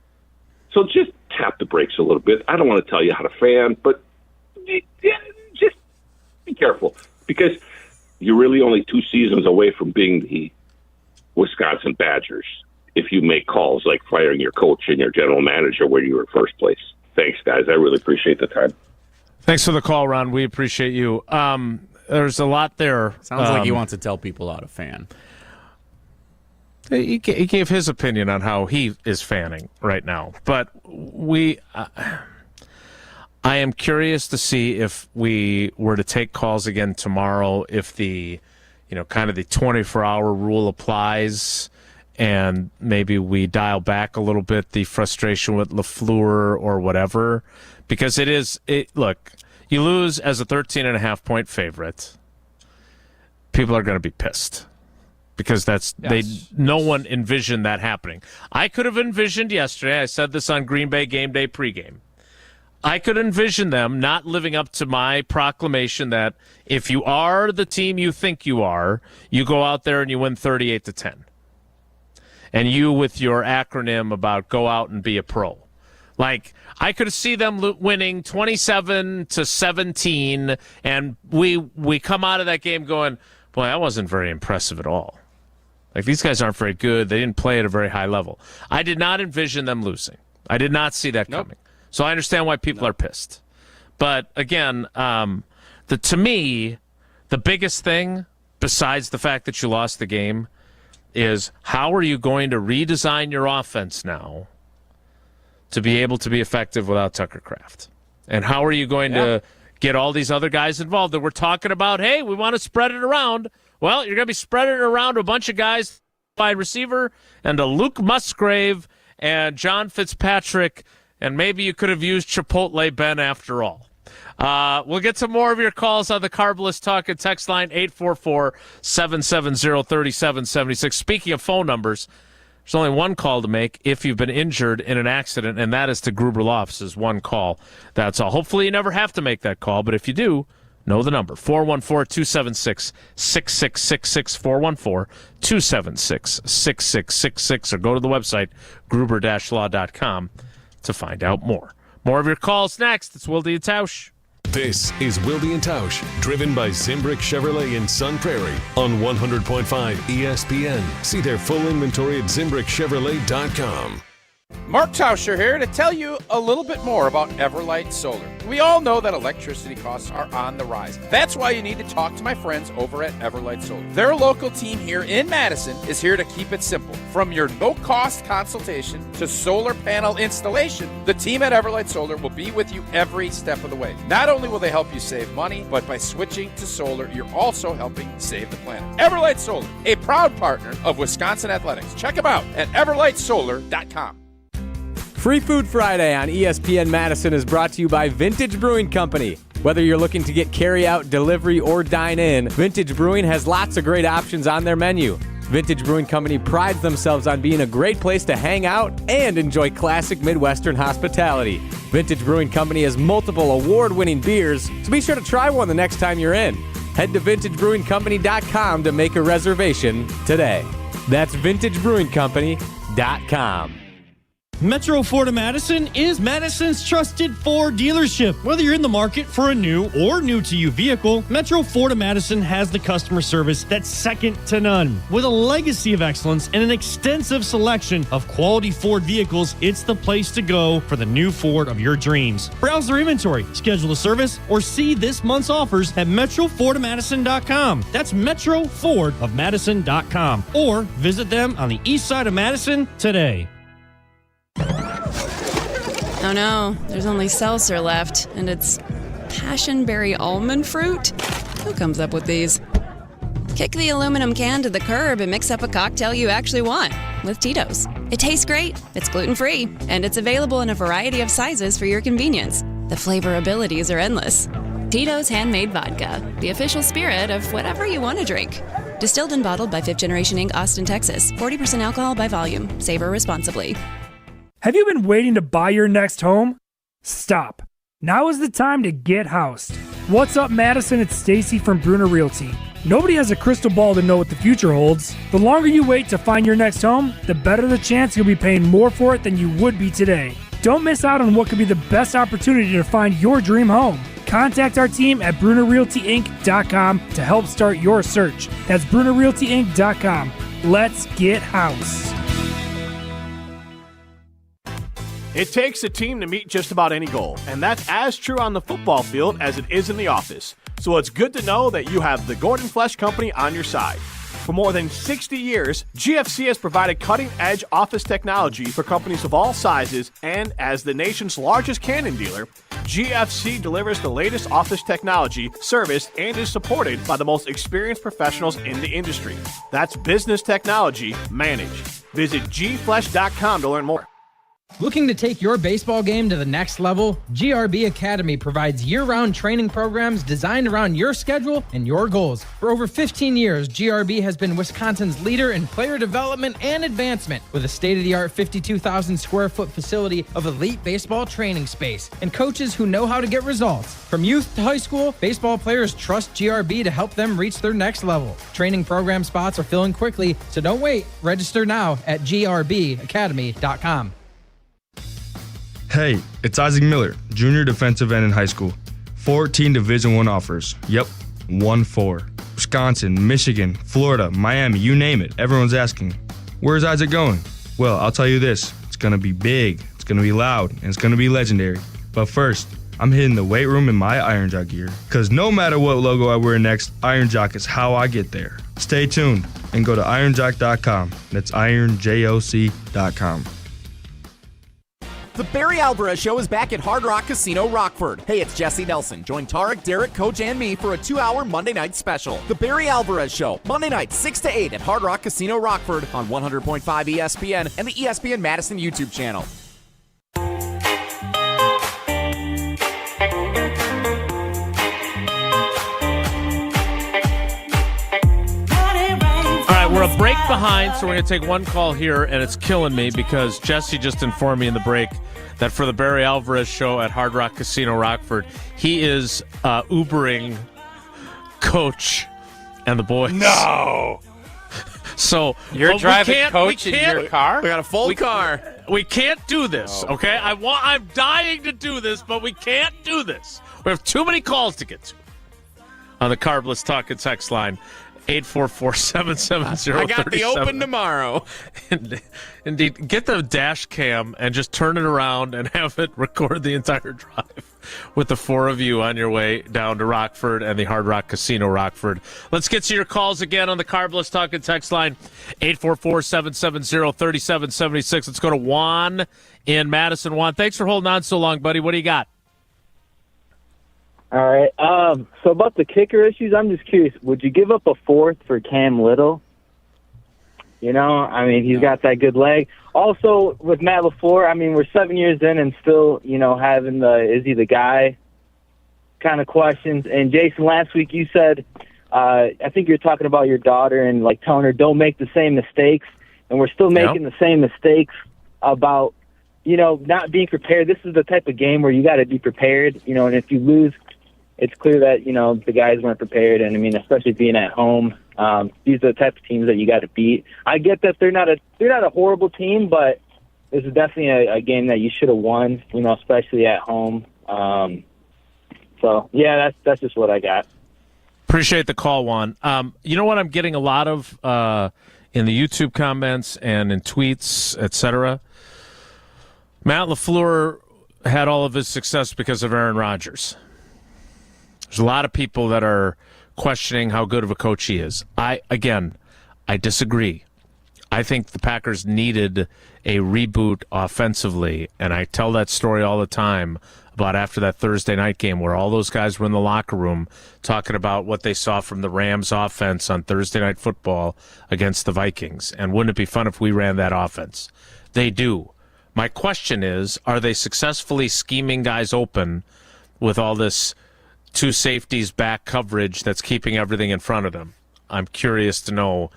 So just tap the brakes a little bit. I don't want to tell you how to fan, but just be careful, because you're really only 2 seasons away from being the Wisconsin Badgers if you make calls like firing your coach and your general manager where you were first place. Thanks, guys. I really appreciate the time. Thanks for the call, Ron. We appreciate you. There's a lot there. Sounds like he wants to tell people how to fan. He gave his opinion on how he is fanning right now. But I am curious to see if we were to take calls again tomorrow, if the, kind of the 24-hour rule applies, and maybe we dial back a little bit the frustration with LaFleur or whatever. Because look, you lose as a 13.5-point favorite, people are going to be pissed. Because no one envisioned that happening. I could have envisioned yesterday, I said this on Green Bay game day pregame, I could envision them not living up to my proclamation that if you are the team you think you are, you go out there and you win 38-10. And you with your acronym about go out and be a pro. Like, I could see them winning 27-17, and we come out of that game going, boy, that wasn't very impressive at all. Like, these guys aren't very good. They didn't play at a very high level. I did not envision them losing. I did not see that coming. So I understand why people are pissed. But, again, to me, the biggest thing, besides the fact that you lost the game, is how are you going to redesign your offense now to be able to be effective without Tucker Kraft? And how are you going to get all these other guys involved that we're talking about, hey, we want to spread it around? Well, you're going to be spreading it around to a bunch of guys, wide receiver, and a Luke Musgrave and John Fitzpatrick, and maybe you could have used Chipotle Ben after all. We'll get to more of your calls on the Carbless Talk and text line 844-770-3776. Speaking of phone numbers, there's only one call to make if you've been injured in an accident, and that is to Gruber Law Office's one call. That's all. Hopefully you never have to make that call, but if you do, know the number, 414-276-6666, 414-276-6666, or go to the website, gruber-law.com to find out more. More of your calls next. It's Wilde and Tausch. This is Wilde and Tausch, driven by Zimbrick Chevrolet in Sun Prairie on 100.5 ESPN. See their full inventory at ZimbrickChevrolet.com. Mark Tauscher here to tell you a little bit more about Everlight Solar. We all know that electricity costs are on the rise. That's why you need to talk to my friends over at Everlight Solar. Their local team here in Madison is here to keep it simple. From your no-cost consultation to solar panel installation, the team at Everlight Solar will be with you every step of the way. Not only will they help you save money, but by switching to solar, you're also helping save the planet. Everlight Solar, a proud partner of Wisconsin Athletics. Check them out at everlightsolar.com. Free Food Friday on ESPN Madison is brought to you by Vintage Brewing Company. Whether you're looking to get carry-out, delivery, or dine-in, Vintage Brewing has lots of great options on their menu. Vintage Brewing Company prides themselves on being a great place to hang out and enjoy classic Midwestern hospitality. Vintage Brewing Company has multiple award-winning beers, so be sure to try one the next time you're in. Head to VintageBrewingCompany.com to make a reservation today. That's VintageBrewingCompany.com. Metro Ford of Madison is Madison's trusted Ford dealership. Whether you're in the market for a new or new-to-you vehicle, Metro Ford of Madison has the customer service that's second to none. With a legacy of excellence and an extensive selection of quality Ford vehicles, it's the place to go for the new Ford of your dreams. Browse their inventory, schedule a service, or see this month's offers at MetroFordofMadison.com. That's MetroFordofMadison.com. Or visit them on the east side of Madison today. Oh no, there's only seltzer left, and it's passionberry almond fruit? Who comes up with these? Kick the aluminum can to the curb and mix up a cocktail you actually want with Tito's. It tastes great, it's gluten-free, and it's available in a variety of sizes for your convenience. The flavor abilities are endless. Tito's Handmade Vodka, the official spirit of whatever you want to drink. Distilled and bottled by 5th Generation Inc., Austin, Texas. 40% alcohol by volume. Savor responsibly. Have you been waiting to buy your next home? Stop. Now is the time to get housed. What's up, Madison? It's Stacy from Bruner Realty. Nobody has a crystal ball to know what the future holds. The longer you wait to find your next home, the better the chance you'll be paying more for it than you would be today. Don't miss out on what could be the best opportunity to find your dream home. Contact our team at BrunerRealtyInc.com to help start your search. That's BrunerRealtyInc.com. Let's get housed. It takes a team to meet just about any goal, and that's as true on the football field as it is in the office. So it's good to know that you have the Gordon Flesh Company on your side. For more than 60 years, GFC has provided cutting-edge office technology for companies of all sizes, and as the nation's largest Canon dealer, GFC delivers the latest office technology, service, and is supported by the most experienced professionals in the industry. That's business technology managed. Visit gflesh.com to learn more. Looking to take your baseball game to the next level? GRB Academy provides year-round training programs designed around your schedule and your goals. For over 15 years, GRB has been Wisconsin's leader in player development and advancement with a state-of-the-art 52,000 square foot facility of elite baseball training space and coaches who know how to get results. From youth to high school, baseball players trust GRB to help them reach their next level. Training program spots are filling quickly, so don't wait. Register now at grbacademy.com. Hey, it's Isaac Miller, junior defensive end in high school. 14 Division I offers. Yep, 1-4. Wisconsin, Michigan, Florida, Miami, you name it. Everyone's asking, where's Isaac going? Well, I'll tell you this. It's going to be big, it's going to be loud, and it's going to be legendary. But first, I'm hitting the weight room in my Iron Jock gear. Because no matter what logo I wear next, Iron Jock is how I get there. Stay tuned and go to ironjock.com. That's ironjoc.com. The Barry Alvarez Show is back at Hard Rock Casino Rockford. Hey, it's Jesse Nelson. Join Tarek, Derek, Coach, and me for a 2-hour Monday night special. The Barry Alvarez Show, Monday night, 6 to 8 at Hard Rock Casino Rockford on 100.5 ESPN and the ESPN Madison YouTube channel. We're a break behind, so we're going to take one call here, and it's killing me because Jesse just informed me in the break that for the Barry Alvarez Show at Hard Rock Casino Rockford, he is Ubering Coach and the boys. No! So You're driving coach in your car? We got a full car. We can't do this, okay? I'm dying to do this, but we can't do this. We have too many calls to get to. On the Carbless Talk and Text line, 844-770-37. I got the open tomorrow. Indeed. Get the dash cam and just turn it around and have it record the entire drive with the four of you on your way down to Rockford and the Hard Rock Casino Rockford. Let's get to your calls again on the Carbless Talk and Text line, 844-770-3776. Let's go to Juan in Madison. Juan, thanks for holding on so long, buddy. What do you got? All right. So about the kicker issues, I'm just curious. Would you give up a fourth for Cam Little? You know, I mean, he's got that good leg. Also, with Matt LaFleur, I mean, we're 7 years in and still, you know, having the is he the guy kind of questions. And Jason, last week you said, I think you're talking about your daughter and like telling her don't make the same mistakes. And we're still making the same mistakes about, you know, not being prepared. This is the type of game where you got to be prepared, you know, and if you lose, it's clear that, you know, the guys weren't prepared. And, I mean, especially being at home, these are the type of teams that you got to beat. I get that they're not a horrible team, but this is definitely a game that you should have won, you know, especially at home. So, yeah, that's just what I got. Appreciate the call, Juan. You know what I'm getting a lot of in the YouTube comments and in tweets, etc.? Matt LaFleur had all of his success because of Aaron Rodgers. There's a lot of people that are questioning how good of a coach he is. I disagree. I think the Packers needed a reboot offensively, and I tell that story all the time about after that Thursday night game where all those guys were in the locker room talking about what they saw from the Rams offense on Thursday Night Football against the Vikings. And wouldn't it be fun if we ran that offense? They do. My question is, are they successfully scheming guys open with all this two safeties back coverage that's keeping everything in front of them? I'm curious to know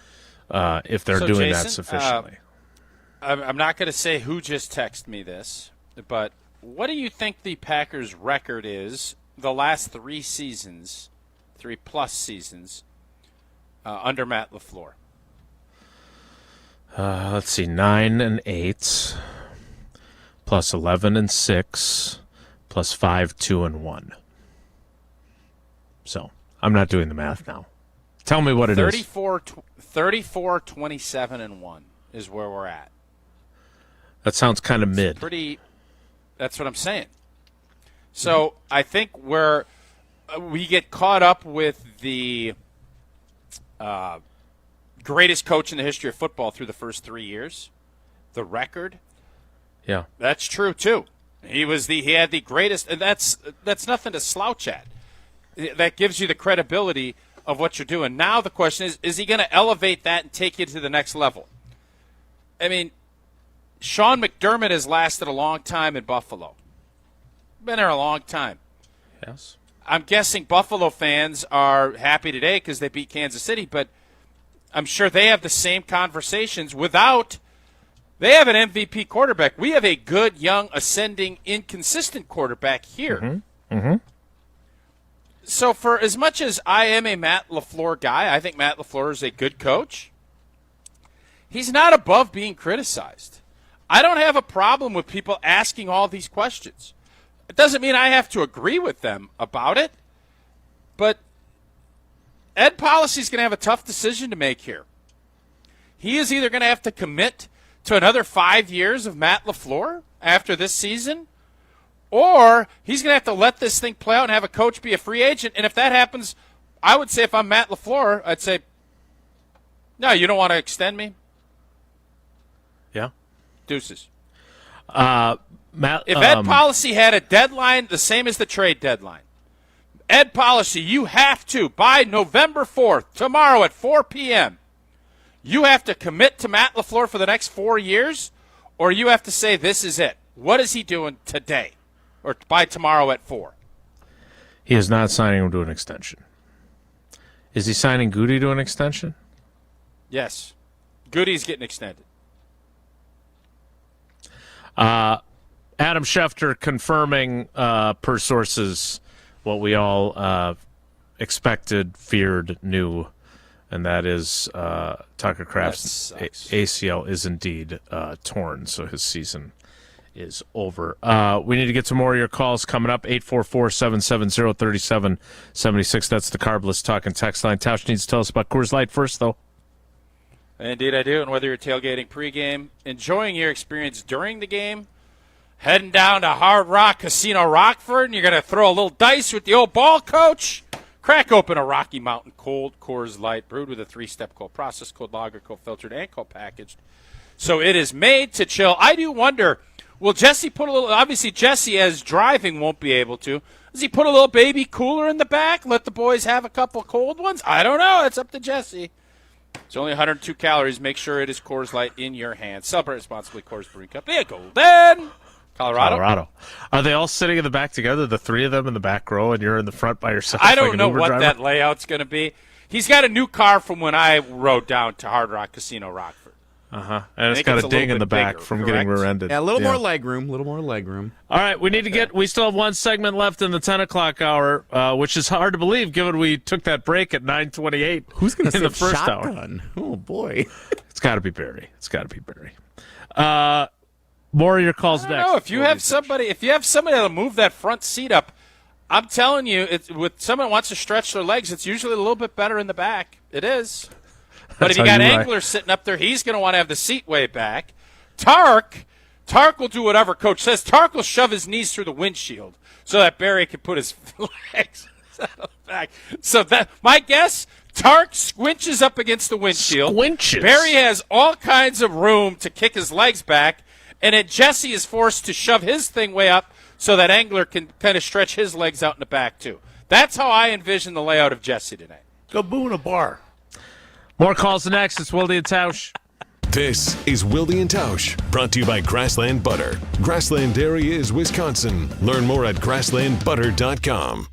if they're doing Jason, that sufficiently. I'm not going to say who just texted me this, but what do you think the Packers' record is the last 3 seasons, 3+ seasons, under Matt LaFleur? Let's see, 9-8, plus 11-6, plus 5-2-1. So I'm not doing the math now. Tell me what it is. 34, 27-1 is where we're at. That sounds kind of mid. That's what I'm saying. So I think we get caught up with the greatest coach in the history of football through the first 3 years, the record. Yeah, that's true too. He had the greatest, and that's nothing to slouch at. That gives you the credibility of what you're doing. Now the question is he going to elevate that and take you to the next level? I mean, Sean McDermott has lasted a long time in Buffalo. Been there a long time. Yes. I'm guessing Buffalo fans are happy today because they beat Kansas City, but I'm sure they have the same conversations without – they have an MVP quarterback. We have a good, young, ascending, inconsistent quarterback here. Mm-hmm. So for as much as I am a Matt LaFleur guy, I think Matt LaFleur is a good coach. He's not above being criticized. I don't have a problem with people asking all these questions. It doesn't mean I have to agree with them about it, but Ed Policy's going to have a tough decision to make here. He is either going to have to commit to another 5 years of Matt LaFleur after this season, or he's going to have to let this thing play out and have a coach be a free agent. And if that happens, I would say if I'm Matt LaFleur, I'd say, no, you don't want to extend me? Yeah. Deuces. Matt, if Ed Policy had a deadline the same as the trade deadline, Ed Policy, you have to, by November 4th, tomorrow at 4 p.m., you have to commit to Matt LaFleur for the next 4 years, or you have to say this is it. What is he doing today? Or by tomorrow at 4. He is not signing him to an extension. Is he signing Goody to an extension? Yes. Goody's getting extended. Adam Schefter confirming, per sources, what we all expected, feared, knew, and that is Tucker Kraft's ACL is indeed torn, so his season is over. We need to get some more of your calls coming up. 844-770-3776. That's the Carbless Talk and Text line. Tausch needs to tell us about Coors Light first, though. Indeed I do, and whether you're tailgating pregame, enjoying your experience during the game, heading down to Hard Rock Casino Rockford, and you're going to throw a little dice with the old ball coach, crack open a Rocky Mountain cold Coors Light, brewed with a 3-step cold process, cold lager, cold filtered, and cold packaged. So it is made to chill. I do wonder, will Jesse put a little, obviously Jesse as driving won't be able to, does he put a little baby cooler in the back, let the boys have a couple cold ones? I don't know. It's up to Jesse. It's only 102 calories. Make sure it is Coors Light in your hands. Celebrate responsibly. Coors Brewing Company, Golden, Colorado. Are they all sitting in the back together, the three of them in the back row, and you're in the front by yourself? I don't know Uber what driver? that layout's going to be. He's got a new car from when I rode down to Hard Rock Casino Rockford. And it's got a ding in the back from getting rear-ended. Yeah, a little more leg room. All right, we still have one segment left in the 10 o'clock hour, which is hard to believe given we took that break at 9:28. Who's going to in the first shotgun? hour? Oh, boy. It's got to be Barry. More of your calls next. No, if you have somebody that'll move that front seat up, I'm telling you, with someone who wants to stretch their legs, it's usually a little bit better in the back. It is. But if you got Angler sitting up there, he's going to want to have the seat way back. Tark will do whatever Coach says. Tark will shove his knees through the windshield so that Barry can put his legs back. So that my guess, Tark squinches up against the windshield. Barry has all kinds of room to kick his legs back, and then Jesse is forced to shove his thing way up so that Angler can kind of stretch his legs out in the back too. That's how I envision the layout of Jesse tonight. Go boo in a bar. More calls next. It's Wilde and Tausch. This is Wilde and Tausch, brought to you by Grassland Butter. Grassland Dairy is Wisconsin. Learn more at grasslandbutter.com.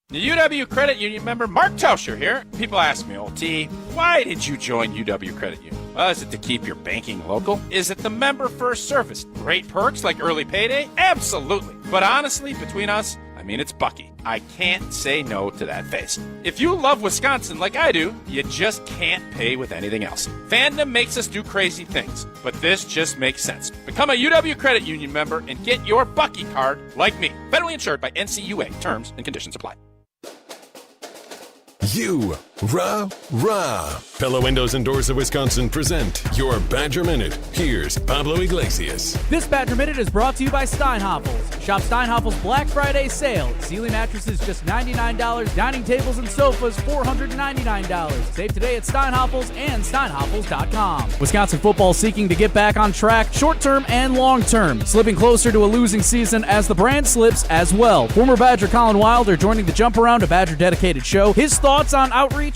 The UW Credit Union member Mark Tauscher here. People ask me, T, why did you join UW Credit Union? Well, is it to keep your banking local? Is it the member first service? Great perks like early payday? Absolutely. But honestly, between us, it's Bucky. I can't say no to that face. If you love Wisconsin like I do, you just can't pay with anything else. Fandom makes us do crazy things, but this just makes sense. Become a UW Credit Union member and get your Bucky card like me. Federally insured by NCUA. Terms and conditions apply. Pella Windows and Doors of Wisconsin present your Badger Minute. Here's Pablo Iglesias. This Badger Minute is brought to you by Steinhoffels. Shop Steinhoffels Black Friday sale. Ceiling mattresses just $99. Dining tables and sofas $499. Save today at Steinhoffels and Steinhoffels.com. Wisconsin football seeking to get back on track, short-term and long-term. Slipping closer to a losing season as the brand slips as well. Former Badger Colin Wilder joining the Jump Around, a Badger-dedicated show. His thoughts on outreach?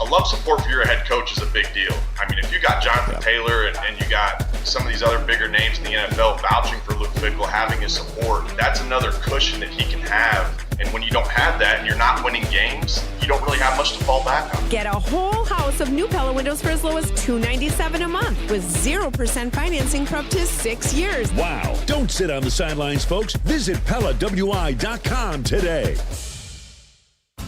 A love support for your head coach is a big deal. If you got Jonathan Taylor and you got some of these other bigger names in the NFL vouching for Luke Fickell, having his support, that's another cushion that he can have. And when you don't have that and you're not winning games, you don't really have much to fall back on. Get a whole house of new Pella windows for as low as $297 a month with 0% financing for up to 6 years. Wow. Don't sit on the sidelines, folks. Visit PellaWI.com today.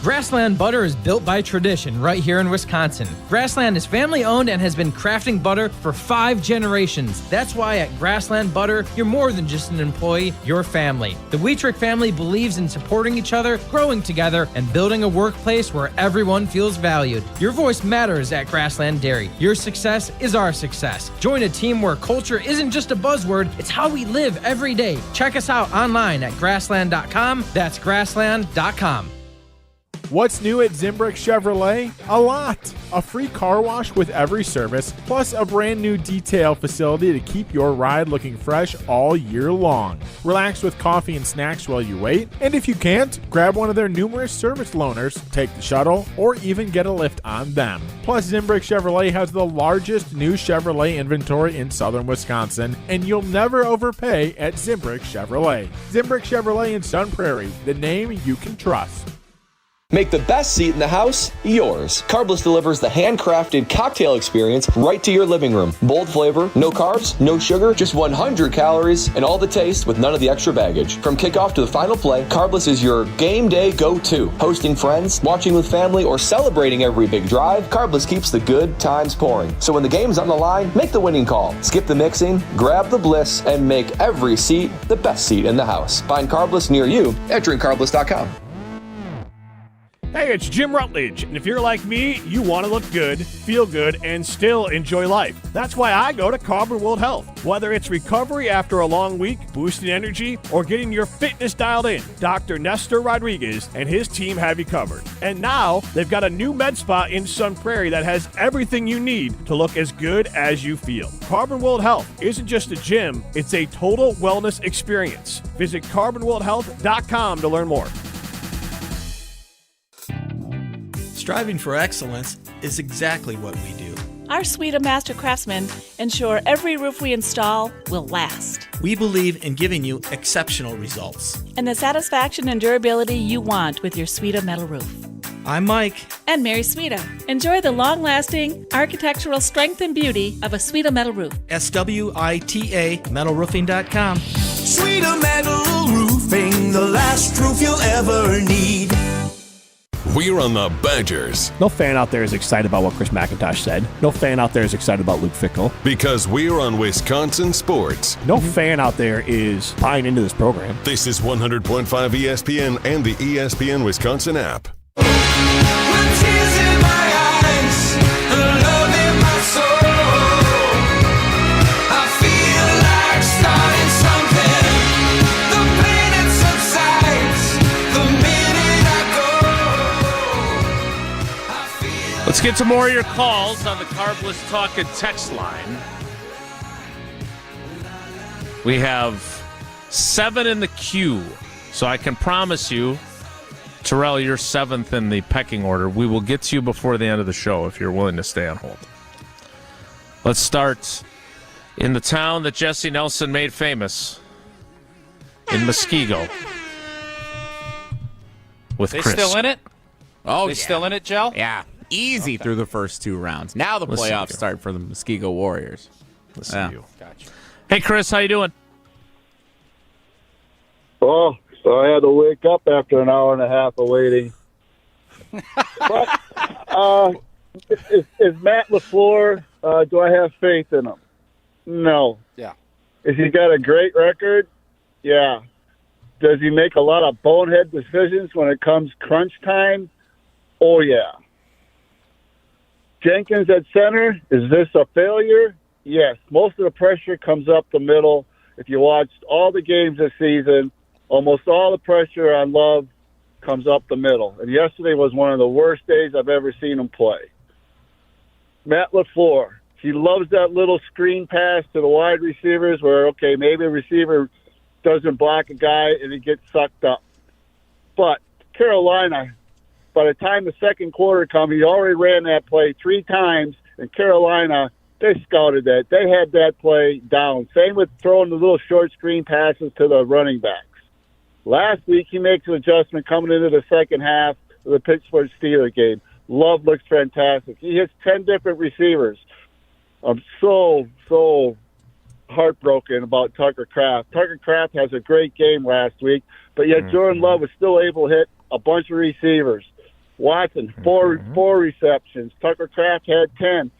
Grassland butter is built by tradition right here in Wisconsin. Grassland is family owned and has been crafting butter for 5 generations. That's why at Grassland Butter, you're more than just an employee, you're family. The Wietrich family believes in supporting each other, growing together, and building a workplace where everyone feels valued. Your voice matters at Grassland Dairy. Your success is our success. Join a team where culture isn't just a buzzword, it's how we live every day. Check us out online at grassland.com. That's grassland.com. What's new at Zimbrick Chevrolet? A lot. A free car wash with every service, plus a brand new detail facility to keep your ride looking fresh all year long. Relax with coffee and snacks while you wait, and if you can't, grab one of their numerous service loaners, take the shuttle, or even get a lift on them. Plus, Zimbrick Chevrolet has the largest new Chevrolet inventory in southern Wisconsin, and you'll never overpay at Zimbrick Chevrolet. Zimbrick Chevrolet in Sun Prairie, the name you can trust. Make the best seat in the house yours. Carbless delivers the handcrafted cocktail experience right to your living room. Bold flavor, no carbs, no sugar, just 100 calories, and all the taste with none of the extra baggage. From kickoff to the final play, Carbless is your game day go-to. Hosting friends, watching with family, or celebrating every big drive, Carbless keeps the good times pouring. So when the game's on the line, make the winning call. Skip the mixing, grab the bliss, and make every seat the best seat in the house. Find Carbless near you at drinkcarbless.com. Hey, it's Jim Rutledge, and if you're like me, you want to look good, feel good, and still enjoy life. That's why I go to Carbon World Health. Whether it's recovery after a long week, boosting energy, or getting your fitness dialed in, Dr. Nestor Rodriguez and his team have you covered. And now, they've got a new med spa in Sun Prairie that has everything you need to look as good as you feel. Carbon World Health isn't just a gym, it's a total wellness experience. Visit carbonworldhealth.com to learn more. Striving for excellence is exactly what we do. Our suite of master craftsmen ensure every roof we install will last. We believe in giving you exceptional results. And the satisfaction and durability you want with your Suita metal roof. I'm Mike. And Mary Suita. Enjoy the long-lasting architectural strength and beauty of a Suita metal roof. SWITA metalroofing.com. Suita Metal Roofing, the last roof you'll ever need. We're on the Badgers. No fan out there is excited about what Chris McIntosh said. No fan out there is excited about Luke Fickell. Because we're on Wisconsin sports. No fan out there is buying into this program. This is 100.5 ESPN and the ESPN Wisconsin app. With tears in my eyes and love in my soul, I feel like starting something. The pain it subsides the minute I go. Let's get to more of your calls on the Carbless Talk and text line. We have 7 in the queue, so I can promise you, Terrell, you're 7th in the pecking order. We will get to you before the end of the show if you're willing to stay on hold. Let's start in the town that Jesse Nelson made famous, in Muskego. With They Chris. still in it? Oh, They yeah. still in it, Joe? Yeah. Easy through the first 2 rounds. Now the Listen playoffs to you. start for the Muskego Warriors. Listen to you. Gotcha. Hey, Chris, how you doing? Oh, so I had to wake up after an hour and a half of waiting. But is Matt LaFleur, do I have faith in him? No. Yeah. Has he got a great record? Yeah. Does he make a lot of bonehead decisions when it comes crunch time? Oh, yeah. Jenkins at center, is this a failure? Yes. Most of the pressure comes up the middle. If you watched all the games this season, almost all the pressure on Love comes up the middle. And yesterday was one of the worst days I've ever seen him play. Matt LaFleur, he loves that little screen pass to the wide receivers where, okay, maybe a receiver doesn't block a guy and he gets sucked up. But Carolina, by the time the second quarter comes, he already ran that play 3 times, and Carolina, they scouted that. They had that play down. Same with throwing the little short screen passes to the running backs. Last week, he makes an adjustment coming into the second half of the Pittsburgh Steelers game. Love looks fantastic. He hits 10 different receivers. I'm so heartbroken about Tucker Kraft. Tucker Kraft has a great game last week, but yet Jordan Love was still able to hit a bunch of receivers. Watson, four receptions. Tucker Kraft had 10,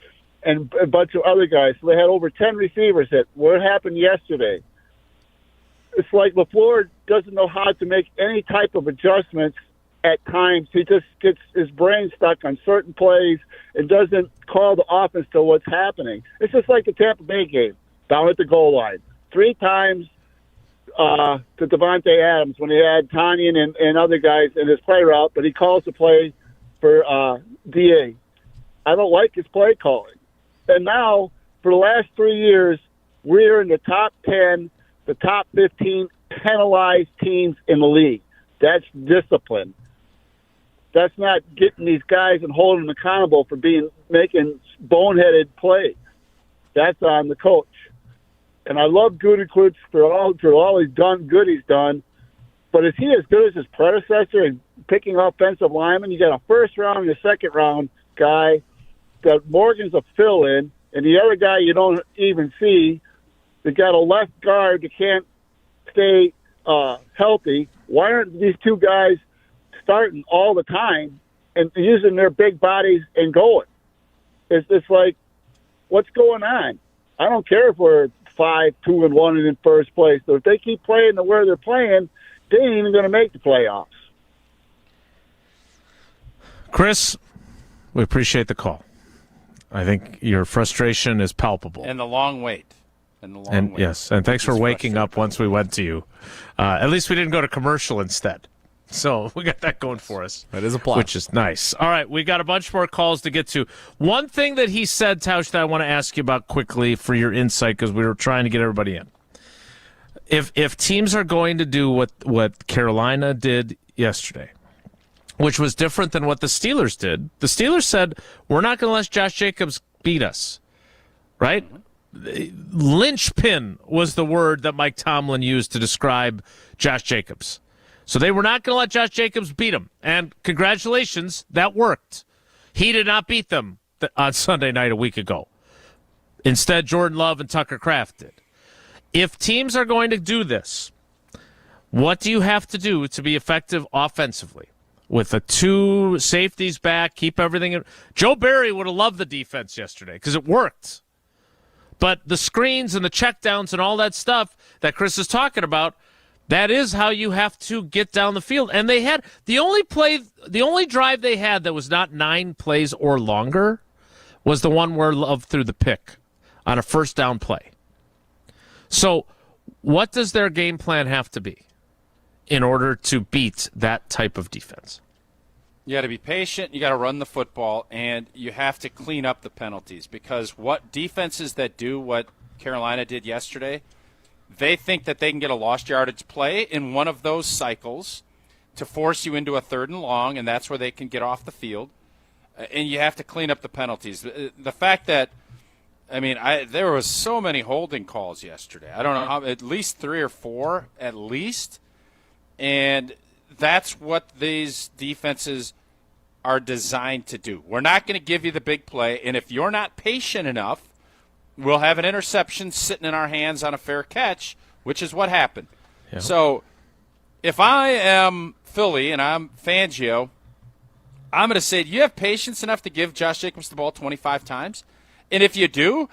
and a bunch of other guys. So they had over 10 receivers hit. What happened yesterday? It's like LaFleur doesn't know how to make any type of adjustments at times. He just gets his brain stuck on certain plays and doesn't call the offense to what's happening. It's just like the Tampa Bay game, down at the goal line. 3 times to Devontae Adams when he had Tanyan and other guys in his play route, but he calls the play for DA. I don't like his play calling. And now, for the last 3 years, we're in the top 10, the top 15 penalized teams in the league. That's discipline. That's not getting these guys and holding them accountable for making boneheaded plays. That's on the coach. And I love Gutekunst for all he's done, good he's done. But is he as good as his predecessor in picking offensive linemen? You got a first-round and a second-round guy that Morgan's a fill-in, and the other guy you don't even see. They got a left guard that can't stay healthy. Why aren't these two guys starting all the time and using their big bodies and going? It's like, what's going on? I don't care if we're 5-2-1 and in first place, but if they keep playing the way they're playing, they ain't even going to make the playoffs. Chris, we appreciate the call. I think your frustration is palpable. And the long wait. Wait. Yes, and thanks for waking up once we went to you. At least we didn't go to commercial instead. So we got that going for us. That is a plus. Which is nice. All right, we got a bunch more calls to get to. One thing that he said, Tausch, that I want to ask you about quickly for your insight, because we were trying to get everybody in. If teams are going to do what Carolina did yesterday, which was different than what the Steelers did, the Steelers said, we're not going to let Josh Jacobs beat us, right? Linchpin was the word that Mike Tomlin used to describe Josh Jacobs. So they were not going to let Josh Jacobs beat him. And congratulations, that worked. He did not beat them on Sunday night a week ago. Instead, Jordan Love and Tucker Kraft did. If teams are going to do this, what do you have to do to be effective offensively? With the two safeties back, keep everything in. Joe Barry would have loved the defense yesterday because it worked. But the screens and the checkdowns and all that stuff that Chris is talking about, that is how you have to get down the field. And they had the only drive they had that was not 9 plays or longer was the one where Love threw the pick on a first down play. So what does their game plan have to be in order to beat that type of defense? You got to be patient, you got to run the football, and you have to clean up the penalties, because what defenses that do what Carolina did yesterday, they think that they can get a lost yardage play in one of those cycles to force you into a 3rd and long, and that's where they can get off the field. And you have to clean up the penalties. The fact that, there was so many holding calls yesterday. I don't know how, at least 3 or 4, at least. And that's what these defenses are designed to do. We're not going to give you the big play, and if you're not patient enough, we'll have an interception sitting in our hands on a fair catch, which is what happened. Yeah. So if I am Philly and I'm Fangio, I'm going to say, do you have patience enough to give Josh Jacobs the ball 25 times? And if you do,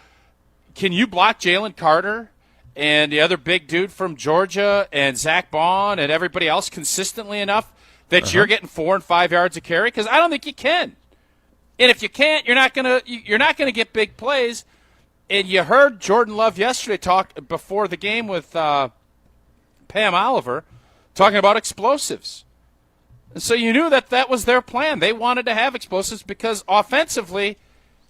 can you block Jalen Carter and the other big dude from Georgia and Zach Bond and everybody else consistently enough that you're getting 4 and 5 yards of carry? Because I don't think you can. And if you can't, you're not gonna get big plays. And you heard Jordan Love yesterday talk before the game with Pam Oliver talking about explosives. And so you knew that was their plan. They wanted to have explosives because offensively,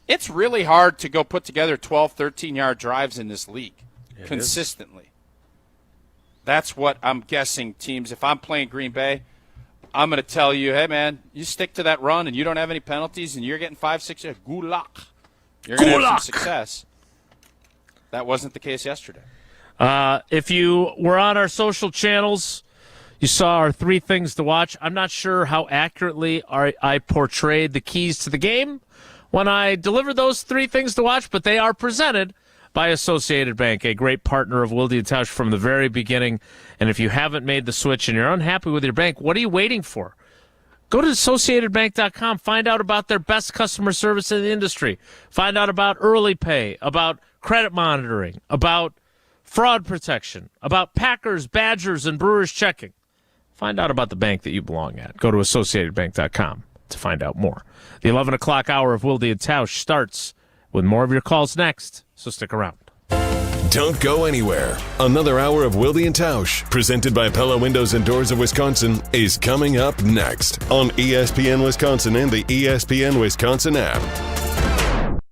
it's really hard to go put together 12, 13-yard drives in this league consistently. That's what I'm guessing teams, if I'm playing Green Bay, I'm going to tell you, hey, man, you stick to that run and you don't have any penalties and you're getting 5, 6 yards, good luck. You're going to have some success. That wasn't the case yesterday. If you were on our social channels, you saw our 3 things to watch. I'm not sure how accurately I portrayed the keys to the game when I delivered those 3 things to watch, but they are presented by Associated Bank, a great partner of Wilde and Tausch from the very beginning. And if you haven't made the switch and you're unhappy with your bank, what are you waiting for? Go to AssociatedBank.com. Find out about their best customer service in the industry. Find out about early pay, about credit monitoring, about fraud protection, about Packers, Badgers, and Brewers checking. Find out about the bank that you belong at. Go to AssociatedBank.com to find out more. The 11 o'clock hour of Wilde and Tausch starts with more of your calls next, so stick around. Don't go anywhere. Another hour of Wilde and Tausch, presented by Pella Windows and Doors of Wisconsin, is coming up next on ESPN Wisconsin and the ESPN Wisconsin app.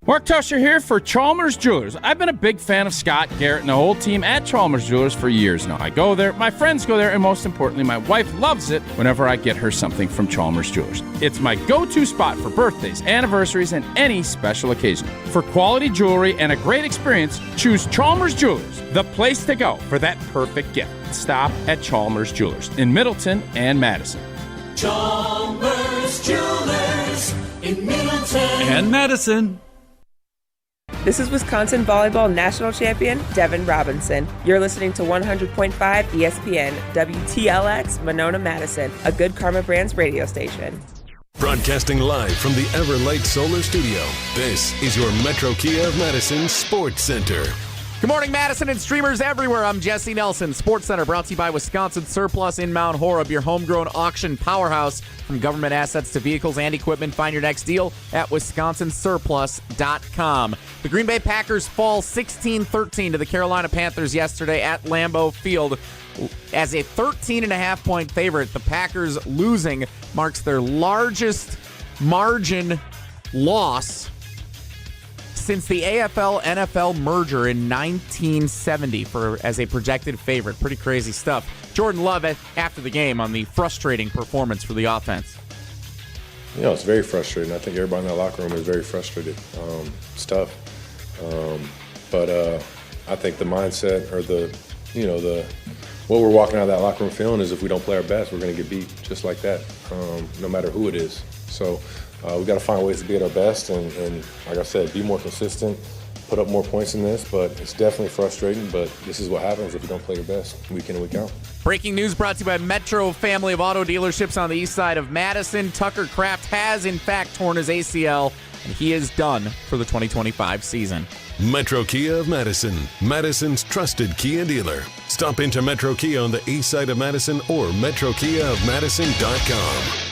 Mark Tusher here for Chalmers Jewelers. I've been a big fan of Scott, Garrett, and the whole team at Chalmers Jewelers for years now. I go there, my friends go there, and most importantly, my wife loves it whenever I get her something from Chalmers Jewelers. It's my go-to spot for birthdays, anniversaries, and any special occasion. For quality jewelry and a great experience, choose Chalmers Jewelers, the place to go for that perfect gift. Stop at Chalmers Jewelers in Middleton and Madison. Chalmers Jewelers in Middleton And Madison. This is Wisconsin volleyball national champion Devin Robinson. You're listening to 100.5 ESPN WTLX Monona Madison, a Good Karma Brands radio station. Broadcasting live from the Everlight Solar Studio, this is your Metro Kia of Madison Sports Center. Good morning, Madison and streamers everywhere. I'm Jesse Nelson. Sports Center brought to you by Wisconsin Surplus in Mount Horeb, your homegrown auction powerhouse. From government assets to vehicles and equipment, find your next deal at wisconsinsurplus.com. The Green Bay Packers fall 16-13 to the Carolina Panthers yesterday at Lambeau Field. As a 13.5-point favorite, the Packers losing marks their largest margin loss since the AFL-NFL merger in 1970 as a projected favorite. Pretty crazy stuff. Jordan Love after the game on the frustrating performance for the offense. It's very frustrating. I think everybody in that locker room is very frustrated. It's tough. But I think the mindset or what we're walking out of that locker room feeling is if we don't play our best, we're going to get beat just like that, no matter who it is. So we've got to find ways to be at our best and, like I said, be more consistent, put up more points in this. But it's definitely frustrating, but this is what happens if you don't play your best week in and week out. Breaking news brought to you by Metro Family of Auto Dealerships on the east side of Madison. Tucker Kraft has, in fact, torn his ACL, and he is done for the 2025 season. Metro Kia of Madison, Madison's trusted Kia dealer. Stop into Metro Kia on the east side of Madison or metrokiaofmadison.com.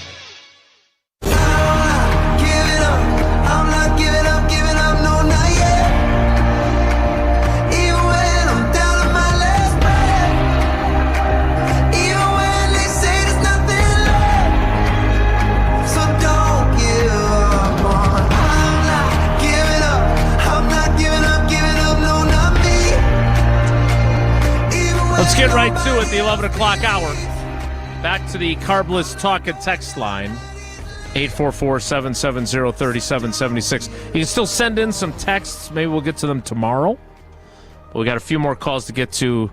Let's get right to it, the 11 o'clock hour. Back to the Carbless Talk and Text line, 844-770-3776. You can still send in some texts. Maybe we'll get to them tomorrow. But we got a few more calls to get to,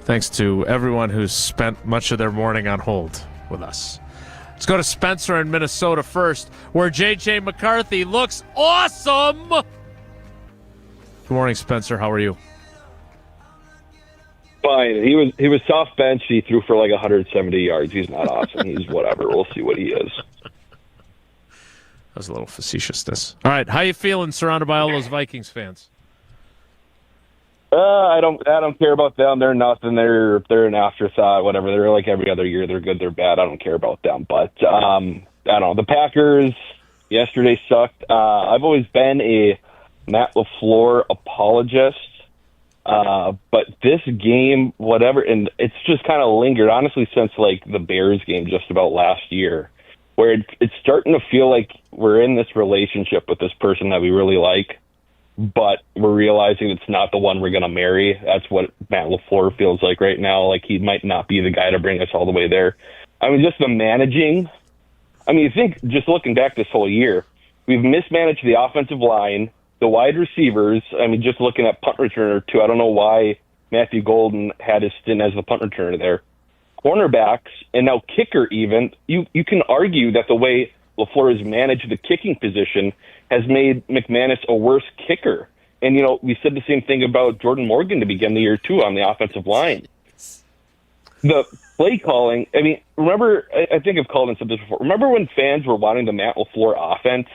thanks to everyone who's spent much of their morning on hold with us. Let's go to Spencer in Minnesota first, where J.J. McCarthy looks awesome. Good morning, Spencer. How are you? Fine. He was soft bench. He threw for like 170 yards. He's not awesome. He's whatever. We'll see what he is. That was a little facetiousness. All right, how you feeling surrounded by all those Vikings fans? I don't care about them. They're nothing. They're an afterthought. Whatever. They're like every other year. They're good. They're bad. I don't care about them. But I don't know. The Packers yesterday sucked. I've always been a Matt LaFleur apologist. But this game, whatever, and it's just kind of lingered, honestly, since like the Bears game just about last year, where it's starting to feel like we're in this relationship with this person that we really like, but we're realizing it's not the one we're going to marry. That's what Matt LaFleur feels like right now. Like he might not be the guy to bring us all the way there. I mean, just the managing. I mean, you think just looking back this whole year, we've mismanaged the offensive line. The wide receivers, I mean, just looking at punt returner, too, I don't know why Matthew Golden had his stint as the punt returner there. Cornerbacks, and now kicker even, you can argue that the way LaFleur has managed the kicking position has made McManus a worse kicker. And, we said the same thing about Jordan Morgan to begin the year, too, on the offensive line. The play calling, I mean, remember, I think I've called and said this before. Remember when fans were wanting the Matt LaFleur offense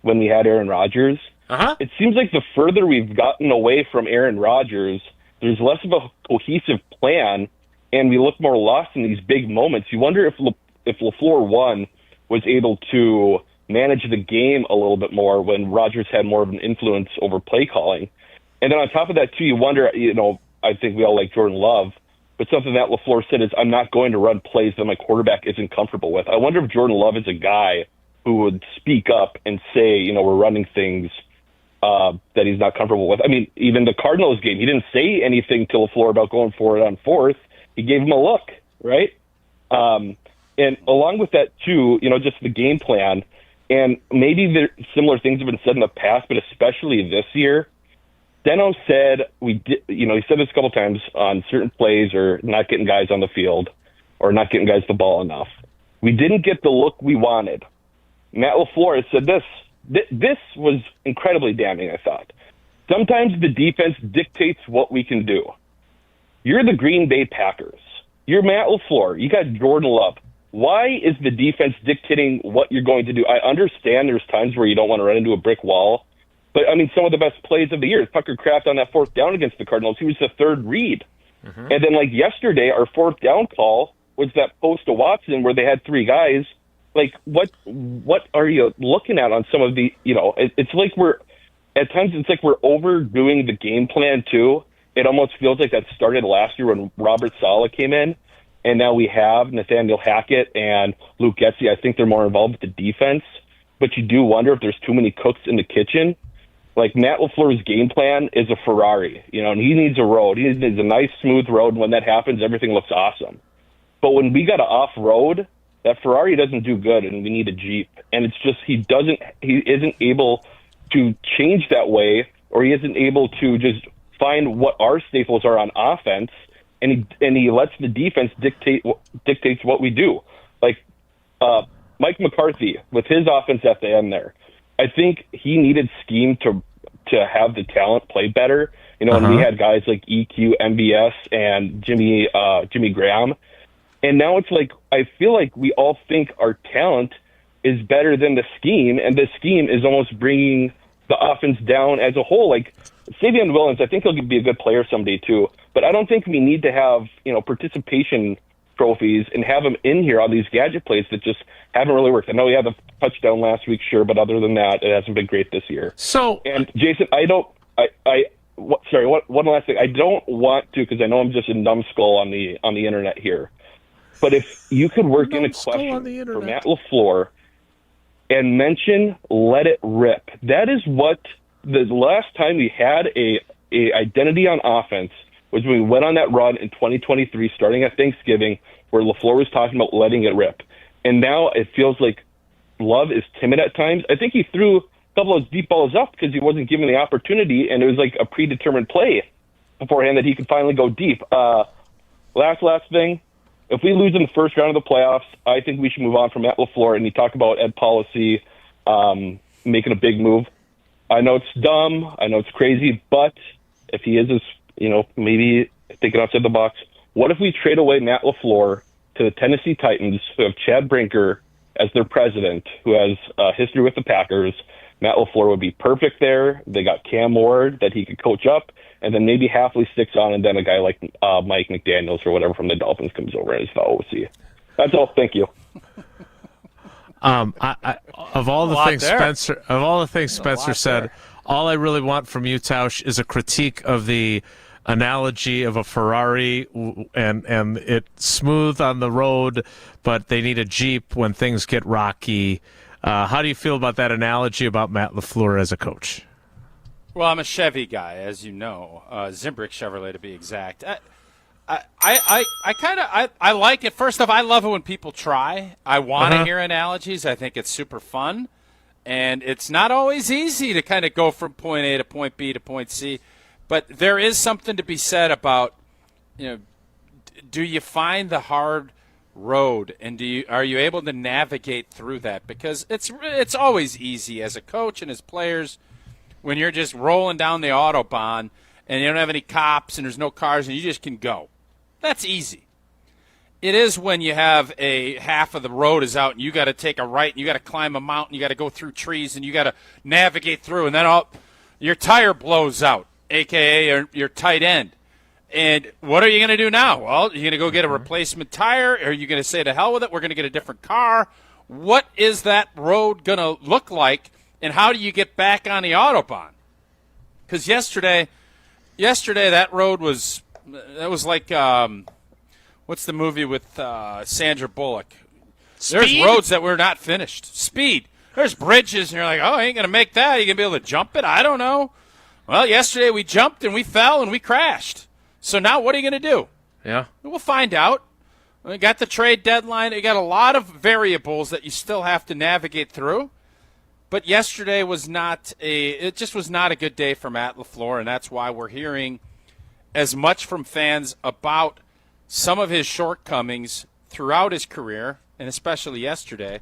when we had Aaron Rodgers? It seems like the further we've gotten away from Aaron Rodgers, there's less of a cohesive plan, and we look more lost in these big moments. You wonder if LaFleur, one, was able to manage the game a little bit more when Rodgers had more of an influence over play calling. And then on top of that, too, you wonder, I think we all like Jordan Love, but something that LaFleur said is, I'm not going to run plays that my quarterback isn't comfortable with. I wonder if Jordan Love is a guy who would speak up and say, we're running things that he's not comfortable with. I mean, even the Cardinals game, he didn't say anything to LaFleur about going for it on fourth. He gave him a look, right? And along with that, too, just the game plan, and maybe similar things have been said in the past, but especially this year, Steno said he said this a couple times on certain plays or not getting guys on the field or not getting guys the ball enough. We didn't get the look we wanted. Matt LaFleur has said this. This was incredibly damning, I thought. Sometimes the defense dictates what we can do. You're the Green Bay Packers. You're Matt LaFleur. You got Jordan Love. Why is the defense dictating what you're going to do? I understand there's times where you don't want to run into a brick wall, but, some of the best plays of the year, Tucker Kraft on that fourth down against the Cardinals, he was the third read. Mm-hmm. And then, yesterday, our fourth down call was that post to Watson where they had three guys. What are you looking at on some of the, it's like at times it's like we're overdoing the game plan, too. It almost feels like that started last year when Robert Saleh came in. And now we have Nathaniel Hackett and Luke Getsy. I think they're more involved with the defense. But you do wonder if there's too many cooks in the kitchen. Matt LaFleur's game plan is a Ferrari, and he needs a road. He needs a nice, smooth road. And when that happens, everything looks awesome. But when we got to off-road, that Ferrari doesn't do good, and we need a Jeep. And it's just he isn't able to change that way, or he isn't able to just find what our staples are on offense. And he lets the defense dictates what we do. Mike McCarthy with his offense at the end there, I think he needed scheme to have the talent play better. And we had guys like EQ, MBS, and Jimmy Graham, and now it's I feel like we all think our talent is better than the scheme, and the scheme is almost bringing the offense down as a whole. Savion Williams, I think he'll be a good player someday too, but I don't think we need to have, participation trophies and have him in here on these gadget plays that just haven't really worked. I know he had a touchdown last week, sure, but other than that, it hasn't been great this year. And Jason, one last thing. I don't want to, because I know I'm just a numbskull on the internet here, but if you could work in a question for Matt LaFleur and mention "let it rip," that is what. The last time we had a identity on offense was when we went on that run in 2023, starting at Thanksgiving, where LaFleur was talking about letting it rip. And now it feels like Love is timid at times. I think he threw a couple of deep balls up because he wasn't given the opportunity, and it was like a predetermined play beforehand that he could finally go deep. Last thing, if we lose in the first round of the playoffs, I think we should move on from Matt LaFleur. And you talk about Ed Policy making a big move. I know it's dumb. I know it's crazy. But if he is, maybe thinking outside the box, what if we trade away Matt LaFleur to the Tennessee Titans, who have Chad Brinker as their president, who has history with the Packers? Matt LaFleur would be perfect there. They got Cam Ward that he could coach up, and then maybe Halfley sticks on, and then a guy like Mike McDaniels or whatever from the Dolphins comes over as the OC. That's all. Thank you. Of all the things Spencer said, all I really want from you, Tausch, is a critique of the analogy of a Ferrari and it's smooth on the road, but they need a Jeep when things get rocky. How do you feel about that analogy about Matt LaFleur as a coach? Well, I'm a Chevy guy, as you know, Zimbrick Chevrolet to be exact. I like it. First off, I love it when people try. I want to hear analogies. I think it's super fun. And it's not always easy to kind of go from point A to point B to point C. But there is something to be said about, do you find the hard road, and are you able to navigate through that? Because it's always easy as a coach and as players when you're just rolling down the Autobahn and you don't have any cops and there's no cars and you just can go. That's easy. It is when you have a half of the road is out and you got to take a right and you got to climb a mountain, you got to go through trees and you got to navigate through, and then your tire blows out, a.k.a. your tight end. And what are you going to do now? Well, you're going to go get a replacement tire, or are you going to say to hell with it, we're going to get a different car? What is that road going to look like, and how do you get back on the Autobahn? Because yesterday that road was like what's the movie with Sandra Bullock? Speed? There's roads that were not finished. Speed. There's bridges, and you're like, oh, I ain't going to make that. Are you going to be able to jump it? I don't know. Well, yesterday we jumped, and we fell, and we crashed. So now what are you going to do? Yeah. We'll find out. We got the trade deadline. You got a lot of variables that you still have to navigate through. But yesterday was it just was not a good day for Matt LaFleur, and that's why we're hearing as much from fans about some of his shortcomings throughout his career, and especially yesterday,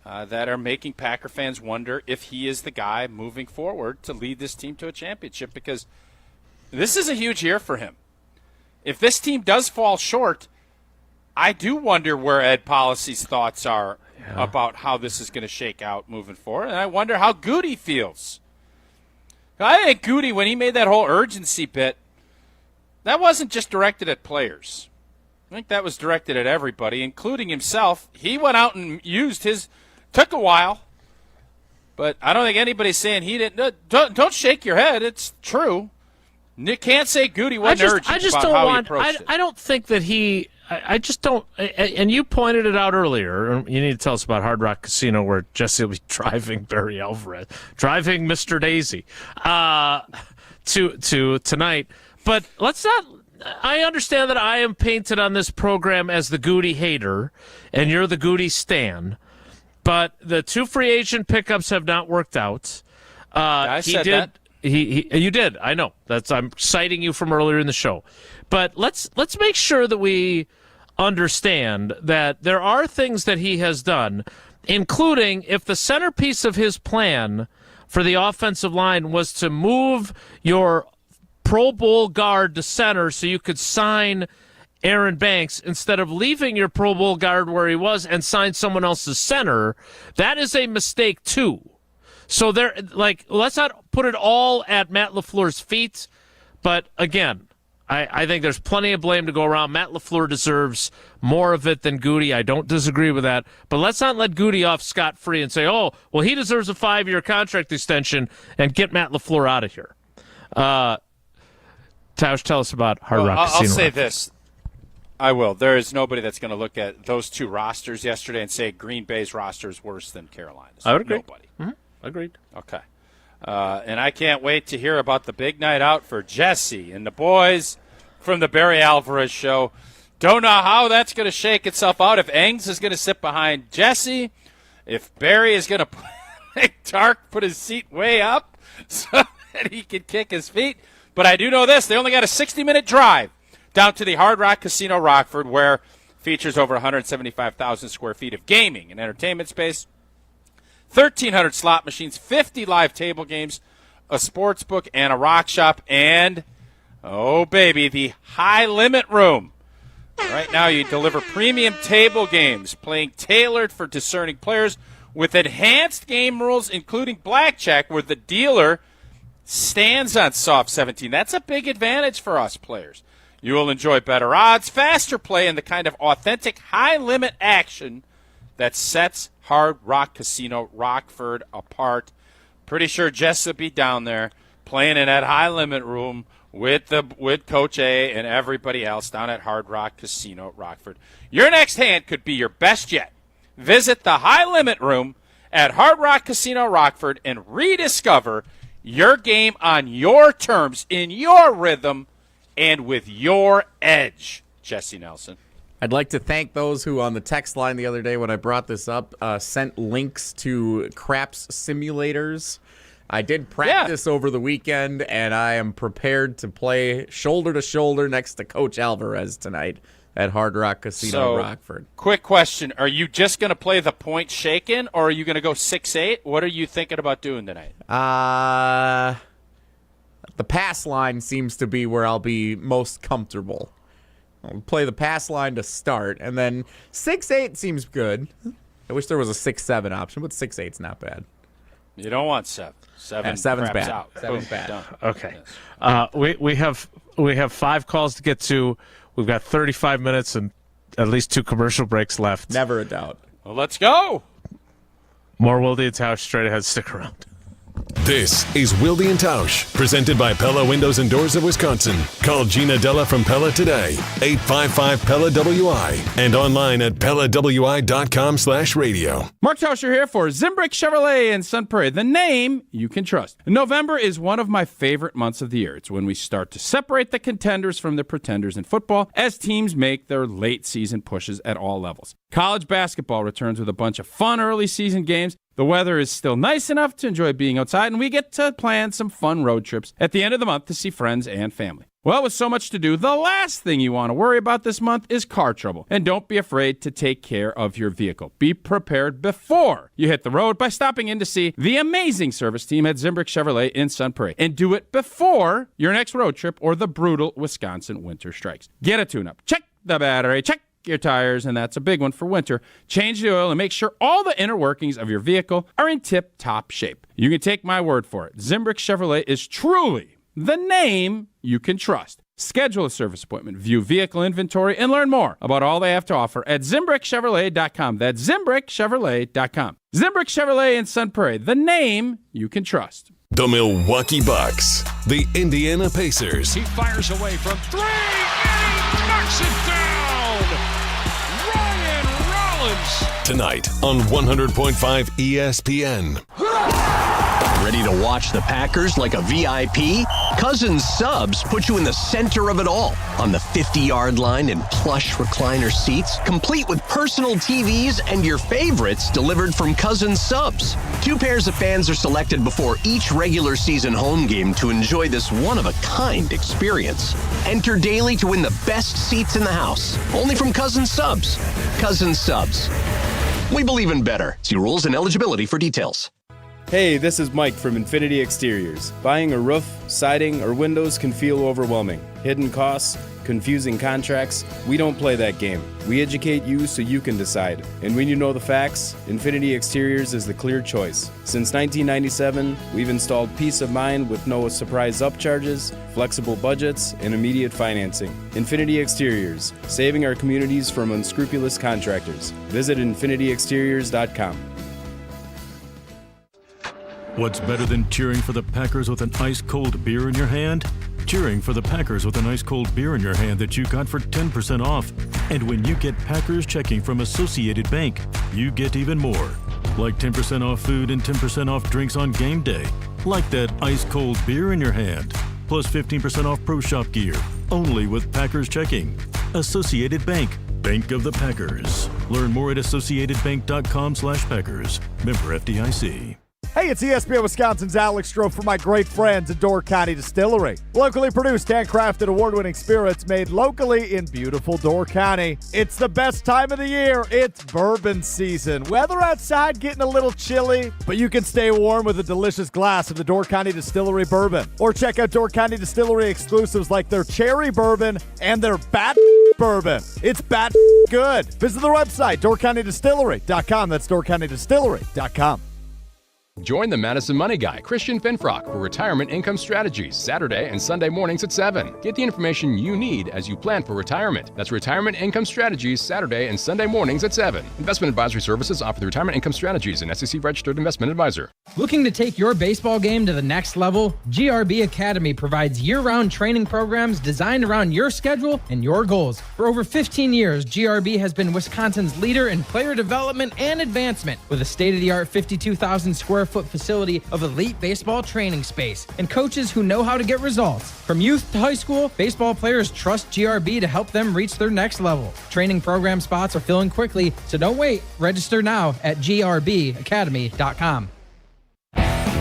that are making Packer fans wonder if he is the guy moving forward to lead this team to a championship, because this is a huge year for him. If this team does fall short, I do wonder where Ed Policy's thoughts are about how this is going to shake out moving forward, and I wonder how Goody feels. I think Goody, when he made that whole urgency bit, that wasn't just directed at players. I think that was directed at everybody, including himself. He went out and used his – took a while, but I don't think anybody's saying he didn't – don't shake your head. It's true. You can't say Goody wasn't urgent about how he approached it. I don't think that he – I just don't – and you pointed it out earlier. You need to tell us about Hard Rock Casino where Jesse will be driving Barry Alvarez, driving Mr. Daisy to tonight. But let's not – I understand that I am painted on this program as the Goody hater, and you're the Goody stan. But the 2 free agent pickups have not worked out. I said that. You did. I know. I'm citing you from earlier in the show. But let's make sure that we understand that there are things that he has done, including if the centerpiece of his plan for the offensive line was to move your Pro Bowl guard to center so you could sign Aaron Banks instead of leaving your Pro Bowl guard where he was and sign someone else's center, that is a mistake too. So let's not put it all at Matt LaFleur's feet. But again, I think there's plenty of blame to go around. Matt LaFleur deserves more of it than Goody. I don't disagree with that. But let's not let Goody off scot-free and say, oh, well, he deserves a 5-year contract extension and get Matt LaFleur out of here. Tausch, tell us about Hard Rock Casino. I'll say this. I will. There is nobody that's going to look at those 2 rosters yesterday and say Green Bay's roster is worse than Carolina's. I would agree. Nobody. Mm-hmm. Agreed. Okay. And I can't wait to hear about the big night out for Jesse and the boys from the Barry Alvarez show. Don't know how that's going to shake itself out, if Engs is going to sit behind Jesse, if Barry is going to make Tark put his seat way up so that he can kick his feet. But I do know this. They only got a 60-minute drive down to the Hard Rock Casino Rockford, where features over 175,000 square feet of gaming and entertainment space, 1,300 slot machines, 50 live table games, a sports book, and a rock shop, and, oh, baby, the High Limit Room. Right now you deliver premium table games, playing tailored for discerning players with enhanced game rules, including blackjack, where the dealer stands on soft 17. That's a big advantage for us players. You will enjoy better odds, faster play, and the kind of authentic high-limit action that sets Hard Rock Casino Rockford apart. Pretty sure Jess will be down there playing in that high-limit room with Coach A and everybody else down at Hard Rock Casino Rockford. Your next hand could be your best yet. Visit the high-limit room at Hard Rock Casino Rockford and rediscover your game on your terms, in your rhythm, and with your edge. Jesse Nelson. I'd like to thank those who on the text line the other day when I brought this up sent links to craps simulators. I did practice over the weekend, and I am prepared to play shoulder to shoulder next to Coach Alvarez tonight at Hard Rock Casino Rockford. Quick question. Are you just going to play the point shaken, or are you going to go 6-8? What are you thinking about doing tonight? The pass line seems to be where I'll be most comfortable. I'll play the pass line to start, and then 6-8 seems good. I wish there was a 6-7 option, but 6-8's not bad. You don't want 7. 7's bad. Out. 7's bad. Done. Okay. Yes. We have 5 calls to get to. We've got 35 minutes and at least 2 commercial breaks left. Never a doubt. Well, let's go. More Wilde and Tausch straight ahead. Stick around. This is Wilde and Tausch, presented by Pella Windows and Doors of Wisconsin. Call Gina Della from Pella today, 855-PELLA-WI, and online at PellaWI.com/radio. Mark Tauscher here for Zimbrick Chevrolet in Sun Prairie, the name you can trust. November is one of my favorite months of the year. It's when we start to separate the contenders from the pretenders in football as teams make their late season pushes at all levels. College basketball returns with a bunch of fun early season games. The weather is still nice enough to enjoy being outside, and we get to plan some fun road trips at the end of the month to see friends and family. Well, with so much to do, the last thing you want to worry about this month is car trouble. And don't be afraid to take care of your vehicle. Be prepared before you hit the road by stopping in to see the amazing service team at Zimbrick Chevrolet in Sun Prairie. And do it before your next road trip or the brutal Wisconsin winter strikes. Get a tune-up. Check the battery. Check your tires, and that's a big one for winter. Change the oil and make sure all the inner workings of your vehicle are in tip-top shape. You can take my word for it. Zimbrick Chevrolet is truly the name you can trust. Schedule a service appointment, view vehicle inventory, and learn more about all they have to offer at ZimbrickChevrolet.com. That's ZimbrickChevrolet.com. Zimbrick Chevrolet in Sun Prairie, the name you can trust. The Milwaukee Bucks, the Indiana Pacers. He fires away from three, and he knocks it down! Ryan Rollins! Tonight on 100.5 ESPN. Ready to watch the Packers like a VIP? Cousins Subs put you in the center of it all on the 50-yard line in plush recliner seats, complete with personal TVs and your favorites delivered from Cousins Subs. 2 pairs of fans are selected before each regular season home game to enjoy this one-of-a-kind experience. Enter daily to win the best seats in the house, only from Cousins Subs. Cousins Subs. We believe in better. See rules and eligibility for details. Hey, this is Mike from Infinity Exteriors. Buying a roof, siding, or windows can feel overwhelming. Hidden costs, confusing contracts. We don't play that game. We educate you so you can decide. And when you know the facts, Infinity Exteriors is the clear choice. Since 1997, we've installed peace of mind with no surprise upcharges, flexible budgets, and immediate financing. Infinity Exteriors, saving our communities from unscrupulous contractors. Visit infinityexteriors.com. What's better than cheering for the Packers with an ice-cold beer in your hand? Cheering for the Packers with an ice-cold beer in your hand that you got for 10% off. And when you get Packers checking from Associated Bank, you get even more. Like 10% off food and 10% off drinks on game day. Like that ice-cold beer in your hand. Plus 15% off Pro Shop gear. Only with Packers checking. Associated Bank. Bank of the Packers. Learn more at associatedbank.com/Packers. Member FDIC. Hey, it's ESPN Wisconsin's Alex Stroh for my great friends at Door County Distillery. Locally produced, handcrafted, award-winning spirits made locally in beautiful Door County. It's the best time of the year. It's bourbon season. Weather outside getting a little chilly, but you can stay warm with a delicious glass of the Door County Distillery bourbon. Or check out Door County Distillery exclusives like their cherry bourbon and their bat bourbon. It's bat good. Visit their website, doorcountydistillery.com. That's doorcountydistillery.com. Join the Madison Money Guy, Christian Finfrock, for Retirement Income Strategies, Saturday and Sunday mornings at 7. Get the information you need as you plan for retirement. That's Retirement Income Strategies, Saturday and Sunday mornings at 7. Investment advisory services offered through Retirement Income Strategies, an SEC-registered investment advisor. Looking to take your baseball game to the next level? GRB Academy provides year-round training programs designed around your schedule and your goals. For over 15 years, GRB has been Wisconsin's leader in player development and advancement with a state-of-the-art 52,000 square foot facility of elite baseball training space and coaches who know how to get results. From youth to high school, baseball players trust GRB to help them reach their next level. Training program spots are filling quickly, so don't wait. Register now at grbacademy.com.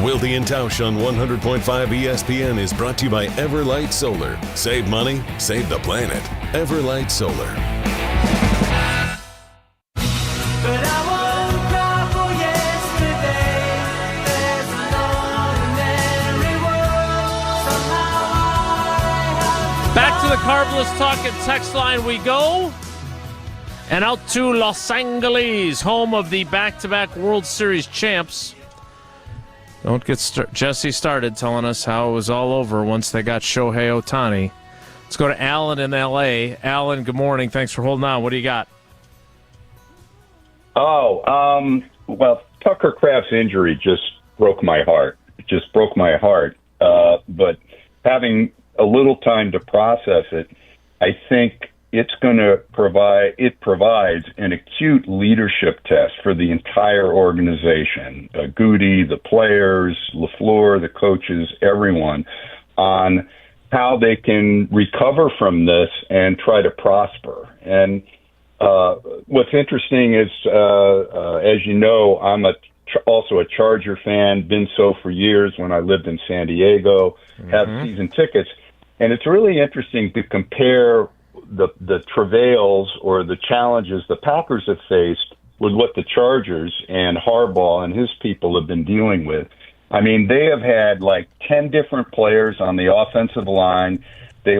Wilde and Tausch on 100.5 ESPN is brought to you by Everlight Solar. Save money, save the planet. Everlight Solar. Back to the Carbless Talk and text line we go. And out to Los Angeles, home of the back-to-back World Series champs. Don't get Jesse started telling us how it was all over once they got Shohei Ohtani. Let's go to Alan in L.A. Alan, good morning. Thanks for holding on. What do you got? Well, Tucker Kraft's injury just broke my heart. just broke my heart. But having a little time to process it, I think it's going to provides an acute leadership test for the entire organization, Goody, the players, LaFleur, the coaches, everyone, on how they can recover from this and try to prosper. And what's interesting is, as you know, I'm also a Charger fan, been so for years when I lived in San Diego, have season tickets. And it's really interesting to compare the travails or the challenges the Packers have faced with what the Chargers and Harbaugh and his people have been dealing with. I mean, they have had like 10 different players on the offensive line. They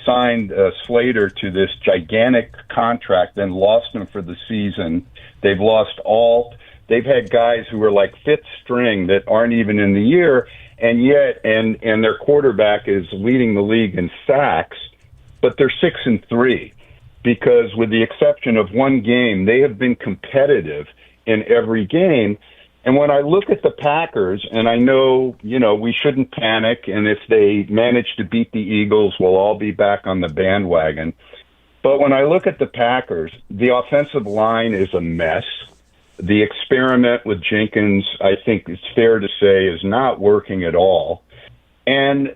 signed Slater to this gigantic contract, then lost him for the season. They've lost Alt. They've had guys who are like fifth string that aren't even in the year, and yet, and their quarterback is leading the league in sacks, but they're 6-3 because, with the exception of one game, they have been competitive in every game. And when I look at the Packers, and I know, we shouldn't panic, and if they manage to beat the Eagles, we'll all be back on the bandwagon. But when I look at the Packers, the offensive line is a mess. The experiment with Jenkins, I think it's fair to say, is not working at all. And,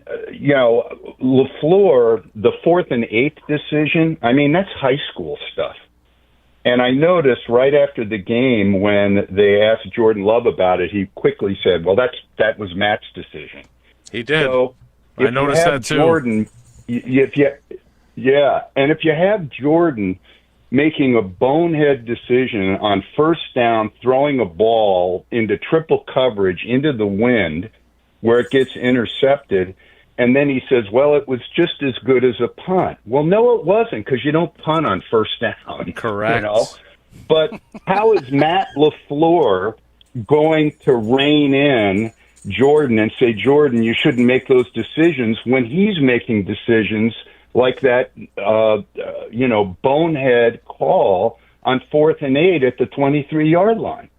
LaFleur, the 4th and 8th decision, I mean, that's high school stuff. And I noticed right after the game when they asked Jordan Love about it, he quickly said, well, that was Matt's decision. He did. So I noticed that too. Jordan, and if you have Jordan making a bonehead decision on first down, throwing a ball into triple coverage into the wind where it gets intercepted, and then he says, well, it was just as good as a punt. Well, no, it wasn't, because you don't punt on first down. Correct. But how is Matt LaFleur going to rein in Jordan and say, Jordan, you shouldn't make those decisions, when he's making decisions like that, bonehead call on 4th and 8 at the 23-yard line?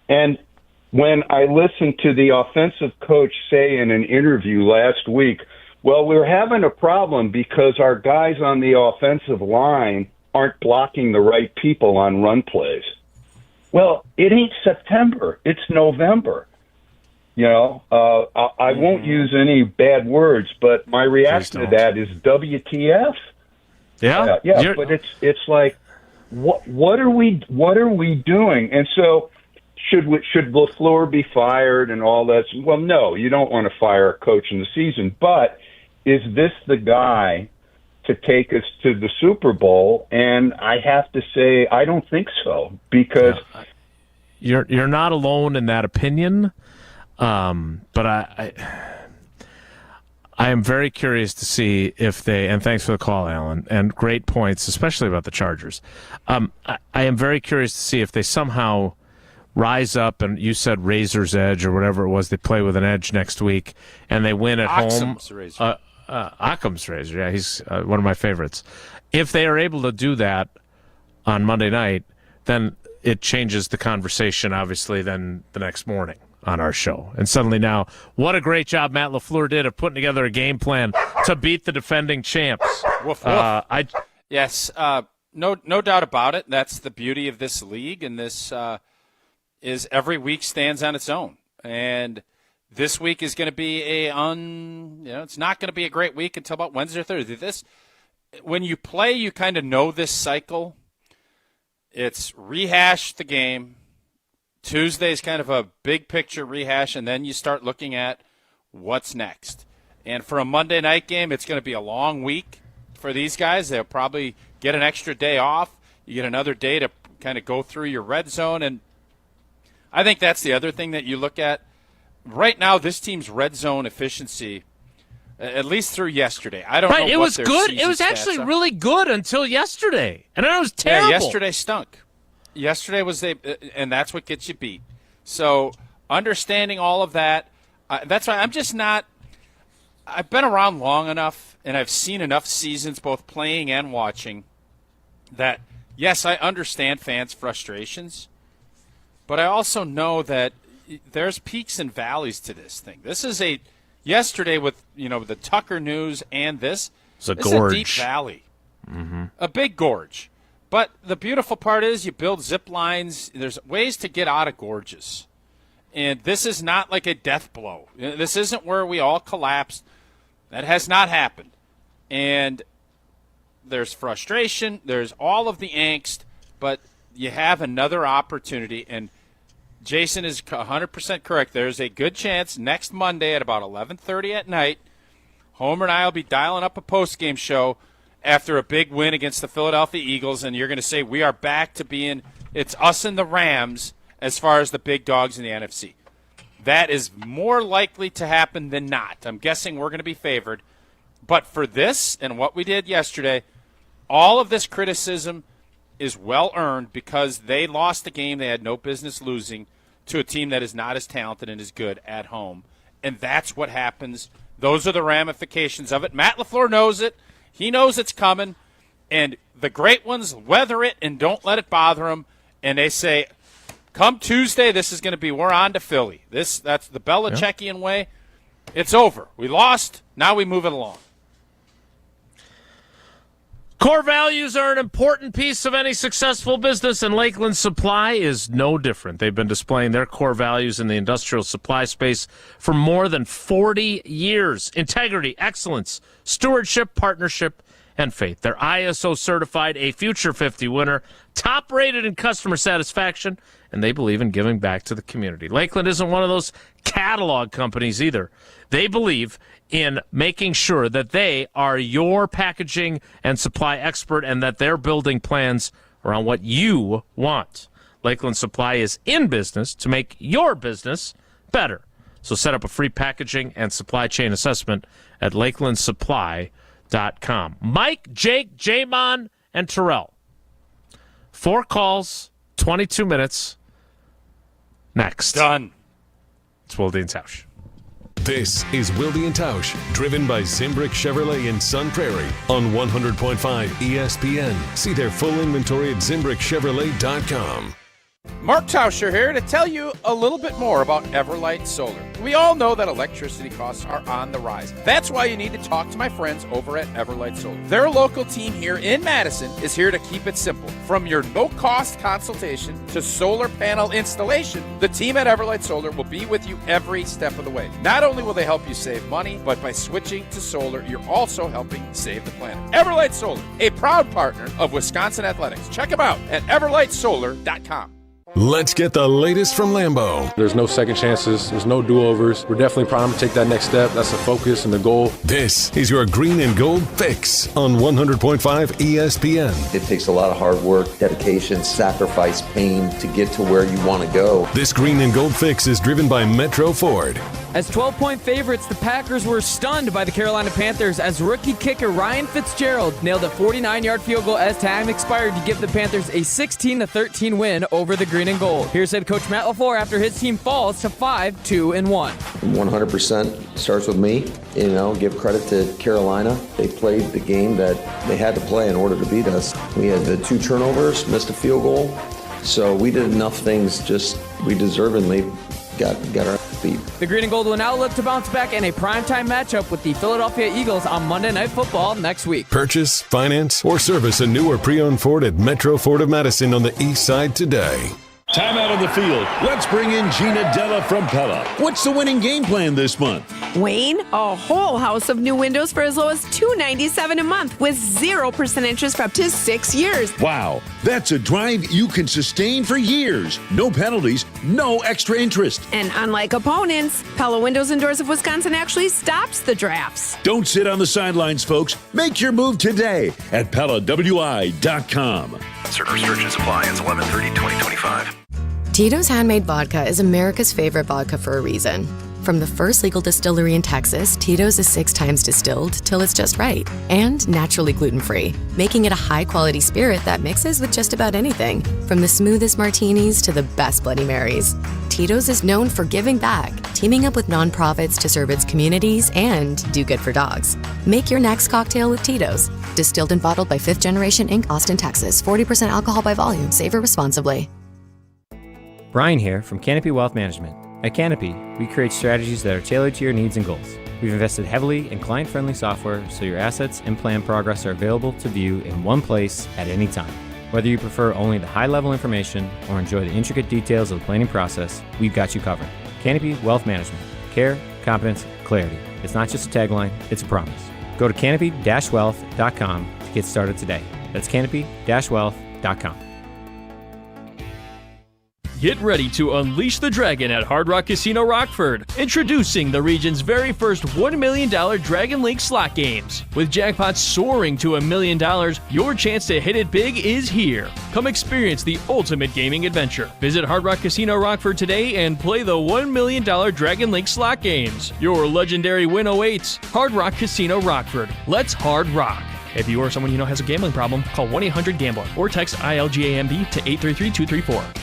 And when I listened to the offensive coach say in an interview last week, well, we're having a problem because our guys on the offensive line aren't blocking the right people on run plays. Well, it ain't September. It's November. I won't use any bad words, but my reaction to that is WTF. Yeah. But it's like, what are we doing? And so, should LaFleur be fired and all that? Well, no, you don't want to fire a coach in the season. But is this the guy to take us to the Super Bowl? And I have to say, I don't think so, because you're not alone in that opinion. But I am very curious to see if they, and thanks for the call, Alan, and great points, especially about the Chargers. I am very curious to see if they somehow rise up, and you said razor's edge or whatever it was, they play with an edge next week, and they win at Occam's home. Razor. Occam's razor, yeah, he's one of my favorites. If they are able to do that on Monday night, then it changes the conversation, obviously, then the next morning on our show. And suddenly now, what a great job Matt LaFleur did of putting together a game plan to beat the defending champs. Woof, woof. Yes, no doubt about it. That's the beauty of this league, and this is every week stands on its own. And this week is going to be it's not going to be a great week until about Wednesday or Thursday. When you play, you kind of know this cycle. It's rehash the game. Tuesday's kind of a big picture rehash, and then you start looking at what's next. And for a Monday night game, it's going to be a long week for these guys. They'll probably get an extra day off. You get another day to kind of go through your red zone. And I think that's the other thing that you look at. Right now, this team's red zone efficiency, at least through yesterday. I don't know. It was good. It was actually really good until yesterday. And it was terrible. Yeah, yesterday stunk. Yesterday was and that's what gets you beat. So understanding all of that, that's why I'm just not – I've been around long enough, and I've seen enough seasons both playing and watching that, yes, I understand fans' frustrations, but I also know that there's peaks and valleys to this thing. This is yesterday with the Tucker news and this. It's a this gorge. Is a deep valley, Mm-hmm. a big gorge. But the beautiful part is you build zip lines. There's ways to get out of gorges. And this is not like a death blow. This isn't where we all collapsed. That has not happened. And there's frustration. There's all of the angst. But you have another opportunity. And Jason is 100% correct. There's a good chance next Monday at about 11:30 at night, Homer and I will be dialing up a postgame show after a big win against the Philadelphia Eagles, and you're going to say we are back to being it's us and the Rams as far as the big dogs in the NFC. That is more likely to happen than not. I'm guessing we're going to be favored. But for this and what we did yesterday, all of this criticism is well-earned because they lost a game they had no business losing to a team that is not as talented and as good at home. And that's what happens. Those are the ramifications of it. Matt LaFleur knows it. He knows it's coming. And the great ones weather it and don't let it bother them. And they say, come Tuesday, this is going to be, we're on to Philly. That's the Belichickian way. It's over. We lost. Now we move it along. Core values are an important piece of any successful business, and Lakeland Supply is no different. They've been displaying their core values in the industrial supply space for more than 40 years. Integrity, excellence, stewardship, partnership, and faith. They're ISO certified, a Future 50 winner, top rated in customer satisfaction, and they believe in giving back to the community. Lakeland isn't one of those catalog companies either. They believe in making sure that they are your packaging and supply expert and that they're building plans around what you want. Lakeland Supply is in business to make your business better. So set up a free packaging and supply chain assessment at lakelandsupply.com. Mike, Jake, Jamon, and Terrell. 4 calls, 22 minutes. Next. Done. It's Wilde and Tausch. This is Wilde and Tausch, driven by Zimbrick Chevrolet in Sun Prairie on 100.5 ESPN. See their full inventory at ZimbrickChevrolet.com. Mark Tauscher here to tell you a little bit more about Everlight Solar. We all know that electricity costs are on the rise. That's why you need to talk to my friends over at Everlight Solar. Their local team here in Madison is here to keep it simple. From your no-cost consultation to solar panel installation, the team at Everlight Solar will be with you every step of the way. Not only will they help you save money, but by switching to solar, you're also helping save the planet. Everlight Solar, a proud partner of Wisconsin Athletics. Check them out at everlightsolar.com. Let's get the latest from Lambeau. There's no second chances. There's no do-overs. We're definitely primed to take that next step. That's the focus and the goal. This is your green and gold fix on 100.5 ESPN. It takes a lot of hard work, dedication, sacrifice, pain to get to where you want to go. This green and gold fix is driven by Metro Ford. As 12-point favorites, the Packers were stunned by the Carolina Panthers as rookie kicker Ryan Fitzgerald nailed a 49-yard field goal as time expired to give the Panthers a 16-13 win over the Green and Gold. Here's head coach Matt LaFleur after his team falls to 5-2-1. 100% starts with me. Give credit to Carolina. They played the game that they had to play in order to beat us. We had the 2 turnovers, missed a field goal. So we did enough things, we deservingly got our feet. The Green and Gold will now look to bounce back in a primetime matchup with the Philadelphia Eagles on Monday Night Football next week. Purchase, finance, or service a new or pre-owned Ford at Metro Ford of Madison on the east side today. Time out on the field. Let's bring in Gina Della from Pella. What's the winning game plan this month? Wayne, a whole house of new windows for as low as $297 a month with 0% interest for up to 6 years. Wow, that's a drive you can sustain for years. No penalties, no extra interest. And unlike opponents, Pella Windows and Doors of Wisconsin actually stops the drafts. Don't sit on the sidelines, folks. Make your move today at PellaWI.com. Certain restrictions apply. Ends 11/30/2025. Tito's Handmade Vodka is America's favorite vodka for a reason. From the first legal distillery in Texas, Tito's is 6 times distilled till it's just right and naturally gluten-free, making it a high-quality spirit that mixes with just about anything, from the smoothest martinis to the best Bloody Marys. Tito's is known for giving back, teaming up with nonprofits to serve its communities and do good for dogs. Make your next cocktail with Tito's. Distilled and bottled by 5th Generation Inc., Austin, Texas. 40% alcohol by volume. Savor responsibly. Brian here from Canopy Wealth Management. At Canopy, we create strategies that are tailored to your needs and goals. We've invested heavily in client-friendly software so your assets and plan progress are available to view in one place at any time. Whether you prefer only the high-level information or enjoy the intricate details of the planning process, we've got you covered. Canopy Wealth Management. Care, competence, clarity. It's not just a tagline, it's a promise. Go to canopy-wealth.com to get started today. That's canopy-wealth.com. Get ready to unleash the dragon at Hard Rock Casino Rockford. Introducing the region's very first $1 million Dragon Link slot games. With jackpots soaring to $1 million, your chance to hit it big is here. Come experience the ultimate gaming adventure. Visit Hard Rock Casino Rockford today and play the $1 million Dragon Link slot games. Your legendary win awaits. Hard Rock Casino Rockford. Let's hard rock. If you or someone you know has a gambling problem, call 1-800-GAMBLER or text ILGAMB to 833-234.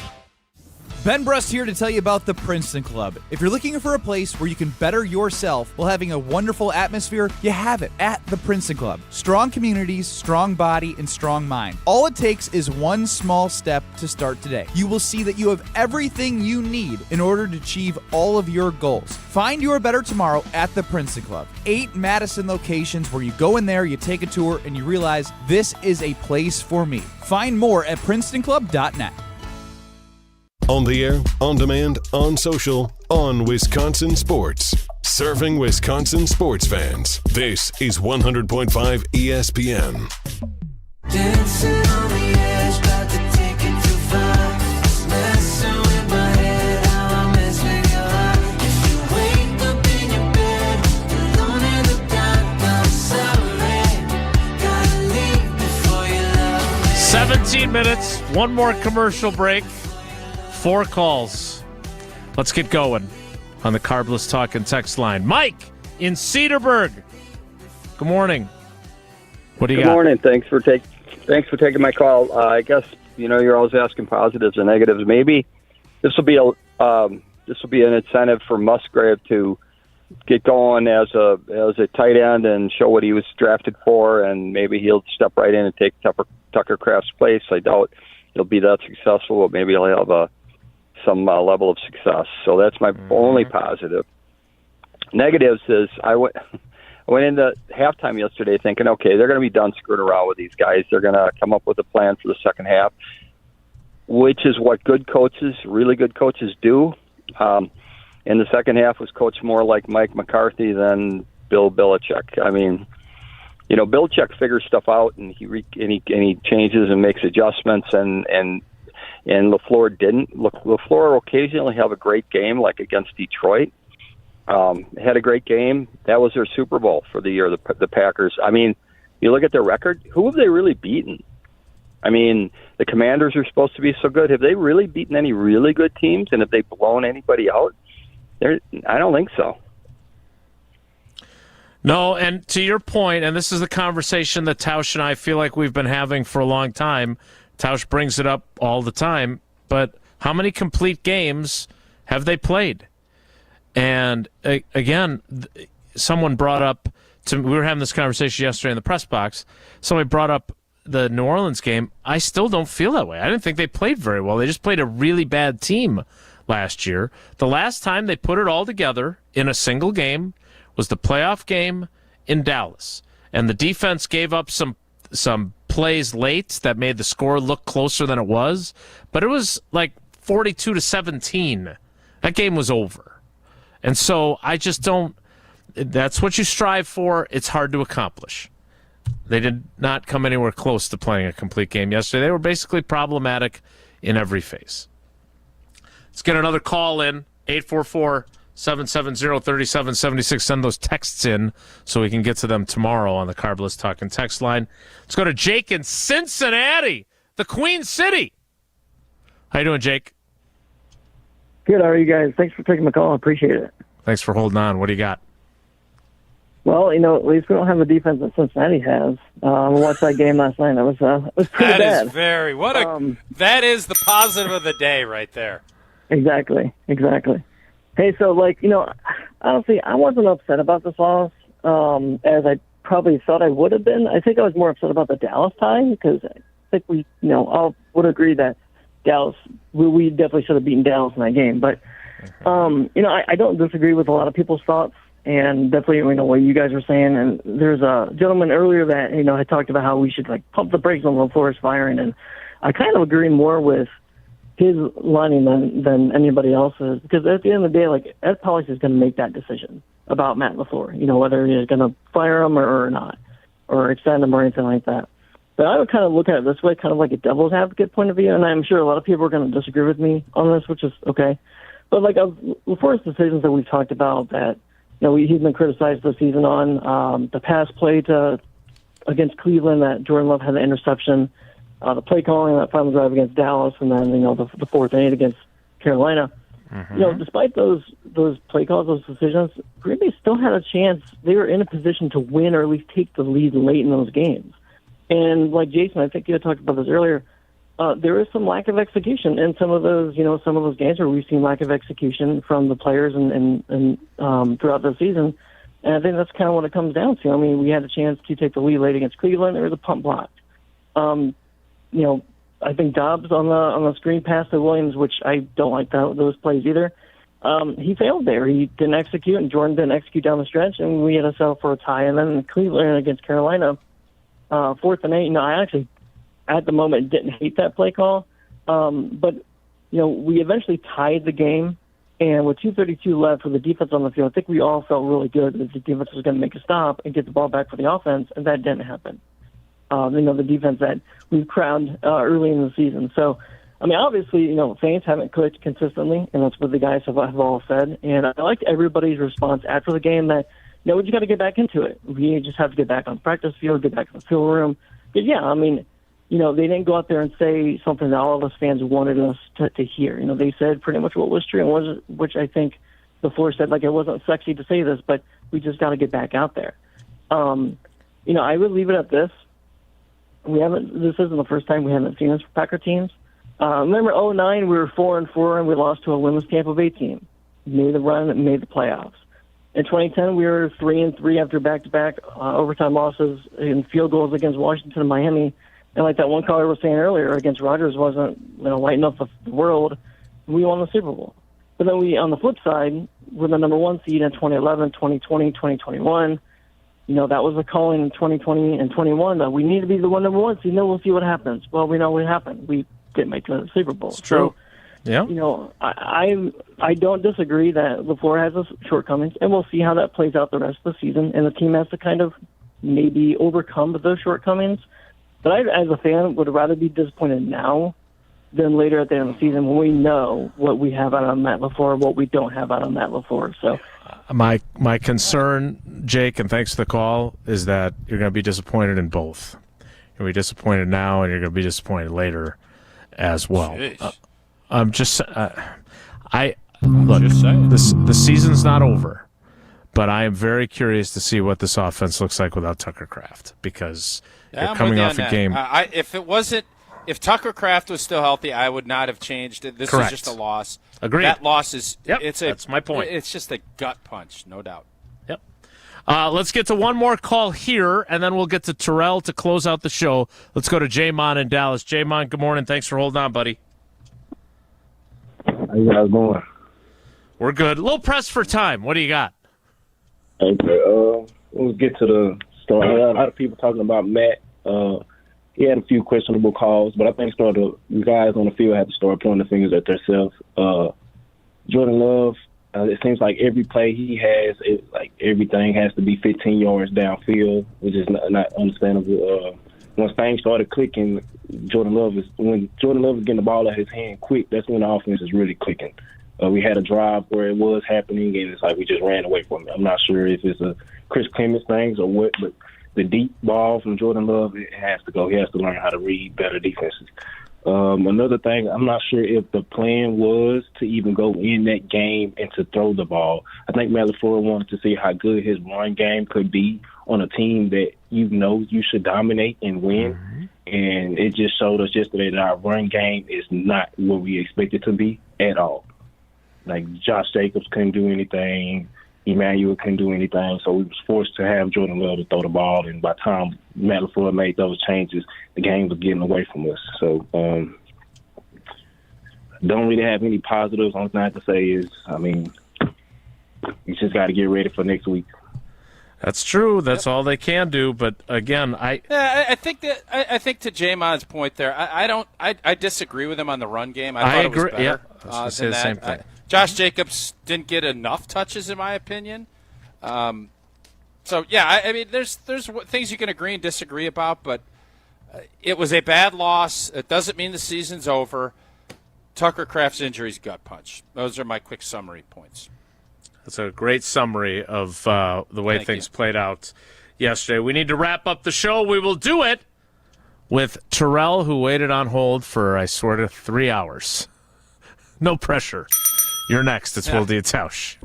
Ben Brust here to tell you about the Princeton Club. If you're looking for a place where you can better yourself while having a wonderful atmosphere, you have it at the Princeton Club. Strong communities, strong body, and strong mind. All it takes is one small step to start today. You will see that you have everything you need in order to achieve all of your goals. Find your better tomorrow at the Princeton Club. 8 Madison locations where you go in there, you take a tour, and you realize this is a place for me. Find more at PrincetonClub.net. On the air, on demand, on social, on Wisconsin Sports. Serving Wisconsin sports fans. This is 100.5 ESPN. Dancing on the edge, about to take it too far. It's messing with my head, how I mess with your heart. If you wake up in your bed, alone in the dark, I'm sorry. Gotta leave before you love me. 17 minutes, one more commercial break. 4 calls. Let's get going on the Carbless Talk and Text line. Mike in Cedarburg. Good morning. What do you got? Good morning. Thanks for taking my call. I guess you're always asking positives and negatives. Maybe this will be an incentive for Musgrave to get going as a tight end and show what he was drafted for, and maybe he'll step right in and take Tucker Kraft's place. I doubt he'll be that successful, but maybe he'll have some level of success. So that's my only positive. Negatives is I went into halftime yesterday thinking, okay, they're going to be done screwing around with these guys. They're going to come up with a plan for the second half, which is what really good coaches do. In the second half was coached more like Mike McCarthy than Bill Belichick. I mean, Belichick figures stuff out and he changes and makes adjustments and LaFleur didn't. LaFleur will occasionally have a great game, like against Detroit. Had a great game. That was their Super Bowl for the year, the Packers. I mean, you look at their record, who have they really beaten? I mean, the Commanders are supposed to be so good. Have they really beaten any really good teams? And have they blown anybody out? I don't think so. No, and to your point, and this is the conversation that Tausch and I feel like we've been having for a long time. Tausch brings it up all the time, but how many complete games have they played? And again, someone brought up, we were having this conversation yesterday in the press box, somebody brought up the New Orleans game. I still don't feel that way. I didn't think they played very well. They just played a really bad team last year. The last time they put it all together in a single game was the playoff game in Dallas. And the defense gave up some plays late that made the score look closer than it was, but it was like 42-17. That game was over. And so I just don't, that's what you strive for. It's hard to accomplish. They did not come anywhere close to playing a complete game yesterday. They were basically problematic in every phase. Let's get another call in, 844-770-3776. Send those texts in so we can get to them tomorrow on the Carbless Talk and Text line. Let's go to Jake in Cincinnati, the Queen City. How you doing, Jake? Good. How are you guys? Thanks for taking my call. I appreciate it. Thanks for holding on. What do you got? Well, at least we don't have the defense that Cincinnati has. I watched that game last night. It was pretty bad. That is the positive of the day right there. Exactly. Hey, so honestly, I wasn't upset about this loss as I probably thought I would have been. I think I was more upset about the Dallas tie because I think we, all would agree that Dallas, we definitely should have beaten Dallas in that game. But I don't disagree with a lot of people's thoughts, and definitely, what you guys were saying. And there's a gentleman earlier that, had talked about how we should, pump the brakes on LaFleur's firing, and I kind of agree more with his lining than anybody else's, because at the end of the day, Ed Polish is going to make that decision about Matt LaFleur, whether he's going to fire him or not, or extend him or anything like that. But I would kind of look at it this way, kind of like a devil's advocate point of view, and I'm sure a lot of people are going to disagree with me on this, which is okay. But LaFleur's decisions that we've talked about that, he's been criticized this season on, the pass play against Cleveland that Jordan Love had the interception, the play calling, that final drive against Dallas, and then, the fourth and 8 against Carolina. Mm-hmm. Despite those play calls, those decisions, Green Bay still had a chance. They were in a position to win or at least take the lead late in those games. And like Jason, I think you had talked about this earlier, there is some lack of execution in some of those games where we've seen lack of execution from the players and throughout the season. And I think that's kind of what it comes down to. I mean, we had a chance to take the lead late against Cleveland. There was a pump block. I think Dobbs on the screen pass to Williams, which I don't like those plays either. He failed there. He didn't execute, and Jordan didn't execute down the stretch, and we had to settle for a tie. And then Cleveland against Carolina, 4th and 8. I actually, at the moment, didn't hate that play call. But we eventually tied the game, and with 2:32 left with the defense on the field, I think we all felt really good that the defense was going to make a stop and get the ball back for the offense, and that didn't happen. The defense that we've crowned early in the season. So, obviously, fans haven't clicked consistently, and that's what the guys have all said. And I liked everybody's response after the game that, we just got to get back into it. We just have to get back on the practice field, get back to the field room. But, yeah, they didn't go out there and say something that all of us fans wanted us to hear. They said pretty much what was true, and which I think LaFleur said, it wasn't sexy to say this, but we just got to get back out there. I would leave it at this. This isn't the first time we haven't seen this for Packer teams. Remember 2009, we were 4-4 and we lost to a winless Tampa Bay team. Made the run and made the playoffs. In 2010, we were 3-3 after back-to-back overtime losses and field goals against Washington and Miami. And like that one caller was saying earlier, against Rodgers wasn't lighting up the world. We won the Super Bowl. But then on the flip side, we're the number 1 seed in 2011, 2020, 2021. That was a calling in 2020 and 21 that we need to be the number 1 seed. We'll see what happens. Well, we know what happened. We didn't make the Super Bowl. It's true. So, yeah. I don't disagree that LaFleur has his shortcomings, and we'll see how that plays out the rest of the season. And the team has to kind of maybe overcome those shortcomings. But I, as a fan, would rather be disappointed now than later at the end of the season when we know what we have out on Matt LaFleur, what we don't have out on Matt LaFleur. So. My concern, Jake, and thanks for the call, is that you're going to be disappointed in both. You're going to be disappointed now, and you're going to be disappointed later as well. I'm just, look, the season's not over, but I am very curious to see what this offense looks like without Tucker Kraft, because you're coming off a game. If Tucker Kraft was still healthy, I would not have changed it. This Correct. is just a loss. Agreed. That loss is that's my point. It's just a gut punch, no doubt. Yep. Let's get to one more call here, and then we'll get to Terrell to close out the show. Let's go to J-Mon in Dallas. J-Mon, good morning. Thanks for holding on, buddy. How you guys doing? We're good. A little pressed for time. What do you got? Okay. Let's get to the story. A lot of people talking about Matt. He had a few questionable calls, but I think the guys on the field had to start pointing the fingers at themselves. Jordan Love, it seems like every play he has, everything has to be 15 yards downfield, which is not understandable. Once things started clicking, when Jordan Love is getting the ball out of his hand quick, that's when the offense is really clicking. We had a drive where it was happening, and it's like we just ran away from it. I'm not sure if it's a Chris Clemens thing or what, but the deep ball from Jordan Love, it has to go. He has to learn how to read better defenses. Another thing, I'm not sure if the plan was to even go in that game and to throw the ball. I think Matt LaFleur wanted to see how good his run game could be on a team that you should dominate and win. Mm-hmm. And it just showed us yesterday that our run game is not what we expect it to be at all. Like Josh Jacobs couldn't do anything. Emmanuel couldn't do anything, so we was forced to have Jordan Love to throw the ball, and by the time Matt LaFleur made those changes, the game was getting away from us. So don't really have any positives. Only thing I have to say is, I mean, you just got to get ready for next week. That's true. That's all they can do. But again, I think to Jamon's point there, I disagree with him on the run game. I thought agree. It was better, I was gonna say the same thing. Josh Jacobs didn't get enough touches, in my opinion. So yeah, I mean, there's things you can agree and disagree about, but it was a bad loss. It doesn't mean the season's over. Tucker Kraft's injury's gut punch. Those are my quick summary points. That's a great summary of the way things played out yesterday. We need to wrap up the show. We will do it with Terrell, who waited on hold for, I swear to, 3 hours. No pressure. You're next. It's Wilde and Tausch.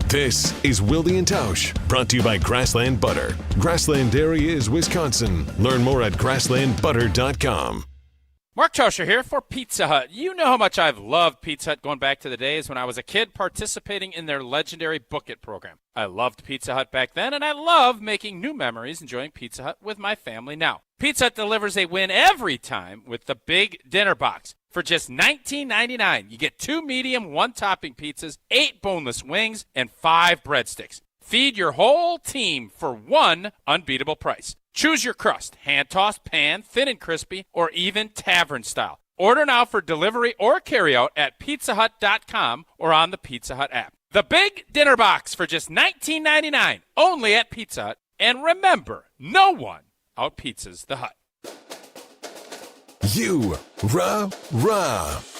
This is Wilde and Tausch, brought to you by Grassland Butter. Grassland Dairy is Wisconsin. Learn more at grasslandbutter.com. Mark Toscher here for Pizza Hut. You know how much I've loved Pizza Hut going back to the days when I was a kid participating in their legendary Book It program. I loved Pizza Hut back then, and I love making new memories enjoying Pizza Hut with my family now. Pizza Hut delivers a win every time with the Big Dinner Box. For just $19.99, you get 2 medium, 1 topping pizzas, 8 boneless wings, and 5 breadsticks. Feed your whole team for one unbeatable price. Choose your crust, hand-tossed, pan, thin and crispy, or even tavern style. Order now for delivery or carryout at pizzahut.com or on the Pizza Hut app. The Big Dinner Box for just $19.99, only at Pizza Hut. And remember, no one out-pizzas the Hut.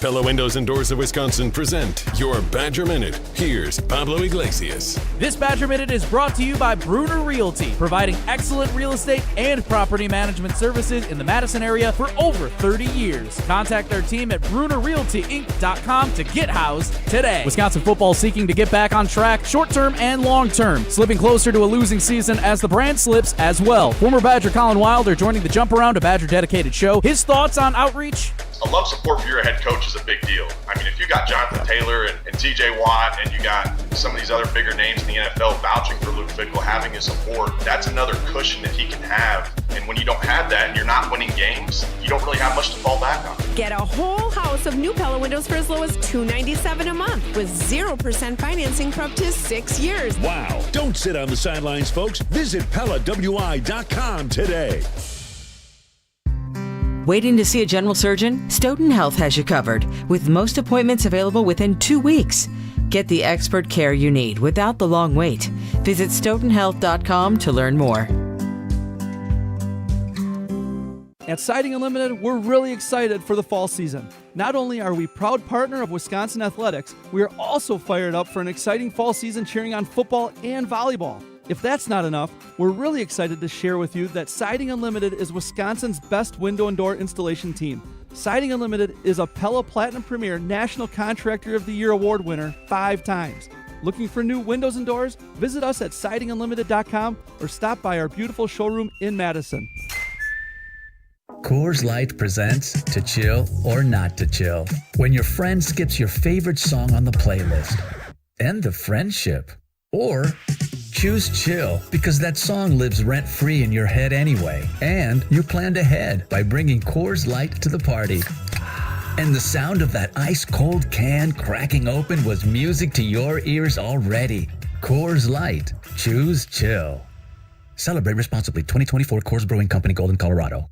Pella Windows and Doors of Wisconsin present your Badger Minute. Here's Pablo Iglesias. This Badger Minute is brought to you by Bruner Realty, providing excellent real estate and property management services in the Madison area for over 30 years. Contact our team at BrunerRealtyInc.com to get housed today. Wisconsin football seeking to get back on track, short-term and long-term, slipping closer to a losing season as the brand slips as well. Former Badger Colin Wilder joining the Jump Around, a Badger-dedicated show. His thoughts on outreach? A love support for your head coach is a big deal. I mean, if you got Jonathan Taylor and TJ Watt and you got some of these other bigger names in the NFL vouching for Luke Fickell, having his support, that's another cushion that he can have. And when you don't have that and you're not winning games, you don't really have much to fall back on. Get a whole house of new Pella windows for as low as $297 a month with 0% financing for up to 6 years. Wow. Don't sit on the sidelines, folks. Visit PellaWI.com today. Waiting to see a general surgeon? Stoughton Health has you covered, with most appointments available within 2 weeks. Get the expert care you need without the long wait. Visit stoughtonhealth.com to learn more. At Siding Unlimited, we're really excited for the fall season. Not only are we proud partner of Wisconsin Athletics, we are also fired up for an exciting fall season cheering on football and volleyball. If that's not enough, we're really excited to share with you that Siding Unlimited is Wisconsin's best window and door installation team. Siding Unlimited is a Pella Platinum Premier National Contractor of the Year award winner 5 times. Looking for new windows and doors? Visit us at sidingunlimited.com or stop by our beautiful showroom in Madison. Coors Light presents To Chill or Not to Chill. When your friend skips your favorite song on the playlist. End the friendship. Or choose chill because that song lives rent-free in your head anyway. And you planned ahead by bringing Coors Light to the party. And the sound of that ice-cold can cracking open was music to your ears already. Coors Light. Choose chill. Celebrate responsibly. 2024 Coors Brewing Company, Golden, Colorado.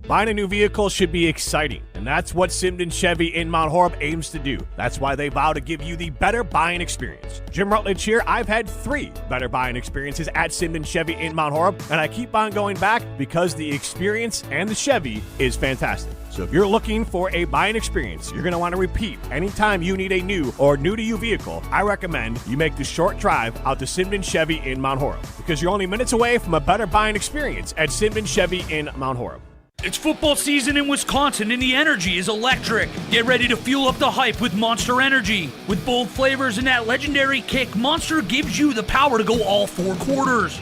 Buying a new vehicle should be exciting, and that's what Simden Chevy in Mount Horeb aims to do. That's why they vow to give you the better buying experience. Jim Rutledge here. I've had 3 better buying experiences at Simden Chevy in Mount Horeb, and I keep on going back because the experience and the Chevy is fantastic. So if you're looking for a buying experience you're going to want to repeat anytime you need a new or new-to-you vehicle, I recommend you make the short drive out to Simden Chevy in Mount Horeb because you're only minutes away from a better buying experience at Simden Chevy in Mount Horeb. It's football season in Wisconsin and the energy is electric. Get ready to fuel up the hype with Monster Energy. With bold flavors and that legendary kick, Monster gives you the power to go all 4 quarters.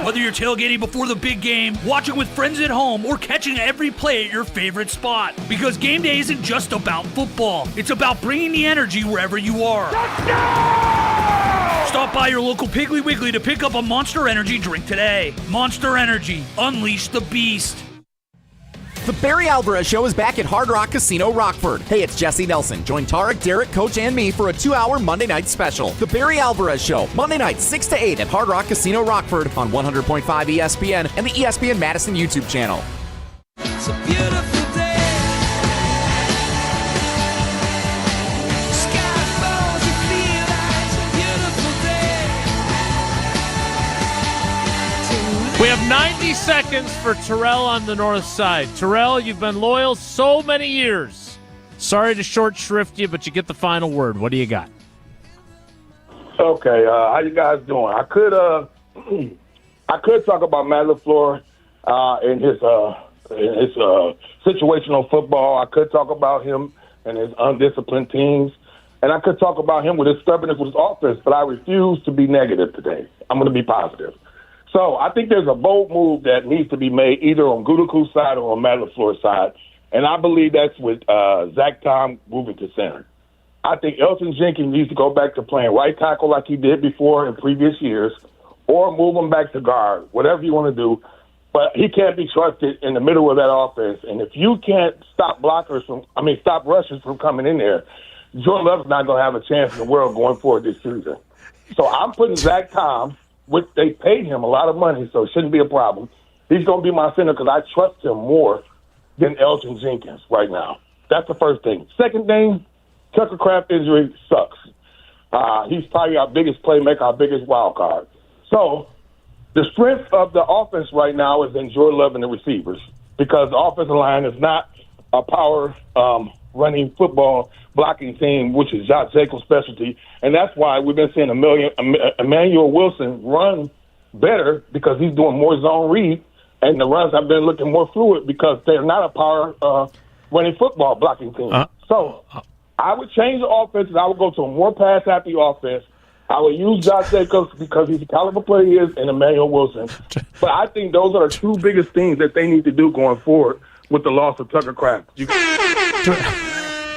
Whether you're tailgating before the big game, watching with friends at home, or catching every play at your favorite spot. Because game day isn't just about football. It's about bringing the energy wherever you are. Stop by your local Piggly Wiggly to pick up a Monster Energy drink today. Monster Energy. Unleash the beast. The Barry Alvarez Show is back at Hard Rock Casino Rockford. Hey, it's Jesse Nelson. Join Tarek, Derek, Coach, and me for a 2-hour Monday night special. The Barry Alvarez Show, Monday night 6 to 8 at Hard Rock Casino Rockford on 100.5 ESPN and the ESPN Madison YouTube channel. It's a beautiful day. Sky falls, you feel like it's a beautiful day. We have 90 seconds for Terrell on the north side. Terrell, you've been loyal so many years. Sorry to short shrift you, but you get the final word. What do you got? Okay, how you guys doing? I could talk about Matt LaFleur and his situational football. I could talk about him and his undisciplined teams, and I could talk about him with his stubbornness with his offense. But I refuse to be negative today. I'm going to be positive. So I think there's a bold move that needs to be made either on Gutekunst's side or on Matt LaFleur's side, and I believe that's with Zach Tom moving to center. I think Elgton Jenkins needs to go back to playing right tackle like he did before in previous years, or move him back to guard, whatever you want to do. But he can't be trusted in the middle of that offense. And if you can't stop rushers from coming in there, Jordan Love's not going to have a chance in the world going forward this season. So I'm putting Zach Tom. They paid him a lot of money, so it shouldn't be a problem. He's going to be my center because I trust him more than Elgton Jenkins right now. That's the first thing. Second thing, Tucker Kraft injury sucks. He's probably our biggest playmaker, our biggest wild card. So the strength of the offense right now is in Jordan Love and the receivers because the offensive line is not a power running football blocking team, which is Josh Jacobs' specialty. And that's why we've been seeing Emmanuel Wilson run better because he's doing more zone read, and the runs have been looking more fluid because they're not a power running football blocking team. So I would change the offense. I would go to a more pass-happy offense. I would use Josh Jacobs because he's the caliber player he is, and Emmanuel Wilson. But I think those are the two biggest things that they need to do going forward with the loss of Tucker Kraft.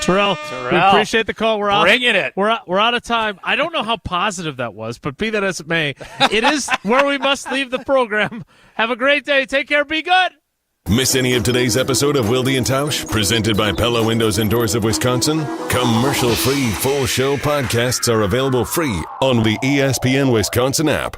Terrell, we appreciate the call. We're bringing it. We're out of time. I don't know how positive that was, but be that as it may, it is where we must leave the program. Have a great day. Take care. Be good. Miss any of today's episode of Wilde and Tausch, presented by Pella Windows and Doors of Wisconsin? Commercial-free full show podcasts are available free on the ESPN Wisconsin app.